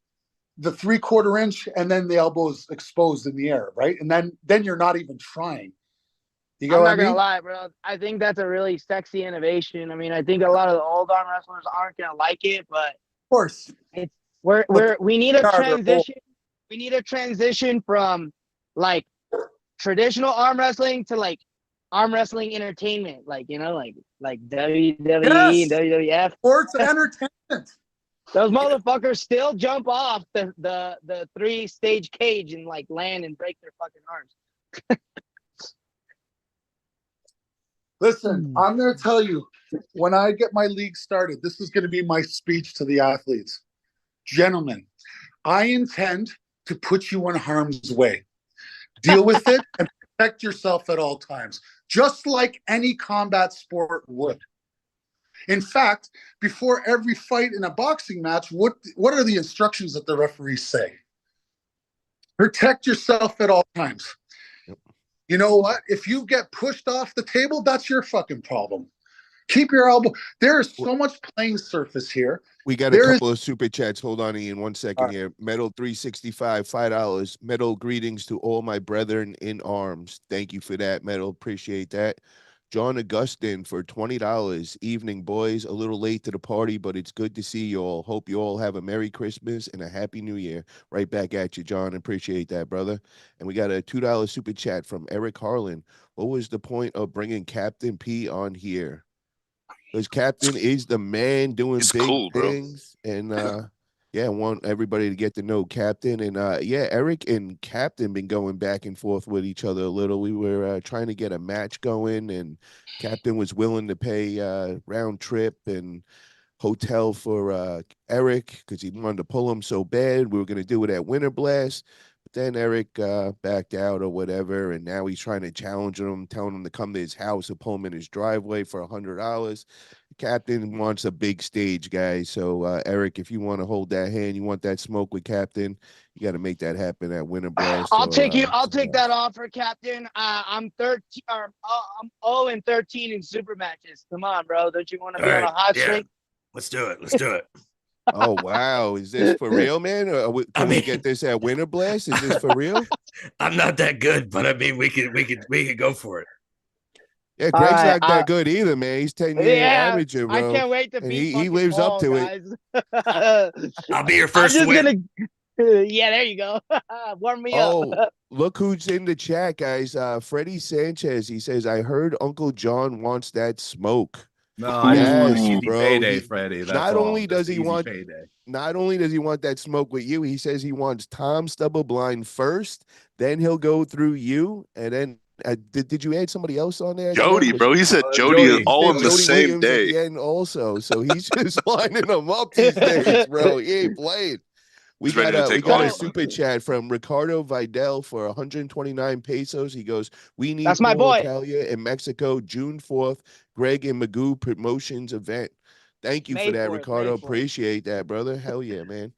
the 3/4 inch and then the elbow is exposed in the air, right? And then you're not even trying. You get I'm what I not gonna mean? lie, bro. I think that's a really sexy innovation. I mean, I think a lot of the old arm wrestlers aren't gonna like it, but Of course. it's But we need a they're old. transition. We need a transition from like traditional arm wrestling to like arm wrestling entertainment, like like WWE and Yes. WWF. Sports entertainment. Those motherfuckers still jump off the 3-stage cage and like land and break their fucking arms. Listen, I'm going to tell you, when I get my league started, this is going to be my speech to the athletes. Gentlemen, I intend to put you in harm's way. Deal with it and protect yourself at all times, just like any combat sport would. In fact, before every fight in a boxing match, what are the instructions that the referees say? Protect yourself at all times. You know what? If you get pushed off the table, that's your fucking problem. Keep your elbow. There is so much playing surface here. We got a couple of super chats. Hold on, Ian, 1 second here. Metal 365, $5. Metal, greetings to all my brethren in arms. Thank you for that, Metal. Appreciate that. John Augustin for $20. Evening, boys. A little late to the party, but it's good to see you all. Hope you all have a Merry Christmas and a Happy New Year. Right back at you, John. Appreciate that, brother. And we got a $2 super chat from Eric Harlan. What was the point of bringing Captain P on here? Because Captain is the man doing It's big cool, bro. things. And yeah, I want everybody to get to know Captain. And yeah, Eric and Captain been going back and forth with each other a little. We were trying to get a match going, and Captain was willing to pay round trip and hotel for Eric because he wanted to pull him so bad. We were going to do it at Winter Blast. But then Eric backed out or whatever, and now he's trying to challenge him, telling him to come to his house and pull him in his driveway for $100. Captain wants a big stage, guys. So Eric, if you want to hold that hand, you want that smoke with Captain, you got to make that happen at Winter Blast. I'll take that offer, Captain. I'm 13. I'm 0-13 in super matches. Come on, bro. Don't you want to be on a hot streak? Let's do it. Let's do it. Oh wow, is this for real, man? Can we get this at Winter Blast? Is this for real? I'm not that good, but I mean, we could go for it. Yeah, Greg's not that good either, man. He's 10-year amateur, bro. I can't wait to and beat he lives Paul, up to guys. it. I'll be your first win. Yeah, there you go. Warm me up. Look who's in the chat, guys. Freddie Sanchez. He says, "I heard Uncle John wants that smoke." No, I just want Yes, an easy bro. payday, Freddie. That's Not all. only does Just he easy want payday. Not only does he want that smoke with you, he says he wants Tom Stubbleblind first, then he'll go through you, and then did you add somebody else on there? Jody, bro. He said Jody Jody. all on Jody the same Williams at day. the end also, so he's just lining them up these days, bro. He ain't playing. We He's ready to take got a all super chat from Ricardo Vidal for 129 pesos. He goes, "We need That's my Paul boy. Italia in Mexico, June 4th, Greg and Magoo Promotions event." Thank you for that, Ricardo. Appreciate that, brother. Hell yeah, man.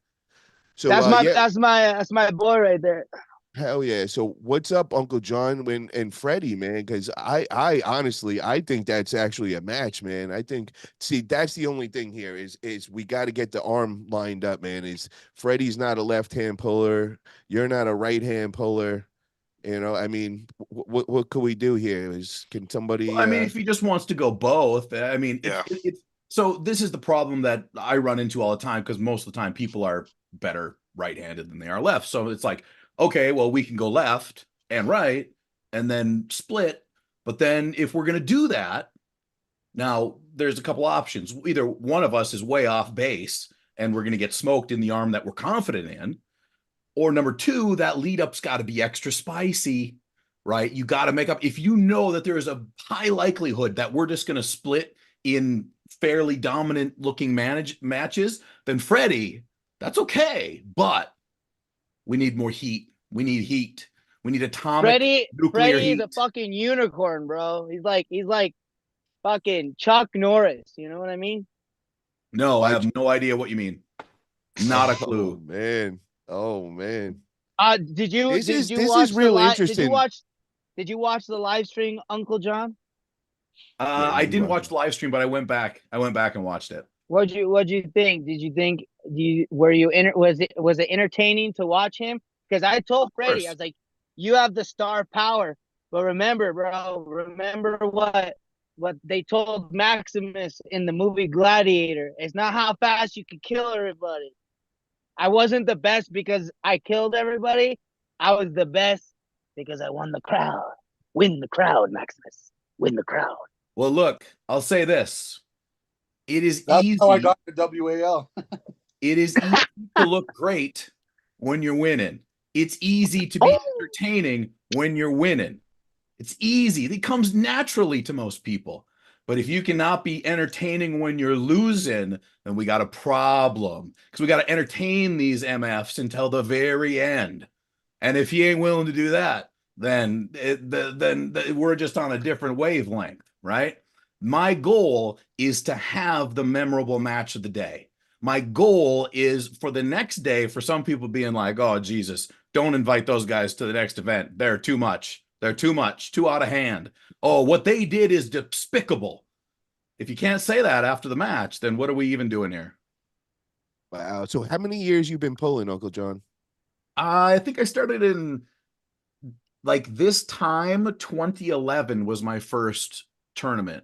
So that's my boy right there. hell yeah. So what's up, Uncle John and Freddie, man? Because I honestly I think that's actually a match, man. I think that's the only thing here is we got to get the arm lined up, man. Is Freddie's not a left-hand puller, you're not a right-hand puller. You know, I mean, what could we do here? Can somebody? Well, I mean, if he just wants to go both, I mean, Yeah. So this is the problem that I run into all the time because most of the time people are better right-handed than they are left. So it's like, okay, well, we can go left and right and then split. But then if we're going to do that, now there's a couple options. Either one of us is way off base and we're going to get smoked in the arm that we're confident in. Or number two, that lead up's got to be extra spicy, right? You got to make up. If you know that there is a high likelihood that we're just going to split in fairly dominant looking matches, then Freddie, that's okay. But we need more heat. We need heat. We need atomic nuclear heat. Freddie's a fucking unicorn, bro. He's like fucking Chuck Norris. You know what I mean? No, I have no idea what you mean. Not a clue. Man. Oh man. Did you This watch is real interesting. Did you watch the live stream, Uncle John? I you didn't watched watch the live stream, but I went back and watched it. What'd you think? Did you think was it entertaining to watch him? Because I told Freddie, I was like, you have the star power. But remember, bro, remember what they told Maximus in the movie Gladiator. It's not how fast you can kill everybody. I wasn't the best because I killed everybody. I was the best because I won the crowd. Win the crowd, Maximus. Win the crowd. Well, look, I'll say this. It is That's easy. how I got to WAL. It is easy to look great when you're winning. It's easy to be entertaining when you're winning. It's easy. It comes naturally to most people. But if you cannot be entertaining when you're losing, then we got a problem. Because we got to entertain these MFs until the very end. And if he ain't willing to do that, then we're just on a different wavelength, right? My goal is to have the memorable match of the day. My goal is for the next day for some people being like, oh, Jesus, don't invite those guys to the next event. They're too much. They're too much, too out of hand. Oh, what they did is despicable. If you can't say that after the match, then what are we even doing here? Wow. So how many years you been pulling, Uncle John? I think I started in like this time, 2011 was my first tournament.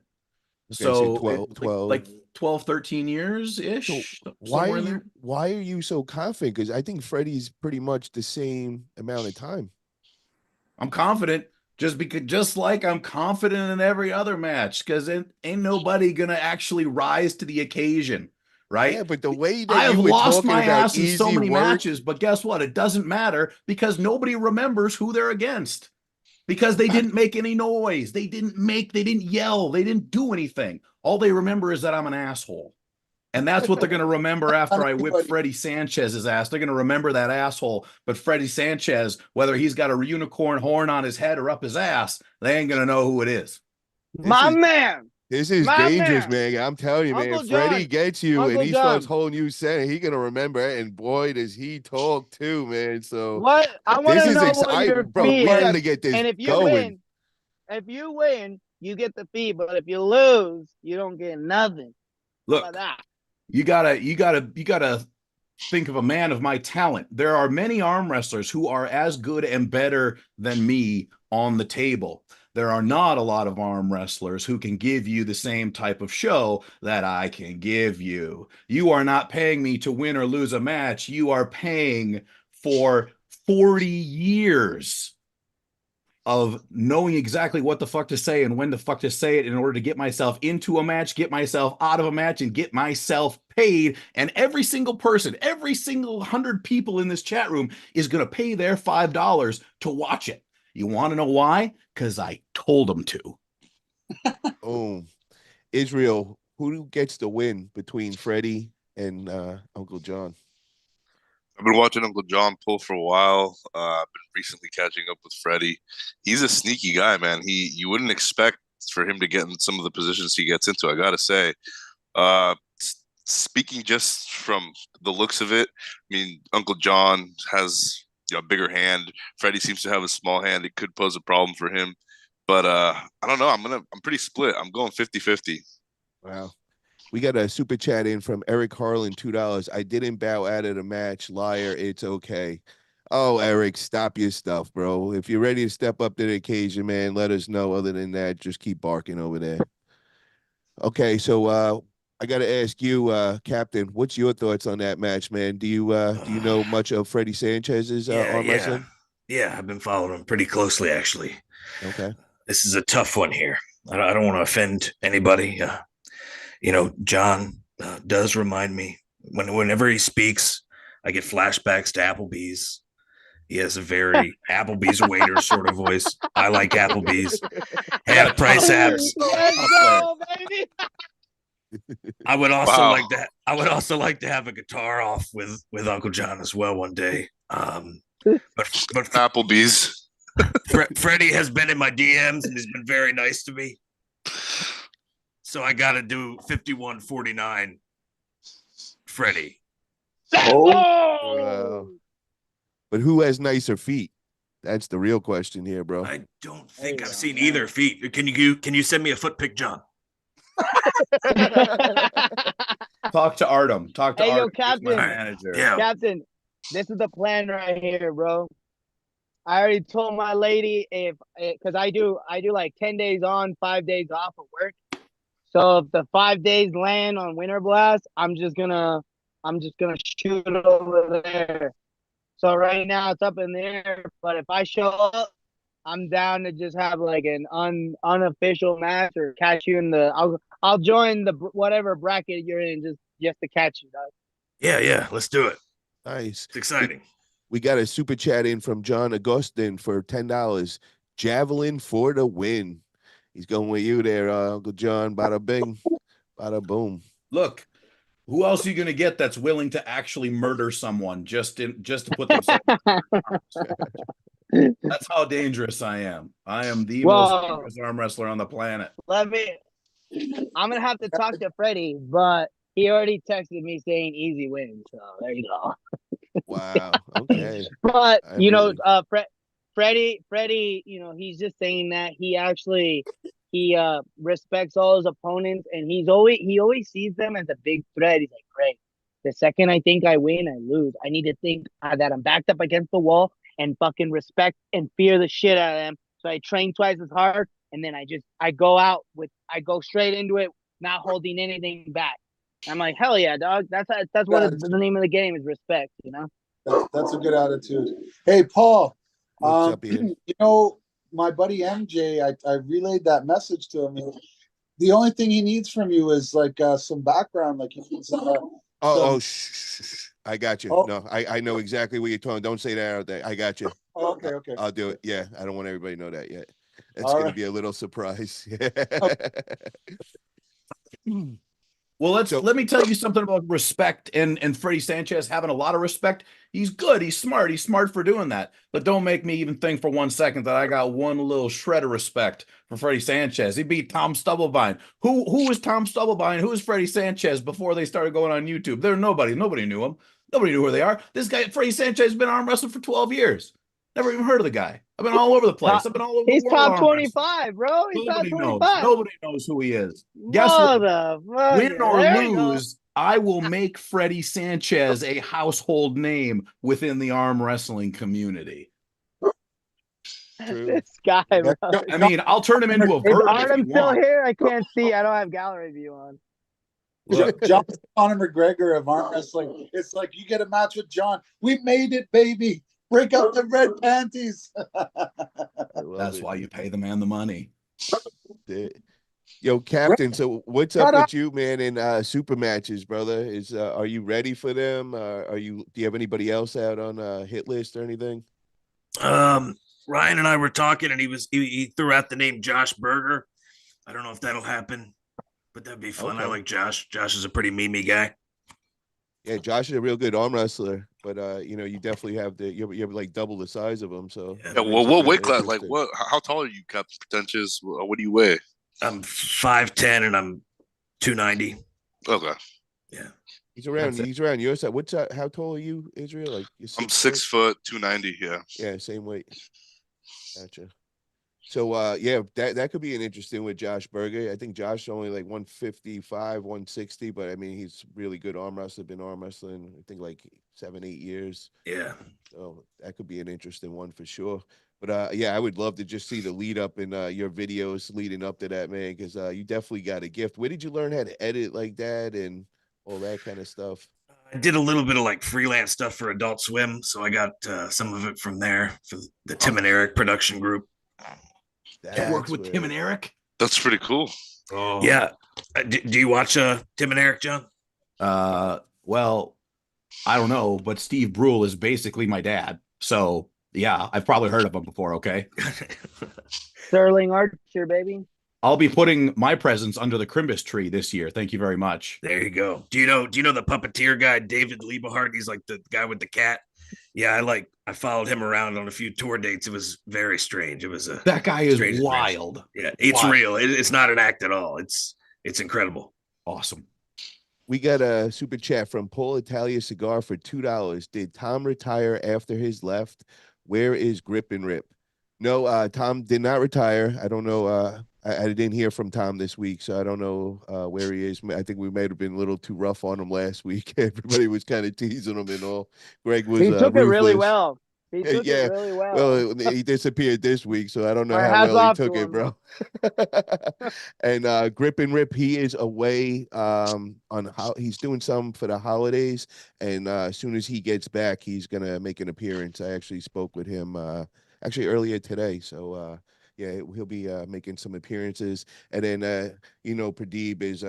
Okay, So 12. like 12, 13 years ish. So Somewhere why are you so confident? Because I think Freddie's pretty much the same amount of time. I'm confident just like I'm confident in every other match because ain't nobody gonna actually rise to the occasion, right? Yeah, but the way that I've you were lost talking my about ass in so easy many work, matches, but guess what? It doesn't matter because nobody remembers who they're against because they didn't make any noise. They didn't yell. They didn't do anything. All they remember is that I'm an asshole. And that's what they're going to remember after I whip Freddie Sanchez's ass. They're going to remember that asshole. But Freddie Sanchez, whether he's got a unicorn horn on his head or up his ass, they ain't going to know who it is. My man. This is My dangerous, man. man. I'm telling you, Uncle man. Freddie John. gets you Uncle and he starts John. holding you center. He gonna remember it, and boy, does he talk too, man. So What I want this to is know what your bro. fee We is. gotta get this And if you going. win, you get the fee. But if you lose, you don't get nothing. Look, How about that? you gotta think of a man of my talent. There are many arm wrestlers who are as good and better than me on the table. There are not a lot of arm wrestlers who can give you the same type of show that I can give you. You are not paying me to win or lose a match. You are paying for 40 years of knowing exactly what the fuck to say and when the fuck to say it in order to get myself into a match, get myself out of a match, and get myself paid. And every single person, every single 100 people in this chat room is going to pay their $5 to watch it. You want to know why? Because I told them to. Oh, Israel, who gets the win between Freddie and Uncle John? I've been watching Uncle John pull for a while. I've been recently catching up with Freddie. He's a sneaky guy, man. You wouldn't expect for him to get in some of the positions he gets into. I gotta say, speaking just from the looks of it, I mean, Uncle John has a bigger hand. Freddie seems to have a small hand. It could pose a problem for him. But I don't know. I'm pretty split. I'm going 50-50. Wow. We got a super chat in from Eric Harlan, $2. I didn't bow out of the match. Liar, it's okay. Oh, Eric, stop your stuff, bro. If you're ready to step up to the occasion, man, let us know. Other than that, just keep barking over there. Okay, so I got to ask you, Captain, what's your thoughts on that match, man? Do you know much of Freddie Sanchez's arm wrestling? Yeah, I've been following him pretty closely, actually. Okay. This is a tough one here. I don't want to offend anybody. John does remind me whenever he speaks, I get flashbacks to Applebee's. He has a very Applebee's waiter sort of voice. I like Applebee's. Half price abs. Let's go, baby. I would also like that. I would also like to have a guitar off with Uncle John as well one day. But Applebee's. Freddie has been in my DMs and he's been very nice to me. So I got to do 51-49 Freddie. Oh. But who has nicer feet? That's the real question here, bro. I don't think Hey, I've seen man. either feet. Can you send me a foot pic, John? Talk to Artem. Talk to Hey, yo, Artem. He's my Captain. All right. manager. Yeah. Captain, this is the plan right here, bro. I already told my lady because I do like 10 days on, 5 days off of work. So if the 5 days land on Winter Blast, I'm just gonna shoot it over there. So right now it's up in the air, but if I show up, I'm down to just have like an unofficial match or catch you in the. I'll join the whatever bracket you're in just to catch you, dog. Yeah. Let's do it. Nice. It's exciting. We got a super chat in from John Augustin for $10. Javelin for the win. He's going with you there, Uncle John. Bada bing, bada boom. Look, who else are you going to get that's willing to actually murder someone just to put themselves? That's how dangerous I am. I am the most dangerous arm wrestler on the planet. I'm gonna have to talk to Freddie, but he already texted me saying easy win. So there you go. Wow. Okay. But I you know, mean- Freddie, you know, he's just saying that he respects all his opponents, and he always sees them as a big threat. He's like, great. The second I think I win, I lose. I need to think that I'm backed up against the wall and fucking respect and fear the shit out of them. So I train twice as hard, and then I go straight into it, not holding anything back. I'm like, hell yeah, dog. That's what the name of the game is, respect. You know. That's a good attitude. Hey, Paul. What's up, Ian? You know, my buddy MJ, I relayed that message to him. The only thing he needs from you is like some background, like he needs. Shh. I got you. Oh. No, I know exactly what you're talking. Don't say that out there. I got you. Oh, okay. I'll do it. Yeah, I don't want everybody to know that yet. It's All going right. to be a little surprise. Well, So- let me tell you something about respect and Freddie Sanchez having a lot of respect. He's good. He's smart. He's smart for doing that. But don't make me even think for 1 second that I got one little shred of respect for Freddie Sanchez. He beat Tom Stubblebine. Who was Tom Stubblebine? Who was Freddie Sanchez before they started going on YouTube? They're nobody. Nobody knew him. Nobody knew who they are. This guy, Freddie Sanchez, has been arm wrestling for 12 years. Never even heard of the guy. I've been all over the place. I've been all over He's the world. top 25, bro. He's Nobody top knows. 25. Nobody knows who he is. Guess what? Motherfucker. Win or There you go. lose, I will make Freddie Sanchez a household name within the arm wrestling community. True. This guy, bro. I mean, I'll turn him into a Is verb if Artem you still want. here? I can't see. I don't have gallery view on. John Conor McGregor of arm wrestling. It's like you get a match with John. We made it, baby. Break out the red panties. That's why you pay the man the money. Yo, Captain. So what's up with you, man? In super matches, brother? Are you ready for them? Do you have anybody else out on a hit list or anything? Ryan and I were talking, and he threw out the name Josh Berger. I don't know if that'll happen, but that'd be fun. Okay. I like Josh. Josh is a pretty memey guy. Yeah, Josh is a real good arm wrestler, but you definitely have you have like double the size of him. So Yeah, Yeah, well, what weight class? Like, what? How tall are you, Captain Pretentious? What do you weigh? I'm 5'10" and I'm 290. Okay, Yeah. he's around. That's it. He's around your side. How tall are you, Israel? Like you're I'm 6 6', 290. Yeah. Yeah, same weight. Gotcha. So yeah, that could be an interesting with Josh Berger. I think Josh is only like 155, 160, but I mean he's really good arm wrestler, been arm wrestling, I think like 7-8 years. Yeah. So that could be an interesting one for sure. But yeah, I would love to just see the lead up in your videos leading up to that, man, because you definitely got a gift. Where did you learn how to edit like that and all that kind of stuff? I did a little bit of like freelance stuff for Adult Swim, so I got some of it from there for the Tim and Eric production group. I worked with That's Tim where- and Eric. That's pretty cool. Oh Yeah. Do you watch Tim and Eric, John? Well, I don't know, but Steve Brule is basically my dad. So yeah, I've probably heard of him before. Okay. Sterling Archer, baby. I'll be putting my presents under the Crimbus tree this year. Thank you very much. There you go. Do you know the puppeteer guy, David Liebehart? He's like the guy with the cat. Yeah, I followed him around on a few tour dates. It was very strange. It was That guy is Strange experience. wild. Yeah, it's Wild. real. It's not an act at all. It's incredible. Awesome. We got a super chat from Paul Italia Cigar for $2. Did Tom retire after his left? Where is Grip and Rip? No, Tom did not retire. I don't know. I didn't hear from Tom this week, so I don't know where he is. I think we might have been a little too rough on him last week. Everybody was kind of teasing him and all. Greg was He took it really ruthless. well. He took Yeah, it really well. well, he disappeared this week, so I don't know All right, how hats well he off took to it, him. bro. And Grip and Rip, he is away on how he's doing some for the holidays, and as soon as he gets back, he's gonna make an appearance. I actually spoke with him actually earlier today, so yeah, he'll be making some appearances. And then Pradeep is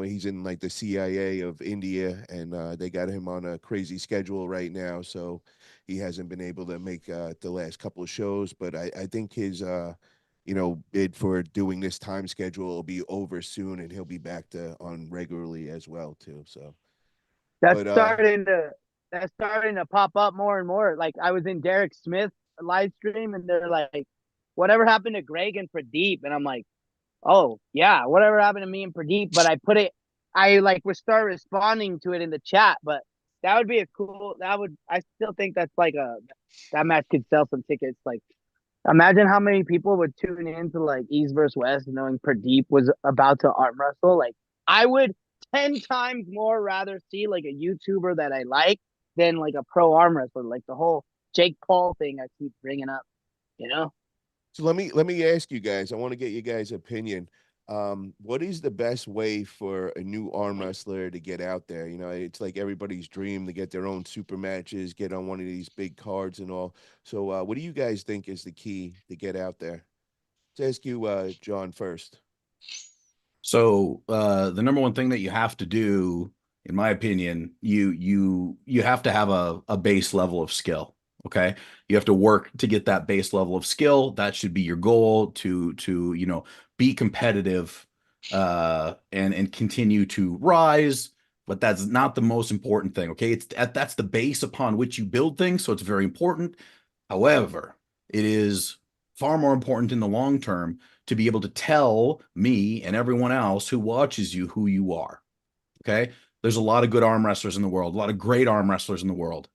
he's in like the CIA of India, and they got him on a crazy schedule right now, so he hasn't been able to make the last couple of shows. But I think his bid for doing this time schedule will be over soon, and he'll be back on regularly as well too. So That's but starting to pop up more and more. Like I was in Derek Smith live stream, and they're like, "Whatever happened to Greg and Pradeep?" And I'm like, "Oh yeah, whatever happened to me and Pradeep?" But I like would start responding to it in the chat. But that would be a cool. I still think that's like that match could sell some tickets. Like imagine how many people would tune in to like East versus West knowing Pradeep was about to arm wrestle. Like I would 10 times more rather see like a YouTuber that I like than like a pro arm wrestler. Like the whole Jake Paul thing I keep bringing up, you know? So let me ask you guys. I want to get you guys' opinion. What is the best way for a new arm wrestler to get out there? It's like everybody's dream to get their own super matches, get on one of these big cards and all. So, what do you guys think is the key to get out there? Let's ask you, John, first. So the number one thing that you have to do, in my opinion, you have to have a base level of skill. Okay. You have to work to get that base level of skill. That should be your goal to be competitive and continue to rise. But that's not the most important thing. Okay. That's the base upon which you build things. So it's very important. However, it is far more important in the long term to be able to tell me and everyone else who watches you who you are. Okay. There's a lot of good arm wrestlers in the world, a lot of great arm wrestlers in the world.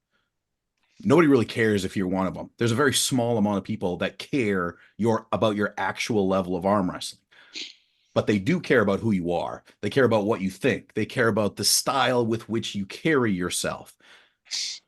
Nobody really cares if you're one of them. There's a very small amount of people that care about your actual level of arm wrestling. But they do care about who you are. They care about what you think. They care about the style with which you carry yourself.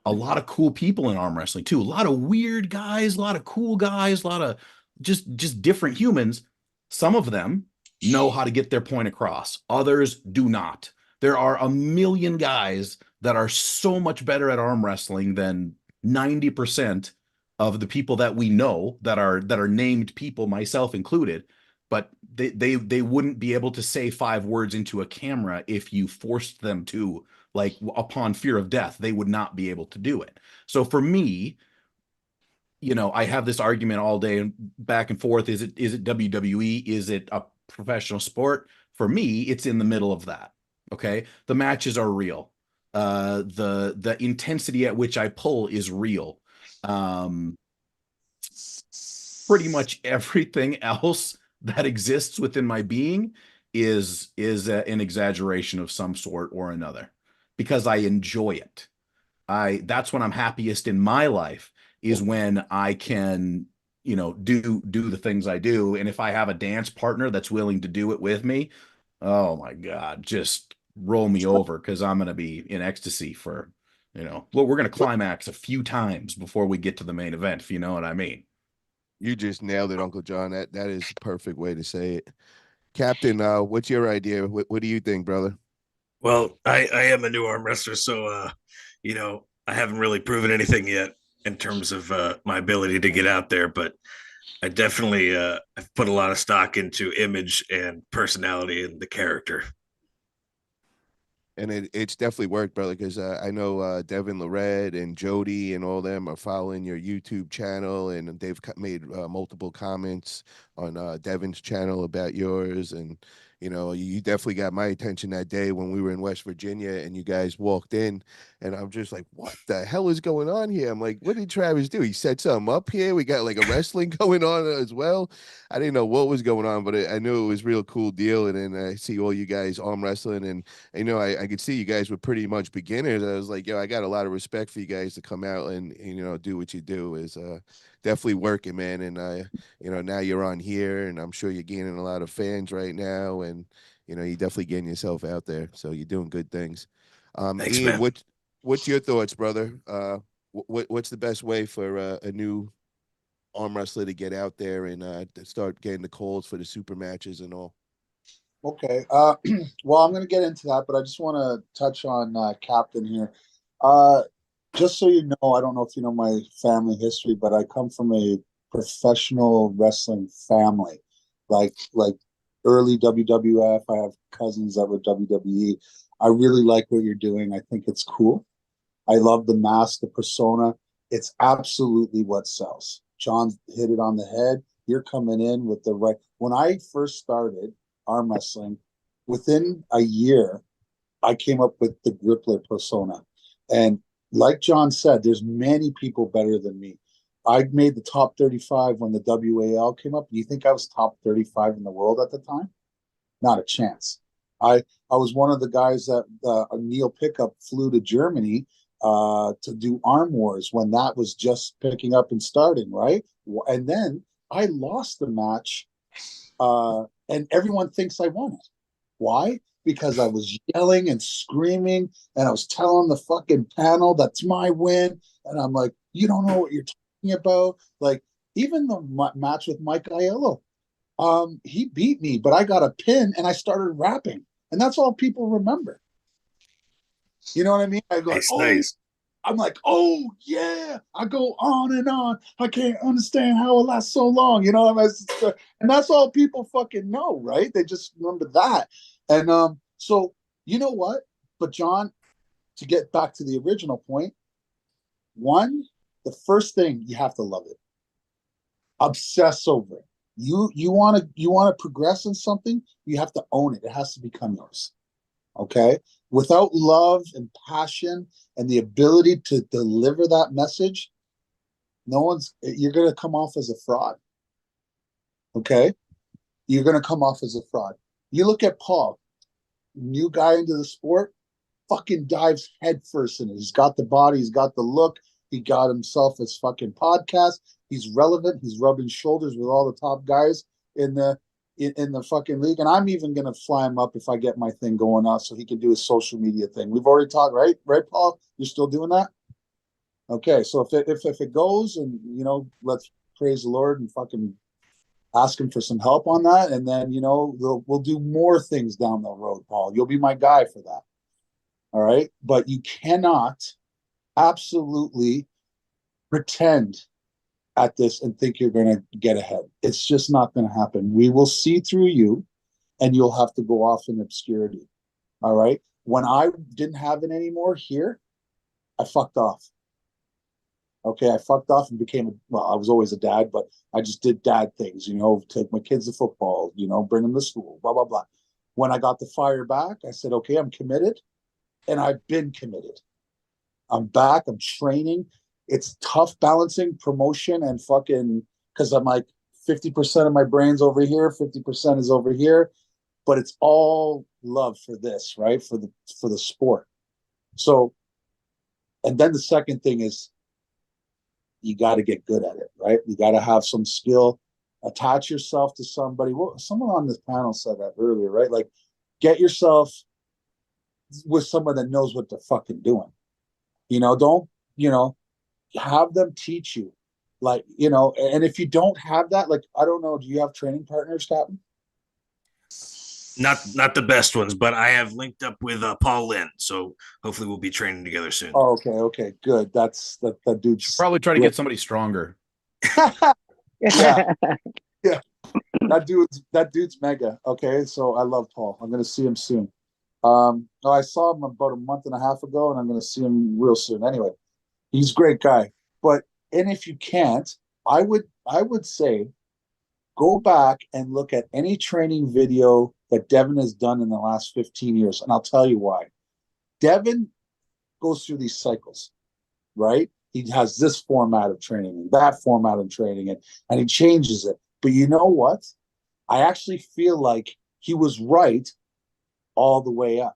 A lot of cool people in arm wrestling too. A lot of weird guys, a lot of cool guys, a lot of just different humans. Some of them know how to get their point across. Others do not. There are a million guys that are so much better at arm wrestling than 90% of the people that we know that are named people, myself included. But they wouldn't be able to say 5 words into a camera if you forced them to. Like upon fear of death, they would not be able to do it. So for me, I have this argument all day back and forth. Is it WWE? Is it a professional sport? For me, it's in the middle of that. Okay. The matches are real. The intensity at which I pull is real. Pretty much everything else that exists within my being is an exaggeration of some sort or another, because I enjoy it. That's when I'm happiest in my life, is when I can, do the things I do. And if I have a dance partner that's willing to do it with me, oh my God, just roll me over, because I'm going to be in ecstasy for, well, we're going to climax a few times before we get to the main event, if you know what I mean. You just nailed it, Uncle John. That is the perfect way to say it. Captain, what's your idea? What do you think, brother? Well, I am a new arm wrestler, so I haven't really proven anything yet in terms of my ability to get out there, but I definitely I've put a lot of stock into image and personality and the character. And it's definitely worked, brother, because I know Devin Lorette and Jody and all them are following your YouTube channel, and they've made multiple comments on Devin's channel about yours. And, you definitely got my attention that day when we were in West Virginia and you guys walked in, and I'm just like, what the hell is going on here? I'm like, what did Travis do? He set something up here. We got like a wrestling going on as well. I didn't know what was going on, but I knew it was a real cool deal. And then I see all you guys arm wrestling, and I could see you guys were pretty much beginners. I was like, I got a lot of respect for you guys to come out and do what you do. Is definitely working, man. And now you're on here, and I'm sure you're gaining a lot of fans right now, and you're definitely getting yourself out there. So you're doing good things. Thanks, Ian, man. what's your thoughts, brother? What's the best way for a new arm wrestler to get out there and to start getting the calls for the super matches and all? Okay. Well, I'm going to get into that, but I just want to touch on Captain here. Uh, just so you know, I don't know if you know my family history, but I come from a professional wrestling family, like early WWF. I have cousins that were WWE. I really like what you're doing. I think it's cool. I love the mask, the persona. It's absolutely what sells. John hit it on the head. You're coming in with the right. When I first started arm wrestling, within a year, I came up with the Grippler persona. And like John said, there's many people better than me. I made the top 35 when the WAL came up. Do you think I was top 35 in the world at the time? Not a chance. I was one of the guys that Neil Pickup flew to Germany to do Arm Wars when that was just picking up and starting, right? And then I lost the match, and everyone thinks I won it. Why? Because I was yelling and screaming, and I was telling the fucking panel that's my win, and I'm like, you don't know what you're talking about. Like even the match with Mike Aiello, he beat me, but I got a pin and I started rapping, and that's all people remember. You know what I mean? I go, Nice. I'm like, oh yeah. I go on and on. I can't understand how it lasts so long. You know what I mean? And that's all people fucking know, right? They just remember that. And so you know what? But John, to get back to the original point, the first thing you have to love it, obsess over it. You want to progress in something, you have to own it. It has to become yours. Okay? Without love and passion and the ability to deliver that message, you're going to come off as a fraud. Okay? You're going to come off as a fraud. You look at Paul, new guy into the sport, fucking dives headfirst in it. He's got the body, he's got the look, he got himself his fucking podcast. He's relevant. He's rubbing shoulders with all the top guys in the fucking league. And I'm even gonna fly him up if I get my thing going on so he can do his social media thing. We've already talked, right? Right, Paul? You're still doing that? Okay, so if it goes, and let's praise the Lord and fucking ask him for some help on that, and then we'll do more things down the road, Paul. You'll be my guy for that. All right, but you cannot absolutely pretend at this and think you're going to get ahead. It's just not going to happen. We will see through you, and you'll have to go off in obscurity. All right. When I didn't have it anymore here, I fucked off. Okay. I fucked off and I was always a dad, but I just did dad things, take my kids to football, bring them to school, blah, blah, blah. When I got the fire back, I said, okay, I'm committed, and I've been committed. I'm back. I'm training. It's tough balancing promotion and fucking, because I'm like 50% of my brain's over here, 50% is over here, but it's all love for this, right? For the sport. So, and then the second thing is you got to get good at it, right? You got to have some skill, attach yourself to somebody. Well, someone on this panel said that earlier, right? Like, get yourself with someone that knows what they're fucking doing. Don't, have them teach you, and if you don't have that, like, I don't know, do you have training partners, Captain? Not the best ones, but I have linked up with Paul Lynn, so hopefully we'll be training together soon. Oh, okay, good. That dude should probably try to get somebody stronger. yeah that dude's mega. Okay, so I love Paul. I'm gonna see him soon. I saw him about a month and a half ago, and I'm gonna see him real soon. Anyway, he's a great guy. And if you can't, I would say go back and look at any training video that Devin has done in the last 15 years. And I'll tell you why. Devin goes through these cycles, right? He has this format of training and that format of training, and he changes it. But you know what? I actually feel like he was right all the way up.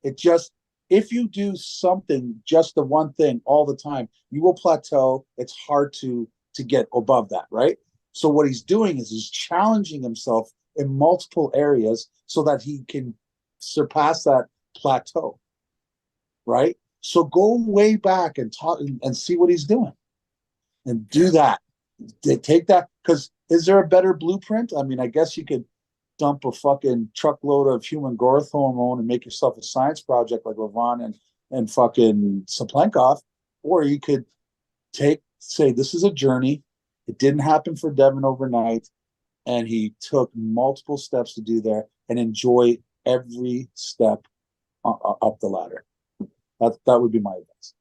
It just, if you do something, just the one thing all the time, you will plateau. It's hard to to get above that, right? So what he's doing is he's challenging himself in multiple areas so that he can surpass that plateau, right? So go way back and talk and see what he's doing and do that. Take that, because is there a better blueprint? I mean, I guess you could dump a fucking truckload of human growth hormone and make yourself a science project like Levon and fucking Saplenkov, or you could say this is a journey. It didn't happen for Devin overnight, and he took multiple steps to do there and enjoy every step up the ladder. That would be my advice.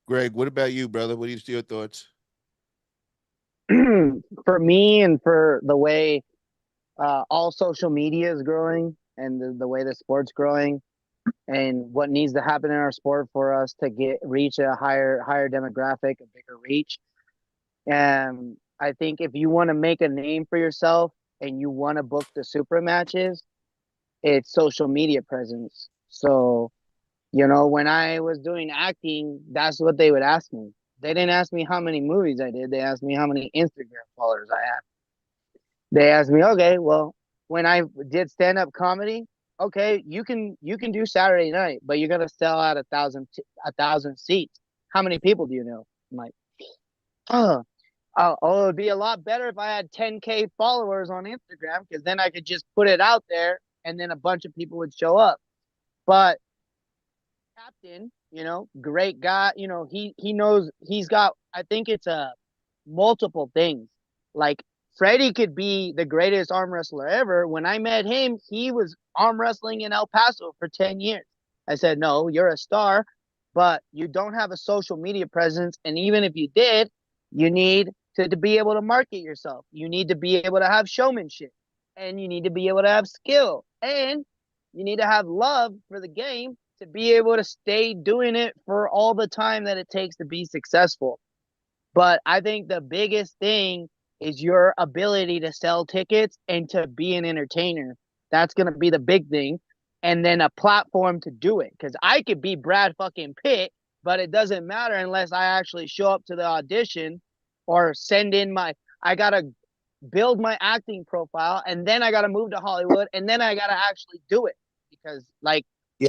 Greg, what about you, brother? What are your thoughts? For me, and for the way all social media is growing, and the way the sport's growing, and what needs to happen in our sport for us to reach a higher demographic, a bigger reach. And I think if you want to make a name for yourself and you want to book the super matches, it's social media presence. So, when I was doing acting, that's what they would ask me. They didn't ask me how many movies I did. They asked me how many Instagram followers I had. They asked me, okay, well, when I did stand-up comedy, okay, you can do Saturday night, but you're gonna sell out 1,000 seats. How many people do you know? I'm like, oh, it would be a lot better if I had 10K followers on Instagram, because then I could just put it out there and then a bunch of people would show up. But Captain, great guy, he knows, he's got, I think it's multiple things. Like, Freddie could be the greatest arm wrestler ever. When I met him, he was arm wrestling in El Paso for 10 years. I said, no, you're a star, but you don't have a social media presence. And even if you did, you need to be able to market yourself. You need to be able to have showmanship, and you need to be able to have skill, and you need to have love for the game to be able to stay doing it for all the time that it takes to be successful. But I think the biggest thing is your ability to sell tickets and to be an entertainer. That's going to be the big thing. And then a platform to do it. Because I could be Brad fucking Pitt, but it doesn't matter unless I actually show up to the audition or send in I got to build my acting profile, and then I got to move to Hollywood, and then I got to actually do it. Because,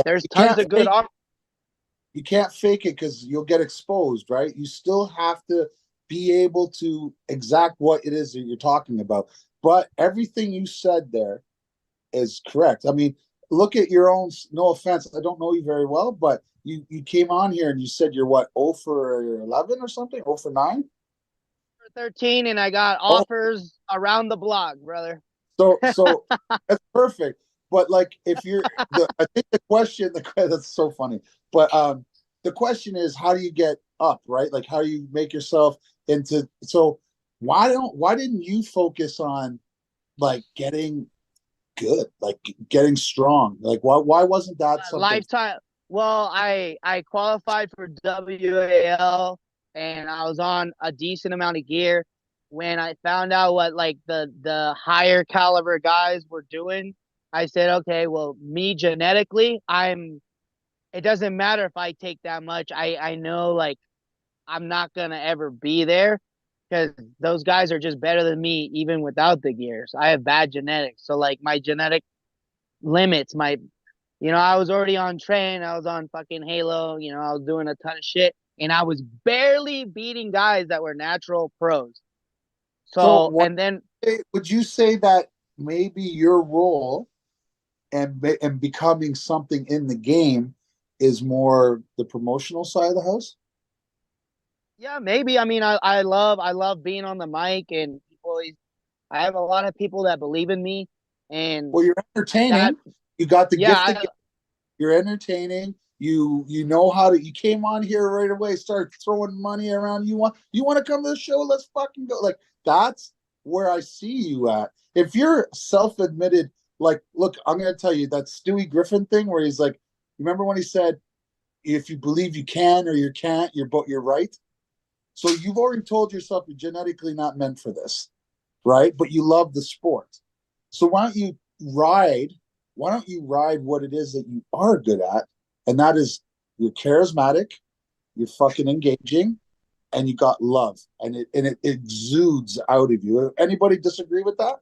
there's tons of good art. You can't fake it because you'll get exposed, right? You still have to be able to exact what it is that you're talking about. But everything you said there is correct. I mean, look at your own, no offense, I don't know you very well, but you came on here and you said you're what, 0 for 11 or something? 0 for 9? 13, and I got offers around the block, brother. So that's perfect. But if you're I think the question, that's so funny. But the question is, how do you get up, right? Like, how do you make yourself into? So why didn't you focus on getting good, getting strong? Why wasn't that something? Lifetime. Well, I qualified for WAL, and I was on a decent amount of gear. When I found out what the higher caliber guys were doing, I said, okay, well, me genetically, it doesn't matter if I take that much. I know I'm not gonna ever be there, because those guys are just better than me even without the gears. I have bad genetics. So my genetic limits, I was already on train, I was on fucking Halo, I was doing a ton of shit, and I was barely beating guys that were natural pros. So and then would you say that maybe your role and becoming something in the game is more the promotional side of the house? Yeah, maybe. I mean, I love being on the mic, and I have a lot of people that believe in me. And well, you're entertaining. You got the gift. You're entertaining. You know how to. You came on here right away. Start throwing money around. You want to come to the show? Let's fucking go. That's where I see you at. If you're self-admitted, look, I'm going to tell you that Stewie Griffin thing where he's like, remember when he said, if you believe you can or you can't, you're right. So you've already told yourself you're genetically not meant for this, right? But you love the sport. So why don't you ride what it is that you are good at? And that is, you're charismatic, you're fucking engaging, and you got love, and it exudes out of you. Anybody disagree with that?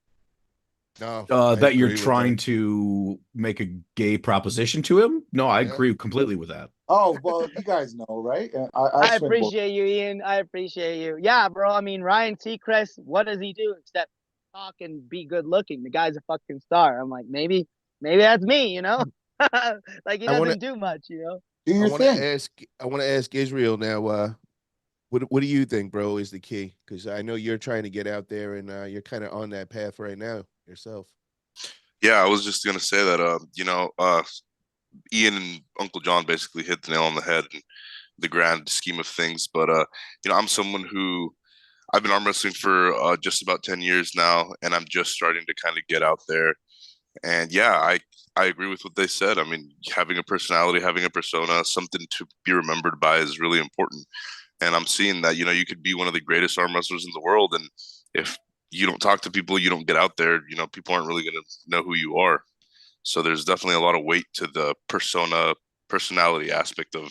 No, I That you're agree with trying that. to make a gay proposition to him? No, I Yeah. agree completely with that. Oh, well, you guys know, right? I swing both. appreciate you, Ian. I appreciate you. Yeah, bro. I mean, Ryan Seacrest, what does he do except talk and be good looking? The guy's a fucking star. I'm like, maybe that's me, you know? Like he I wanna- doesn't do much, you know? Do your thing. I want to ask Israel now. What do you think, bro, is the key? Because I know you're trying to get out there, and you're kind of on that path right now yourself. Yeah, I was just gonna say that. Ian and Uncle John basically hit the nail on the head in the grand scheme of things. But I'm someone who I've been arm wrestling for just about 10 years now, and I'm just starting to kind of get out there. And yeah, I agree with what they said. I mean, having a personality, having a persona, something to be remembered by is really important. And I'm seeing that, you could be one of the greatest arm wrestlers in the world, and if you don't talk to people, you don't get out there, people aren't really going to know who you are. So there's definitely a lot of weight to the personality aspect of,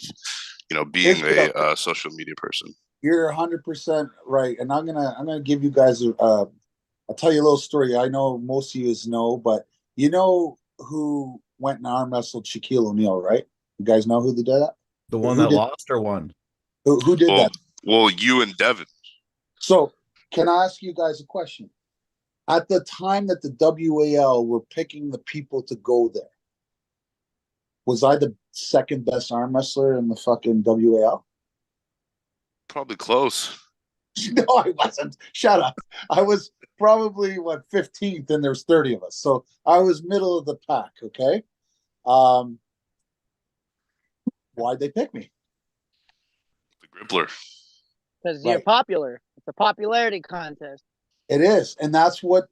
being Israel, a social media person. you're 100% right, and I'm gonna give you guys I'll tell you a little story. I know most of you know, but you know who went and arm wrestled Shaquille O'Neal, right? You guys know who did that? The one Who that did- lost or won? Who did Well, that? well, you and Devin. So, can I ask you guys a question? At the time that the WAL were picking the people to go there, was I the second best arm wrestler in the fucking WAL? Probably close. No, I wasn't. Shut up. I was probably 15th, and there's 30 of us, so I was middle of the pack. Okay. Why'd they pick me? The Grippler. Because you're Right. popular. It's a popularity contest. It is, and that's why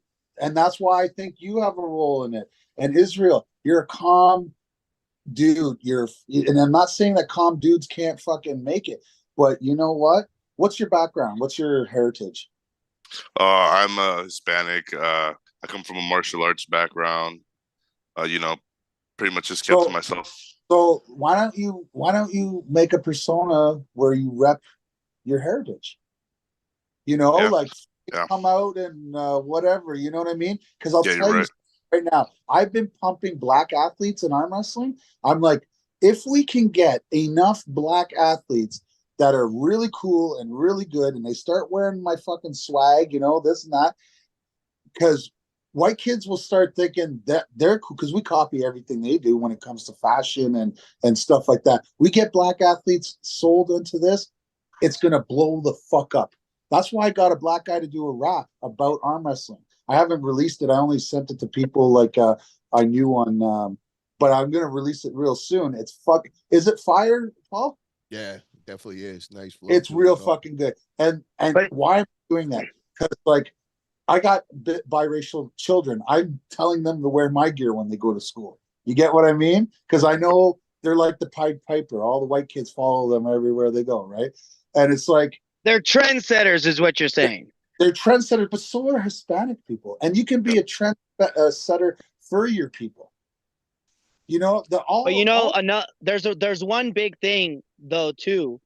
I think you have a role in it. And Israel, you're a calm dude. And I'm not saying that calm dudes can't fucking make it, but you know what? What's your background? What's your heritage? I'm a Hispanic. I come from a martial arts background. Pretty much just kept to myself. So why don't you make a persona where you rep your heritage? Like Yeah. come out and whatever. You know what I mean? Because I'll Yeah, tell you're you right. right now, I've been pumping black athletes in arm wrestling. I'm like, if we can get enough black athletes that are really cool and really good, and they start wearing my fucking swag, this and that, because white kids will start thinking that they're cool because we copy everything they do when it comes to fashion and stuff like that. We get black athletes sold into this, it's gonna blow the fuck up. That's why I got a black guy to do a rap about arm wrestling. I haven't released it. I only sent it to people like I knew on, but I'm gonna release it real soon. It's Is it fire, Paul? Yeah, definitely is. Nice flow. It's to real it, fucking good. And But- why am I doing that? Because like I got biracial children. I'm telling them to wear my gear when they go to school. You get what I mean? Because I know they're like the Pied Piper. All the white kids follow them everywhere they go, right? And it's like They're trendsetters, is what you're saying. they're trendsetters, but so are Hispanic people. And you can be a trend setter for your people. There's one big thing though too,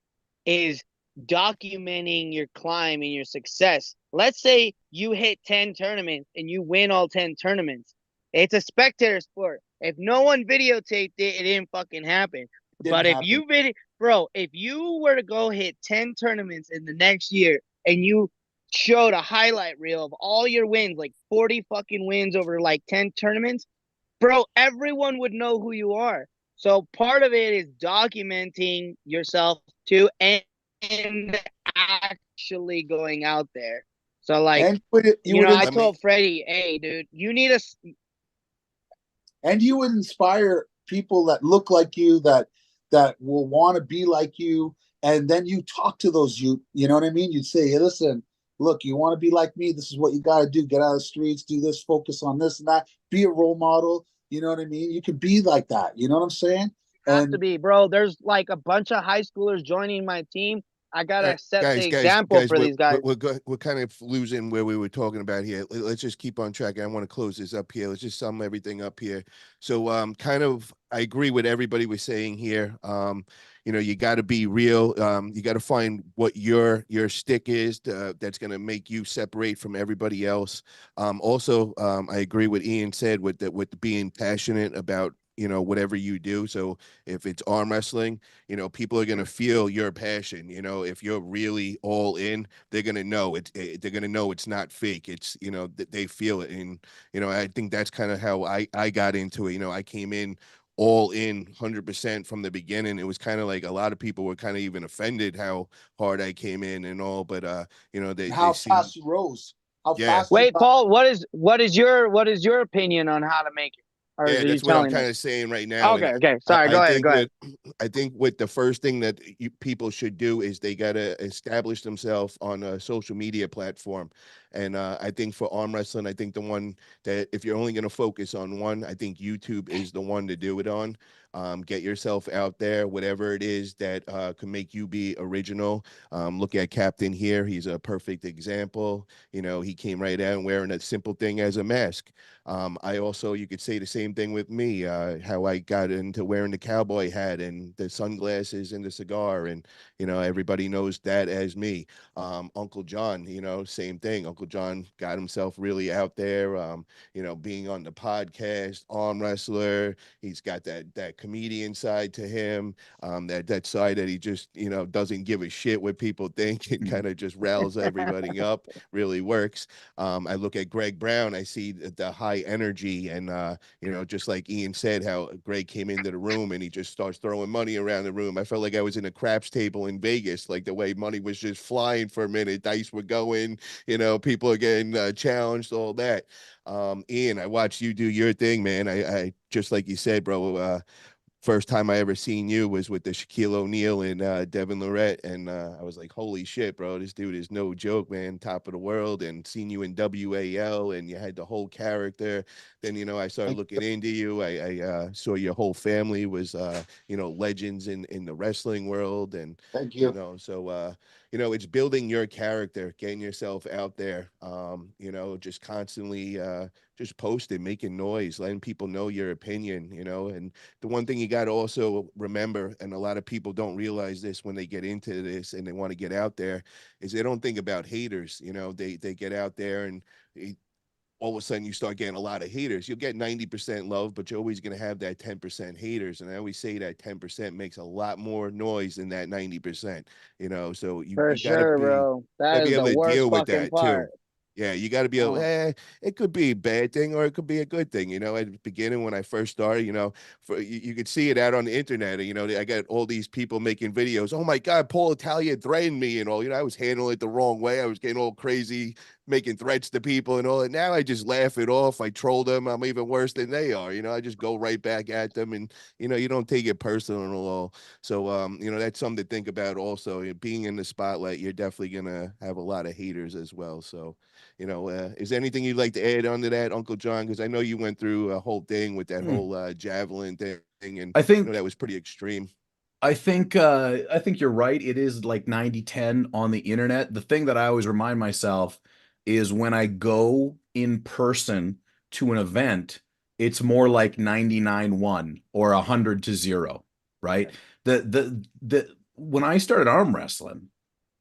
is documenting your climb and your success. Let's say you hit 10 tournaments and you win all 10 tournaments. It's a spectator sport. If no one videotaped it, it didn't fucking happen. But if you if you were to go hit 10 tournaments in the next year and you showed a highlight reel of all your wins, like 40 fucking wins over like 10 tournaments, bro, everyone would know who you are. So part of it is documenting yourself too, and actually going out there. So like, I told Freddie, hey, dude, you need and you would inspire people that look like you, that will want to be like you, and then you talk to those you know what I mean? You'd say, hey, listen, look, you want to be like me, this is what you got to do. Get out of the streets, do this, focus on this and that, be a role model. You know what I mean? You can be like that. You know what I'm saying? have to be, bro. There's like a bunch of high schoolers joining my team. I gotta set the example for these guys. We're kind of losing where we were talking about here. Let's just keep on track. I want to close this up here. Let's just sum everything up here. So kind of I agree with everybody was saying here. you got to be real. You got to find what your stick is that's going to make you separate from everybody else. Also, I agree with Ian said with being passionate about whatever you do. So if it's arm wrestling, people are going to feel your passion. If you're really all in, they're going to know they're going to know it's not fake. It's that they feel it. And I think that's kind of how I got into it. I came in all in 100% from the beginning. It was kind of like a lot of people were kind of even offended how hard I came in and all, but How they see. fast you rose. How Yeah. fast you Wait, got. Paul, what is your opinion on how to make it? Or Yeah, are you that's what I'm telling kind us? of saying right now. And Okay. Sorry, I go think ahead. I think with the first thing that people should do is they gotta establish themselves on a social media platform. And I think for arm wrestling, I think the one that if you're only gonna focus on one, I think YouTube is the one to do it on. Get yourself out there, whatever it is that can make you be original. Look at Captain here; he's a perfect example. He came right out and wearing a simple thing as a mask. I also, you could say the same thing with me, how I got into wearing the cowboy hat and the sunglasses and the cigar. And, everybody knows that as me. Uncle John, same thing. Uncle John got himself really out there, being on the podcast, arm wrestler. He's got that comedian side to him, that side that he just, doesn't give a shit what people think. It kind of just riles everybody up, really works. I look at Greg Brown, I see the high energy and, just like Ian said, how Greg came into the room and he just starts throwing money around the room. I felt like I was in a craps table in Vegas, like the way money was just flying for a minute, dice were going, people are getting challenged, all that. Ian, I watched you do your thing, man. I just like you said, bro, first time I ever seen you was with the Shaquille O'Neal and Devin Lorette, and I was like, "Holy shit, bro! This dude is no joke, man. Top of the world." And seen you in WAL, and you had the whole character. Then I started looking into you. I saw your whole family was legends in the wrestling world, and Thank you. so it's building your character, getting yourself out there. Just constantly just posting, making noise, letting people know your opinion. And the one thing you got to also remember, and a lot of people don't realize this when they get into this and they want to get out there, is they don't think about haters. They get out there and all of a sudden you start getting a lot of haters. You'll get 90% love, but you're always going to have that 10% haters. And I always say that 10% makes a lot more noise than that 90%, so For you got to sure, bro. That be is able the to worst deal with fucking that too. part. Yeah, you got to be able. It could be a bad thing or it could be a good thing. At the beginning when I first started, you could see it out on the internet. I got all these people making videos. Oh my God, Paul Italia threatened me and all. I was handling it the wrong way. I was getting all crazy, making threats to people and all. And now I just laugh it off. I troll them. I'm even worse than they are. I just go right back at them, and you don't take it personal and all. So that's something to think about. Also, being in the spotlight, you're definitely gonna have a lot of haters as well. So. Is there anything you'd like to add on to that, Uncle John? Because I know you went through a whole thing with that whole javelin thing, and I think that was pretty extreme. I think you're right. It is like 90-10 on the internet. The thing that I always remind myself is when I go in person to an event, it's more like 99-1 or 100-0, right? The when I started arm wrestling,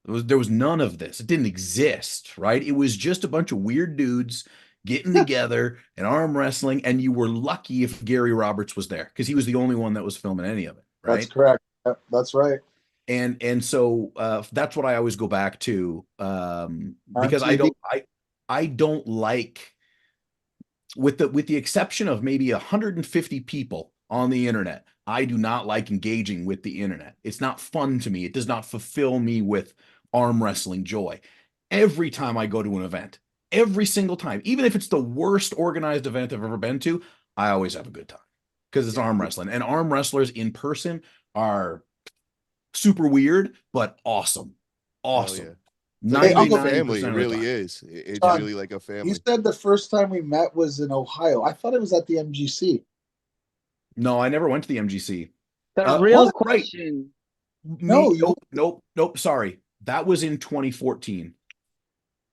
there was none of this. It didn't exist, right? It was just a bunch of weird dudes getting together and arm wrestling, and you were lucky if Gary Roberts was there because he was the only one that was filming any of it, That's right? correct. That's right. And so that's what I always go back to because TV. I don't like, with the exception of maybe 150 people on the internet, I do not like engaging with the internet. It's not fun to me. It does not fulfill me with arm wrestling joy. Every time I go to an event, every single time, even if it's the worst organized event I've ever been to, I always have a good time because it's arm wrestling. And arm wrestlers in person are super weird, but awesome. Awesome. Yeah. Hey, Like a 99% family. It of the really time. is. It's John, really like a You family. said the first time we met was in Ohio. I thought it was at the MGC. No, I never went to the MGC. The real Right. question. No, you- Nope. Sorry. That was in 2014.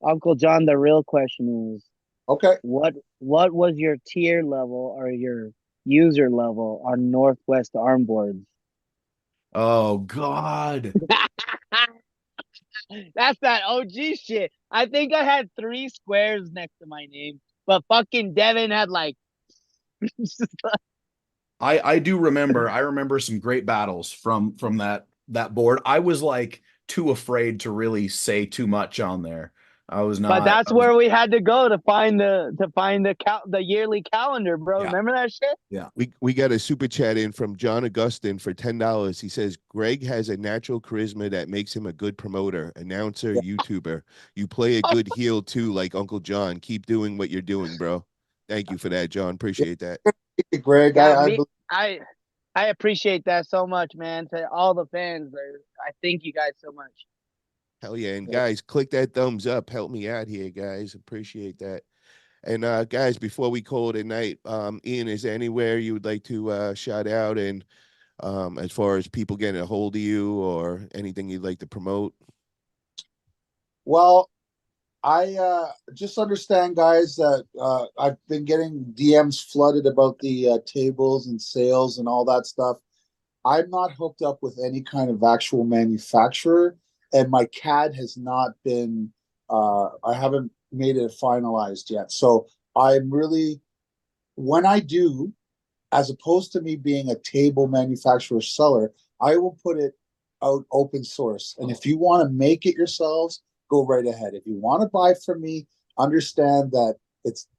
Uncle John, the real question is Okay. what was your tier level or your user level on Northwest arm boards? Oh God. That's that OG shit. I think I had 3 squares next to my name, but fucking Devin had like. I do remember. I remember some great battles from that board. I was like too afraid to really say too much on there. I was But not. that's where we had to go to find the yearly calendar, bro. Yeah. Remember that shit? Yeah. We got a super chat in from John Augustin for $10. He says Greg has a natural charisma that makes him a good promoter, announcer, YouTuber. You play a good heel too, like Uncle John. Keep doing what you're doing, bro. Thank you for that, John. Appreciate that. Hey, Greg, Yeah, I believe I appreciate that so much, man. To all the fans, I thank you guys so much. Hell yeah. And guys, click that thumbs up. Help me out here, guys. Appreciate that. And guys, before we call it a night, Ian, is there anywhere you would like to shout out, and as far as people getting a hold of you or anything you'd like to promote? Well, I just understand, guys, that I've been getting DMs flooded about the tables and sales and all that stuff. I'm not hooked up with any kind of actual manufacturer, and my CAD has not been. I haven't made it finalized yet. So I'm really, when I do, as opposed to me being a table manufacturer seller, I will put it out open source. And if you want to make it yourselves, go right ahead. If you want to buy from me, understand that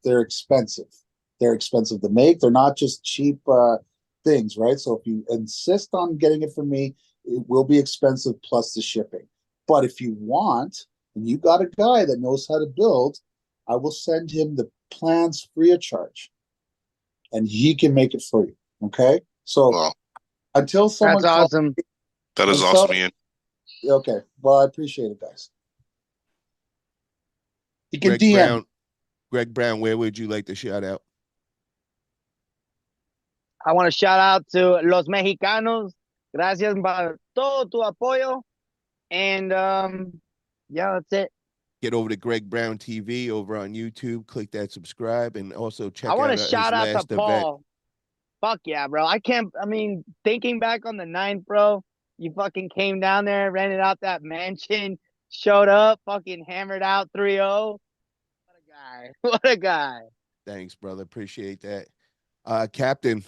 they're expensive. They're expensive to make. They're not just cheap things, right? So if you insist on getting it from me, it will be expensive plus the shipping. But if you want, and you got a guy that knows how to build, I will send him the plans free of charge, and he can make it for you. Okay. So Wow, until someone That's calls, awesome. that is until- awesome, Ian. okay. Well, I appreciate it, guys. You can Greg DM. Brown, Greg Brown, where would you like to shout out? I want to shout out to Los Mexicanos. Gracias por todo tu apoyo. And yeah, that's it. Get over to Greg Brown TV over on YouTube. Click that subscribe, and also check I want out to his shout out to last event. Paul. Fuck yeah, bro. I mean, thinking back on the 9th, bro, you fucking came down there, rented out that mansion, showed up, fucking hammered out 3-0. What a guy. What a guy. Thanks, brother. Appreciate that. Captain,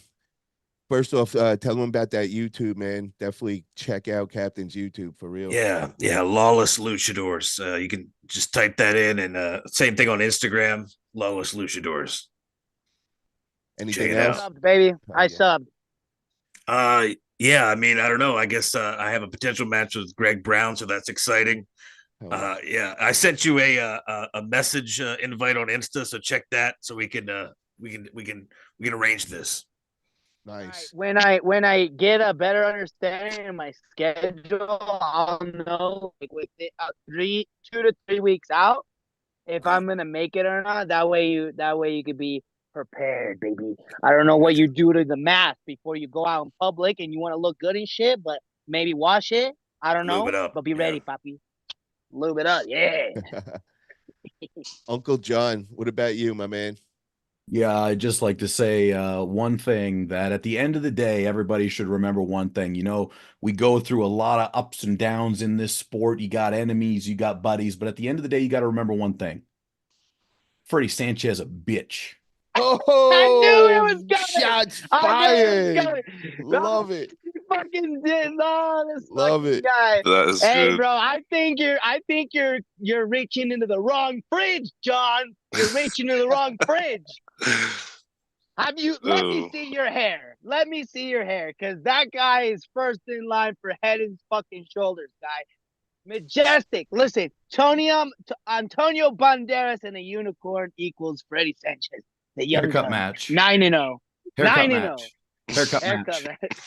first off, tell them about that YouTube, man. Definitely check out Captain's YouTube for real. Yeah, Lawless Luchadors. You can just type that in, and same thing on Instagram, Lawless Luchadors. Anything Check it else? out. Subbed, baby. Oh, I yeah. subbed. Yeah, I mean, I don't know. I guess I have a potential match with Greg Brown, so that's exciting. Oh, Yeah, I sent you a message invite on Insta, so check that so we can arrange this. nice. When I get a better understanding of my schedule, I'll know like with it, 2 to 3 weeks out if I'm gonna make it or not. That way you could be prepared, baby. I don't know what you do to the mask before you go out in public and you want to look good and shit, but maybe wash it. I don't know, Lube it up, but be yeah. ready, papi. Lube it up, yeah. Uncle John, what about you, my man? Yeah, I'd just like to say one thing, that at the end of the day, everybody should remember one thing. You know, we go through a lot of ups and downs in this sport. You got enemies, you got buddies, but at the end of the day, you got to remember one thing. Freddie Sanchez a bitch. I knew it was coming. Shots I knew it was fired. coming. Love it. You fucking did, no, this Love fucking it. guy. That is Hey, good. bro, I think you're reaching into the wrong fridge, John. You're reaching into the wrong fridge. Let me Oh. see your hair. Let me see your hair, because that guy is first in line for head and fucking shoulders, guy. Majestic. Listen, Antonio Banderas and a unicorn equals Freddie Sanchez, the young Haircut gun. match. 9-0. Haircut 9-0. match. Haircut Haircut match. match.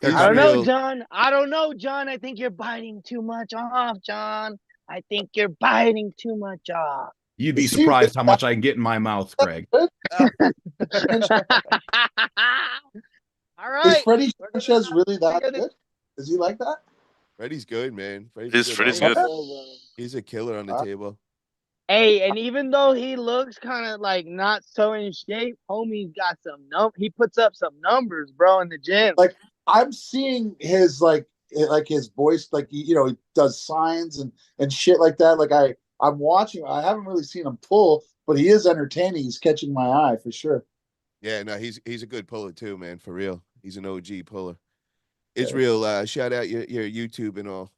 He's I don't know, real. John. I don't know, John. I think you're biting too much off, John. I think you're biting too much off. You'd be Is he surprised how much I can get in my mouth, Greg. good? All Is right. Freddie We're gonna- Sanchez really that we're gonna- good? Is he like that? Freddie's good, man. Freddie's guy. good. He's a killer on the table. Hey, and even though he looks kind of like not so in shape, homie's got some he puts up some numbers, bro, in the gym. Like, I'm seeing his like his voice, like you know, he does signs and shit like that. Like I'm watching. I haven't really seen him pull, but he is entertaining. He's catching my eye for sure. Yeah, no, he's a good puller too, man. For real, he's an OG puller. Israel, shout out your YouTube and all.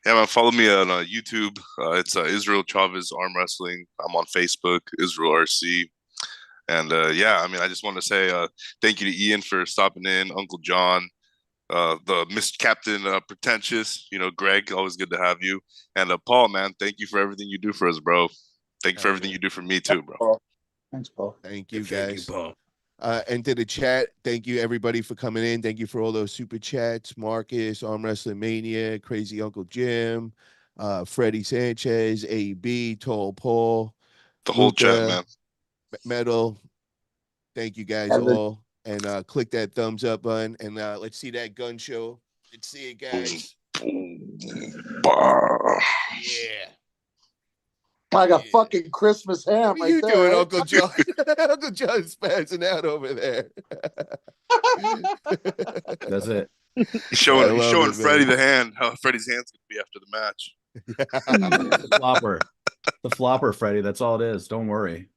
Yeah, man, follow me on YouTube. It's Israel Chavez Arm Wrestling. I'm on Facebook, Israel RC. And yeah, I mean, I just want to say thank you to Ian for stopping in, Uncle John, the Mr. Captain Pretentious, you know, Greg, always good to have you. And Paul, man, thank you for everything you do for us, bro. Thank you for everything you do for me too, bro. Thanks, Paul. Thank you, Thank you, guys. Paul. And to the chat, thank you everybody for coming in. Thank you for all those super chats. Marcus, Arm Wrestling Mania, Crazy Uncle Jim, Freddie Sanchez, AB, Tall Paul, The whole chat, Luca, man. Metal. Thank you guys Evan. all. And click that thumbs up button. And let's see that gun show. Let's see it, guys. Yeah. Like a fucking Christmas ham What are right you there. doing, Right? Uncle John? Uncle John's spazzing out over there. That's it. He's showing it, Freddie man. the hand, how Freddie's hand's gonna be after the match. The flopper. The flopper, Freddie. That's all it is. Don't worry.